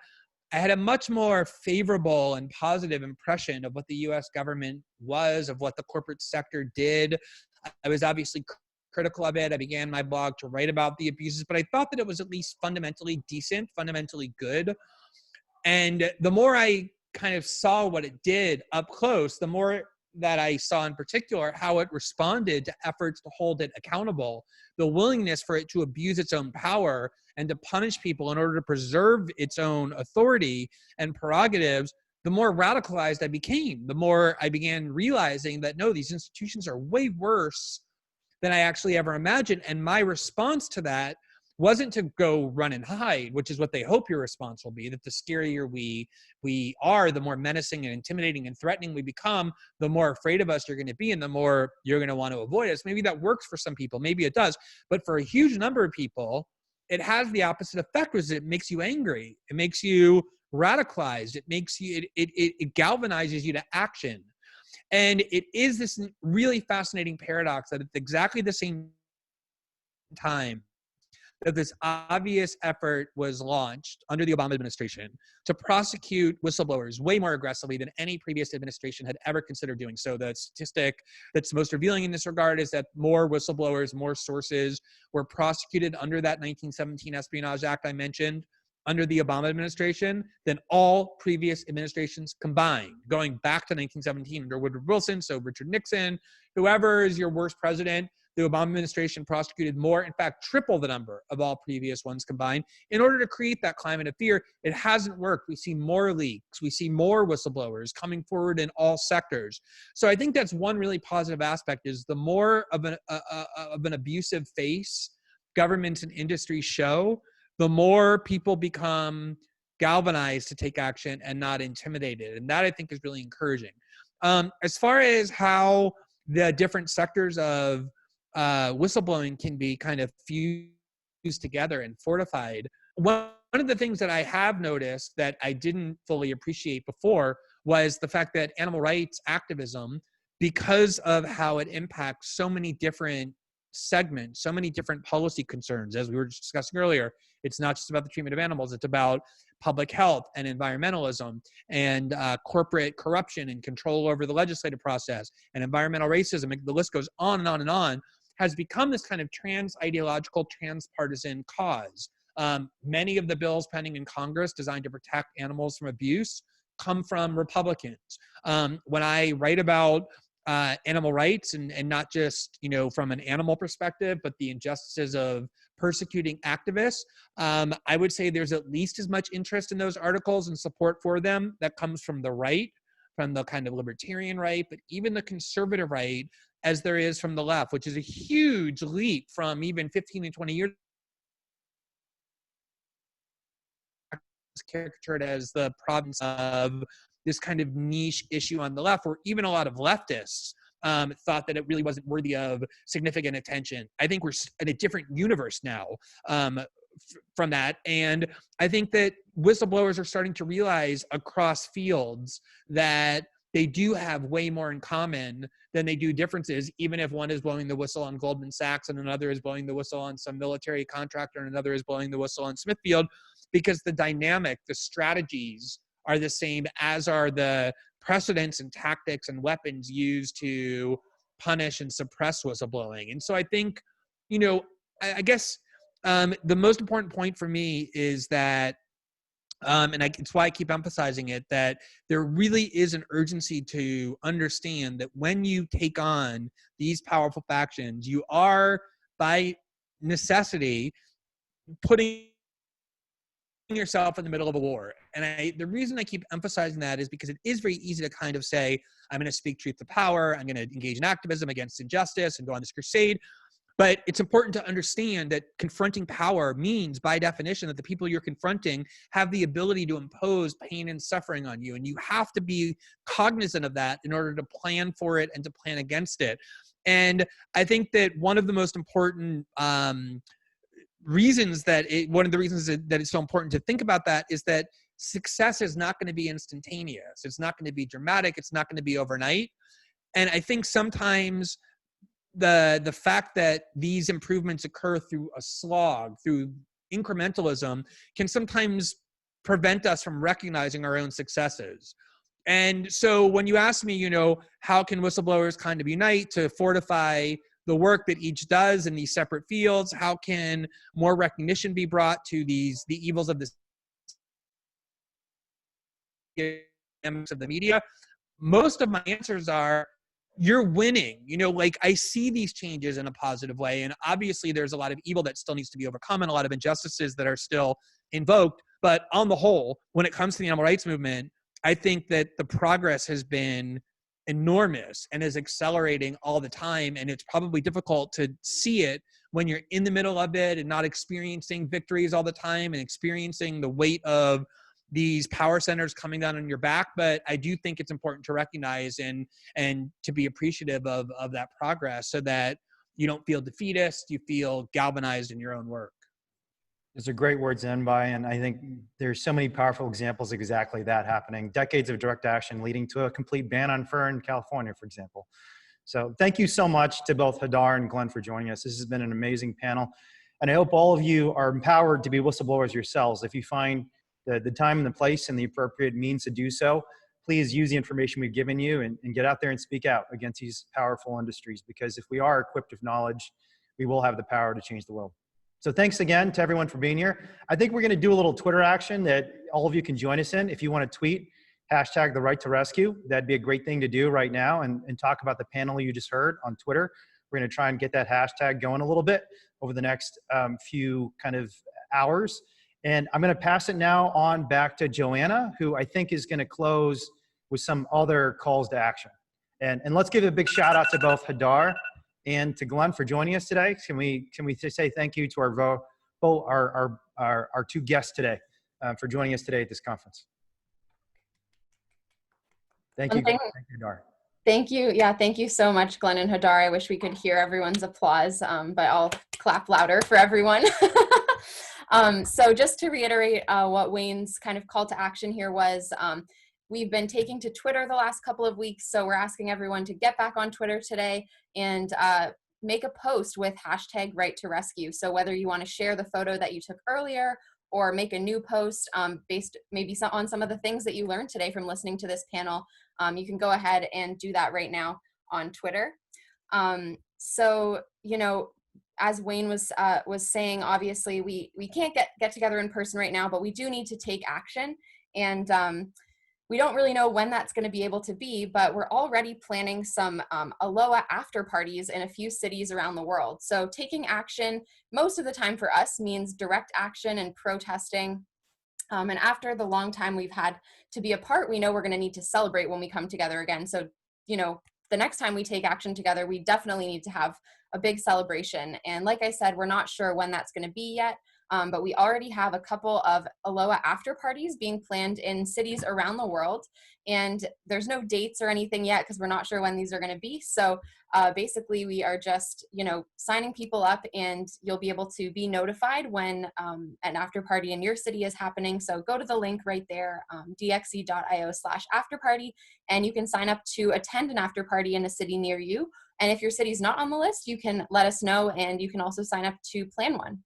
I had a much more favorable and positive impression of what the US government was, of what the corporate sector did. I was obviously critical of it. I began my blog to write about the abuses, but I thought that it was at least fundamentally decent, fundamentally good. And the more I kind of saw what it did up close, the more that I saw in particular how it responded to efforts to hold it accountable, the willingness for it to abuse its own power and to punish people in order to preserve its own authority and prerogatives, the more radicalized I became, the more I began realizing that, no, these institutions are way worse than I actually ever imagined. And my response to that wasn't to go run and hide, which is what they hope your response will be, that the scarier we are, the more menacing and intimidating and threatening we become, the more afraid of us you're going to be and the more you're going to want to avoid us. Maybe that works for some people, maybe it does, but for a huge number of people, it has the opposite effect, which is it makes you angry. It makes you radicalized. It makes you, it galvanizes you to action. And it is this really fascinating paradox that at exactly the same time that this obvious effort was launched under the Obama administration to prosecute whistleblowers way more aggressively than any previous administration had ever considered doing. So the statistic that's most revealing in this regard is that more whistleblowers, more sources were prosecuted under that 1917 Espionage Act I mentioned under the Obama administration than all previous administrations combined, going back to 1917 under Woodrow Wilson, so Richard Nixon, whoever is your worst president, the Obama administration prosecuted more, in fact, triple the number of all previous ones combined in order to create that climate of fear. It hasn't worked. We see more leaks. We see more whistleblowers coming forward in all sectors. So I think that's one really positive aspect is the more of an abusive face governments and industry show, the more people become galvanized to take action and not intimidated. And that I think is really encouraging. As far as how the different sectors of whistleblowing can be kind of fused together and fortified. One of the things that I have noticed that I didn't fully appreciate before was the fact that animal rights activism, because of how it impacts so many different segments, so many different policy concerns, as we were just discussing earlier, it's not just about the treatment of animals, it's about public health and environmentalism and corporate corruption and control over the legislative process and environmental racism. The list goes on and on and on, has become this kind of trans-ideological, trans-partisan cause. Many of the bills pending in Congress designed to protect animals from abuse come from Republicans. When I write about animal rights and not just, from an animal perspective, but the injustices of persecuting activists, I would say there's at least as much interest in those articles and support for them that comes from the right, from the kind of libertarian right, but even the conservative right, as there is from the left, which is a huge leap from even 15 and 20 years caricatured as the province of this kind of niche issue on the left, where even a lot of leftists thought that it really wasn't worthy of significant attention. I think we're in a different universe now from that. And I think that whistleblowers are starting to realize across fields that they do have way more in common than they do differences, even if one is blowing the whistle on Goldman Sachs and another is blowing the whistle on some military contractor and another is blowing the whistle on Smithfield, because the dynamic, the strategies are the same, as are the precedents and tactics and weapons used to punish and suppress whistleblowing. And so I think, I guess the most important point for me is that, it's why I keep emphasizing it, that there really is an urgency to understand that when you take on these powerful factions, you are, by necessity, putting yourself in the middle of a war. And the reason I keep emphasizing that is because it is very easy to kind of say, I'm going to speak truth to power, I'm going to engage in activism against injustice and go on this crusade. But it's important to understand that confronting power means, by definition, that the people you're confronting have the ability to impose pain and suffering on you. And you have to be cognizant of that in order to plan for it and to plan against it. And I think that one of the most important reasons that it's so important to think about that is that success is not going to be instantaneous. It's not going to be dramatic. It's not going to be overnight. And I think sometimes the fact that these improvements occur through a slog, through incrementalism, can sometimes prevent us from recognizing our own successes. And so when you ask me, how can whistleblowers kind of unite to fortify the work that each does in these separate fields, how can more recognition be brought to the evils of of the media? Most of my answers are, you're winning. I see these changes in a positive way. And obviously there's a lot of evil that still needs to be overcome and a lot of injustices that are still invoked. But on the whole, when it comes to the animal rights movement, I think that the progress has been enormous and is accelerating all the time. And it's probably difficult to see it when you're in the middle of it and not experiencing victories all the time and experiencing the weight of these power centers coming down on your back. But I do think it's important to recognize and to be appreciative of that progress so that you don't feel defeatist, you feel galvanized in your own work. Those are great words to end by, and I think there's so many powerful examples of exactly that happening. Decades of direct action leading to a complete ban on fur in California, for example. So thank you so much to both Hadar and Glenn for joining us. This has been an amazing panel, and I hope all of you are empowered to be whistleblowers yourselves. If you find the time and the place and the appropriate means to do so, please use the information we've given you and get out there and speak out against these powerful industries, because if we are equipped with knowledge, we will have the power to change the world. So thanks again to everyone for being here. I think we're going to do a little Twitter action that all of you can join us in. If you want to tweet hashtag the right to rescue, that'd be a great thing to do right now and talk about the panel you just heard on Twitter. We're going to try and get that hashtag going a little bit over the next few kind of hours. And I'm going to pass it now on back to Joanna, who I think is going to close with some other calls to action. And let's give a big shout out to both Hadar and to Glenn for joining us today. Can we just say thank you to our two guests today for joining us today at this conference. Thank you. Thank you, Hadar. Thank you. Yeah, thank you so much, Glenn and Hadar. I wish we could hear everyone's applause, but I'll clap louder for everyone. So just to reiterate what Wayne's kind of call to action here was, we've been taking to Twitter the last couple of weeks, so we're asking everyone to get back on Twitter today and make a post with hashtag right to rescue. So whether you want to share the photo that you took earlier or make a new post based maybe on some of the things that you learned today from listening to this panel, you can go ahead and do that right now on Twitter. So, you know, as Wayne was saying, obviously we can't get together in person right now, but we do need to take action. And we don't really know when that's going to be able to be, but we're already planning some ALOA after parties in a few cities around the world. So taking action most of the time for us means direct action and protesting. And after the long time we've had to be apart, we know we're going to need to celebrate when we come together again. So, you know, the next time we take action together, we definitely need to have a big celebration. And like I said, we're not sure when that's going to be yet. But we already have a couple of ALOA after parties being planned in cities around the world. And there's no dates or anything yet because we're not sure when these are going to be. So basically we are just, you know, signing people up, and you'll be able to be notified when an after party in your city is happening. So go to the link right there, dxe.io/afterparty, and you can sign up to attend an after party in a city near you. And if your city's not on the list, you can let us know, and you can also sign up to plan one.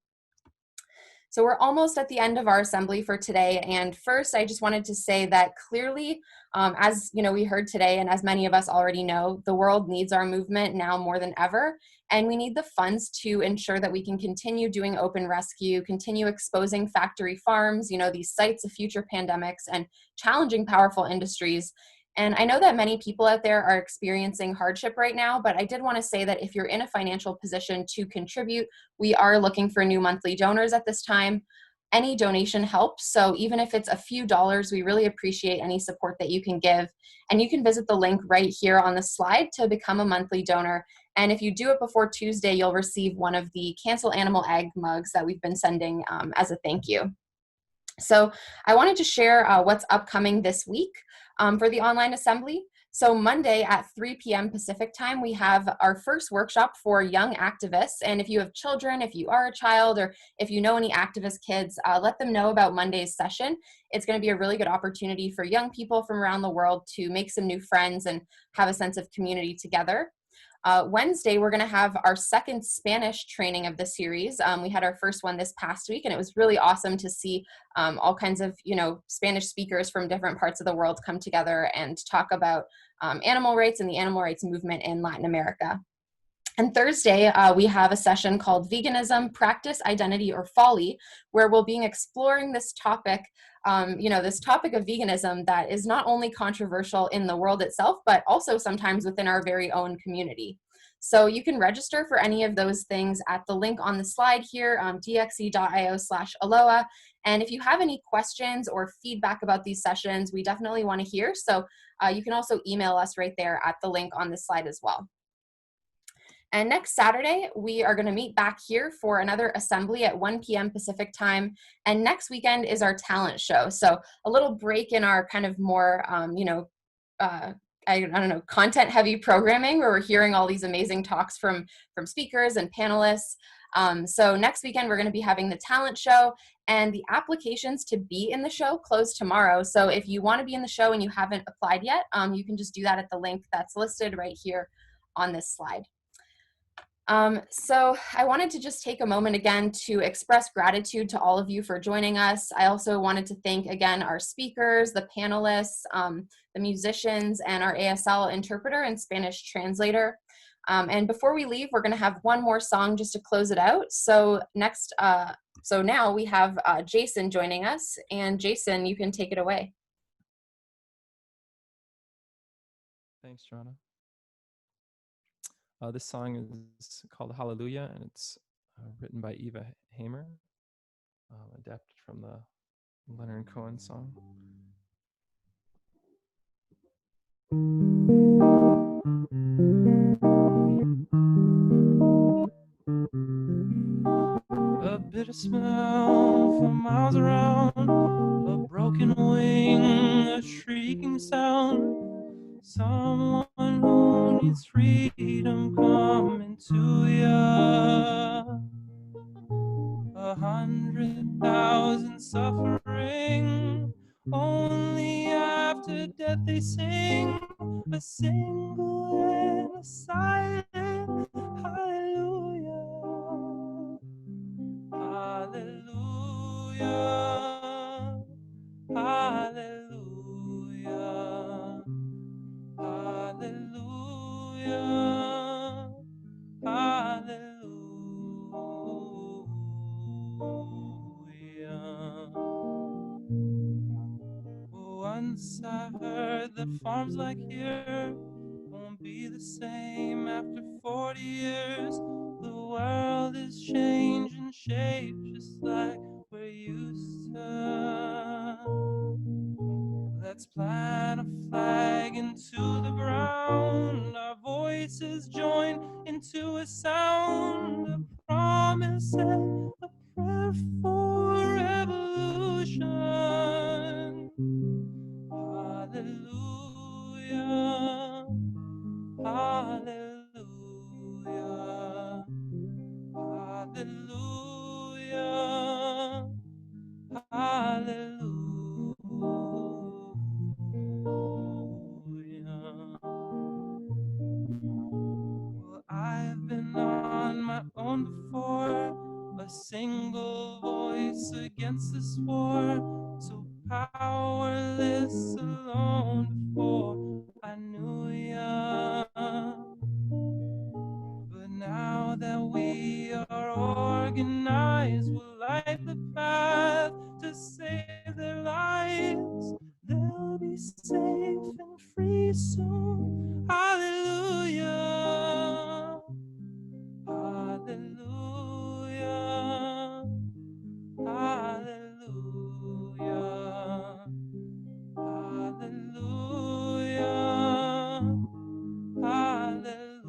So we're almost at the end of our assembly for today. And first, I just wanted to say that clearly, as you know, we heard today, and as many of us already know, the world needs our movement now more than ever. And we need the funds to ensure that we can continue doing open rescue, continue exposing factory farms, you know, these sites of future pandemics, and challenging powerful industries. And I know that many people out there are experiencing hardship right now, but I did want to say that if you're in a financial position to contribute, we are looking for new monthly donors at this time. Any donation helps, so even if it's a few dollars, we really appreciate any support that you can give. And you can visit the link right here on the slide to become a monthly donor. And if you do it before Tuesday, you'll receive one of the Cancel Animal Egg mugs that we've been sending as a thank you. So I wanted to share what's upcoming this week for the online assembly. So Monday at 3 p.m. Pacific time, we have our first workshop for young activists. And if you have children, if you are a child, or if you know any activist kids, let them know about Monday's session. It's going to be a really good opportunity for young people from around the world to make some new friends and have a sense of community together. Wednesday, we're going to have our second Spanish training of the series. We had our first one this past week, and it was really awesome to see all kinds of, you know, Spanish speakers from different parts of the world come together and talk about animal rights and the animal rights movement in Latin America. And Thursday, we have a session called Veganism, Practice, Identity, or Folly, where we'll be exploring this topic, this topic of veganism that is not only controversial in the world itself, but also sometimes within our very own community. So you can register for any of those things at the link on the slide here, dxe.io/ALOA. And if you have any questions or feedback about these sessions, we definitely want to hear. So you can also email us right there at the link on this slide as well. And next Saturday, we are going to meet back here for another assembly at 1 p.m. Pacific time. And next weekend is our talent show. So a little break in our kind of more, content heavy programming, where we're hearing all these amazing talks from speakers and panelists. So next weekend, we're going to be having the talent show, and the applications to be in the show close tomorrow. So if you want to be in the show and you haven't applied yet, you can just do that at the link that's listed right here on this slide. So I wanted to just take a moment again to express gratitude to all of you for joining us. I also wanted to thank again our speakers, the panelists, the musicians, and our ASL interpreter and Spanish translator. And before we leave, we're going to have one more song just to close it out. So so now we have Jason joining us, and Jason, you can take it away. Thanks, Joanna. This song is called Hallelujah, and it's written by Eva Hamer, adapted from the Leonard Cohen song. A bitter smell for miles around, a broken wing, a shrieking sound. Someone who needs freedom coming to ya. 100,000 suffering. Only after death they sing a single and a silent hallelujah. Hallelujah. Hallelujah. Hallelujah. Hallelujah. Once I heard that farms like here won't be the same after 40 years. The world is changing shape just like we're used to. Let's plant a flag into the ground. Our voices join into a sound, a promise and a prayer for revolution. Hallelujah. Hallelujah. Hallelujah. Hallelujah. Well, I've been on my own before, a single voice against this war, so powerless alone before I knew ya. But now that we are organized, we'll light the path to save their lives. They'll be safe and free soon. Hallelujah. Hallelujah. Hallelujah. Hallelujah. Hallelujah.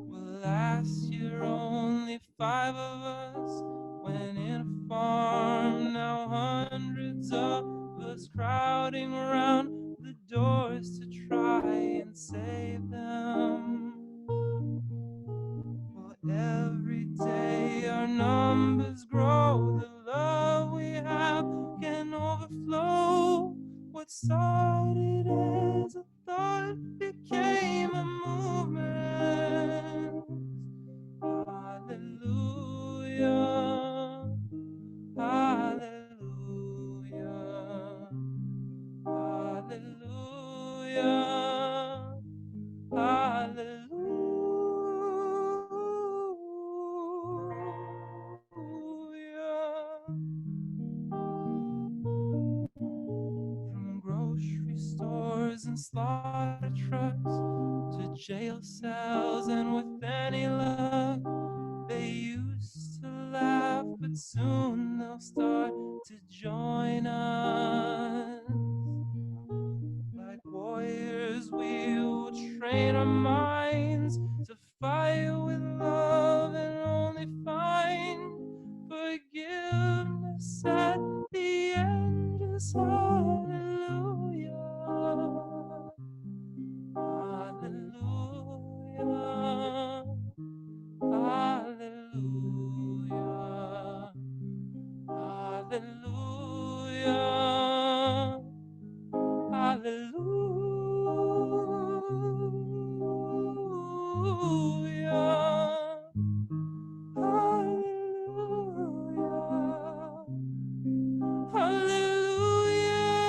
Well, last year only 5 of us went in a farm. Now hundreds of us crowding around the doors to try and save them. Well, every day our numbers grow. The love we have can overflow. What started as a thought became a movement. Hallelujah. Hallelujah. Hallelujah. Hallelujah. From grocery stores and slaughter trucks to jail cells, and with any luck, they used to laugh, but soon they'll start to join us. Like warriors, we will train our minds to fight with love and only find forgiveness at the end. Just hallelujah. Hallelujah. Hallelujah. Hallelujah. Hallelujah. Hallelujah. Hallelujah.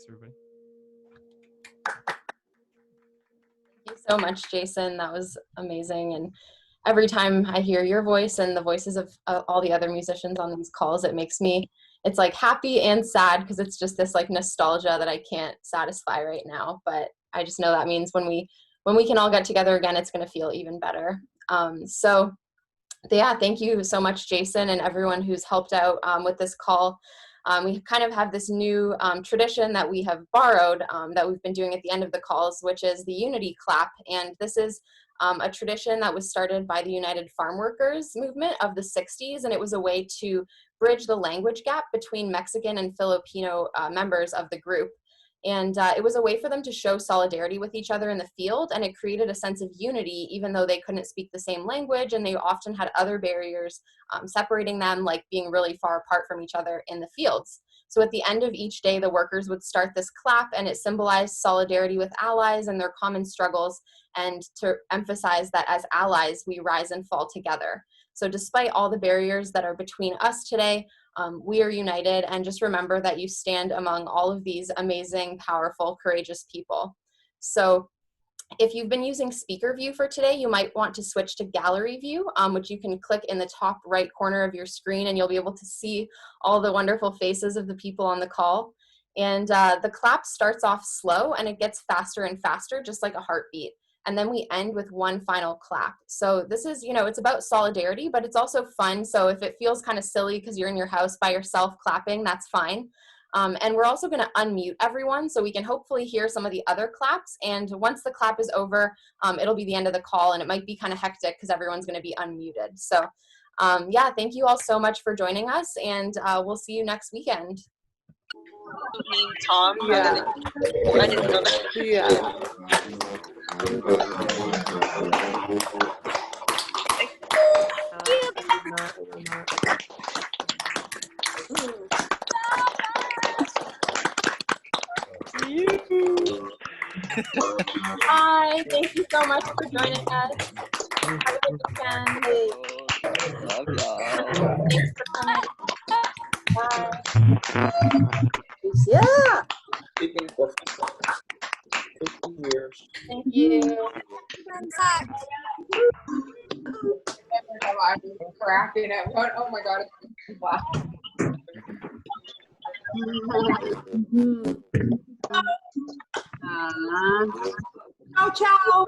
Thanks, everybody. Thank you so much, Jason. That was amazing. And every time I hear your voice and the voices of all the other musicians on these calls, it makes me, it's like happy and sad because it's just this like nostalgia that I can't satisfy right now. But I just know that means when we can all get together again, it's going to feel even better. So yeah, thank you so much, Jason, and everyone who's helped out with this call. We kind of have this new tradition that we have borrowed that we've been doing at the end of the calls, which is the unity clap. And this is a tradition that was started by the United Farm Workers movement of the 60s. And it was a way to bridge the language gap between Mexican and Filipino members of the group. And it was a way for them to show solidarity with each other in the field, and it created a sense of unity, even though they couldn't speak the same language, and they often had other barriers separating them, like being really far apart from each other in the fields. So at the end of each day, the workers would start this clap, and it symbolized solidarity with allies and their common struggles, and to emphasize that as allies, we rise and fall together. So despite all the barriers that are between us today, we are united, and just remember that you stand among all of these amazing, powerful, courageous people. So if you've been using speaker view for today, you might want to switch to gallery view, which you can click in the top right corner of your screen, and you'll be able to see all the wonderful faces of the people on the call. And the clap starts off slow and it gets faster and faster, just like a heartbeat. And then we end with one final clap. So this is, it's about solidarity, but it's also fun. So if it feels kind of silly because you're in your house by yourself clapping, that's fine. And we're also going to unmute everyone so we can hopefully hear some of the other claps. And once the clap is over, it'll be the end of the call, and it might be kind of hectic because everyone's going to be unmuted. So yeah, thank you all so much for joining us, and we'll see you next weekend. Tom. Yeah. I didn't know that. Yeah. Hi, thank you so much for joining us. Have a good weekend. Love y'all. Thanks for coming. Bye. Yeah. Speaking for 50 years. Thank you. I'm cracking up. Oh my god. Wow. Ciao, ciao.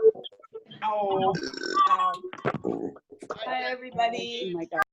Bye, everybody. Oh my God.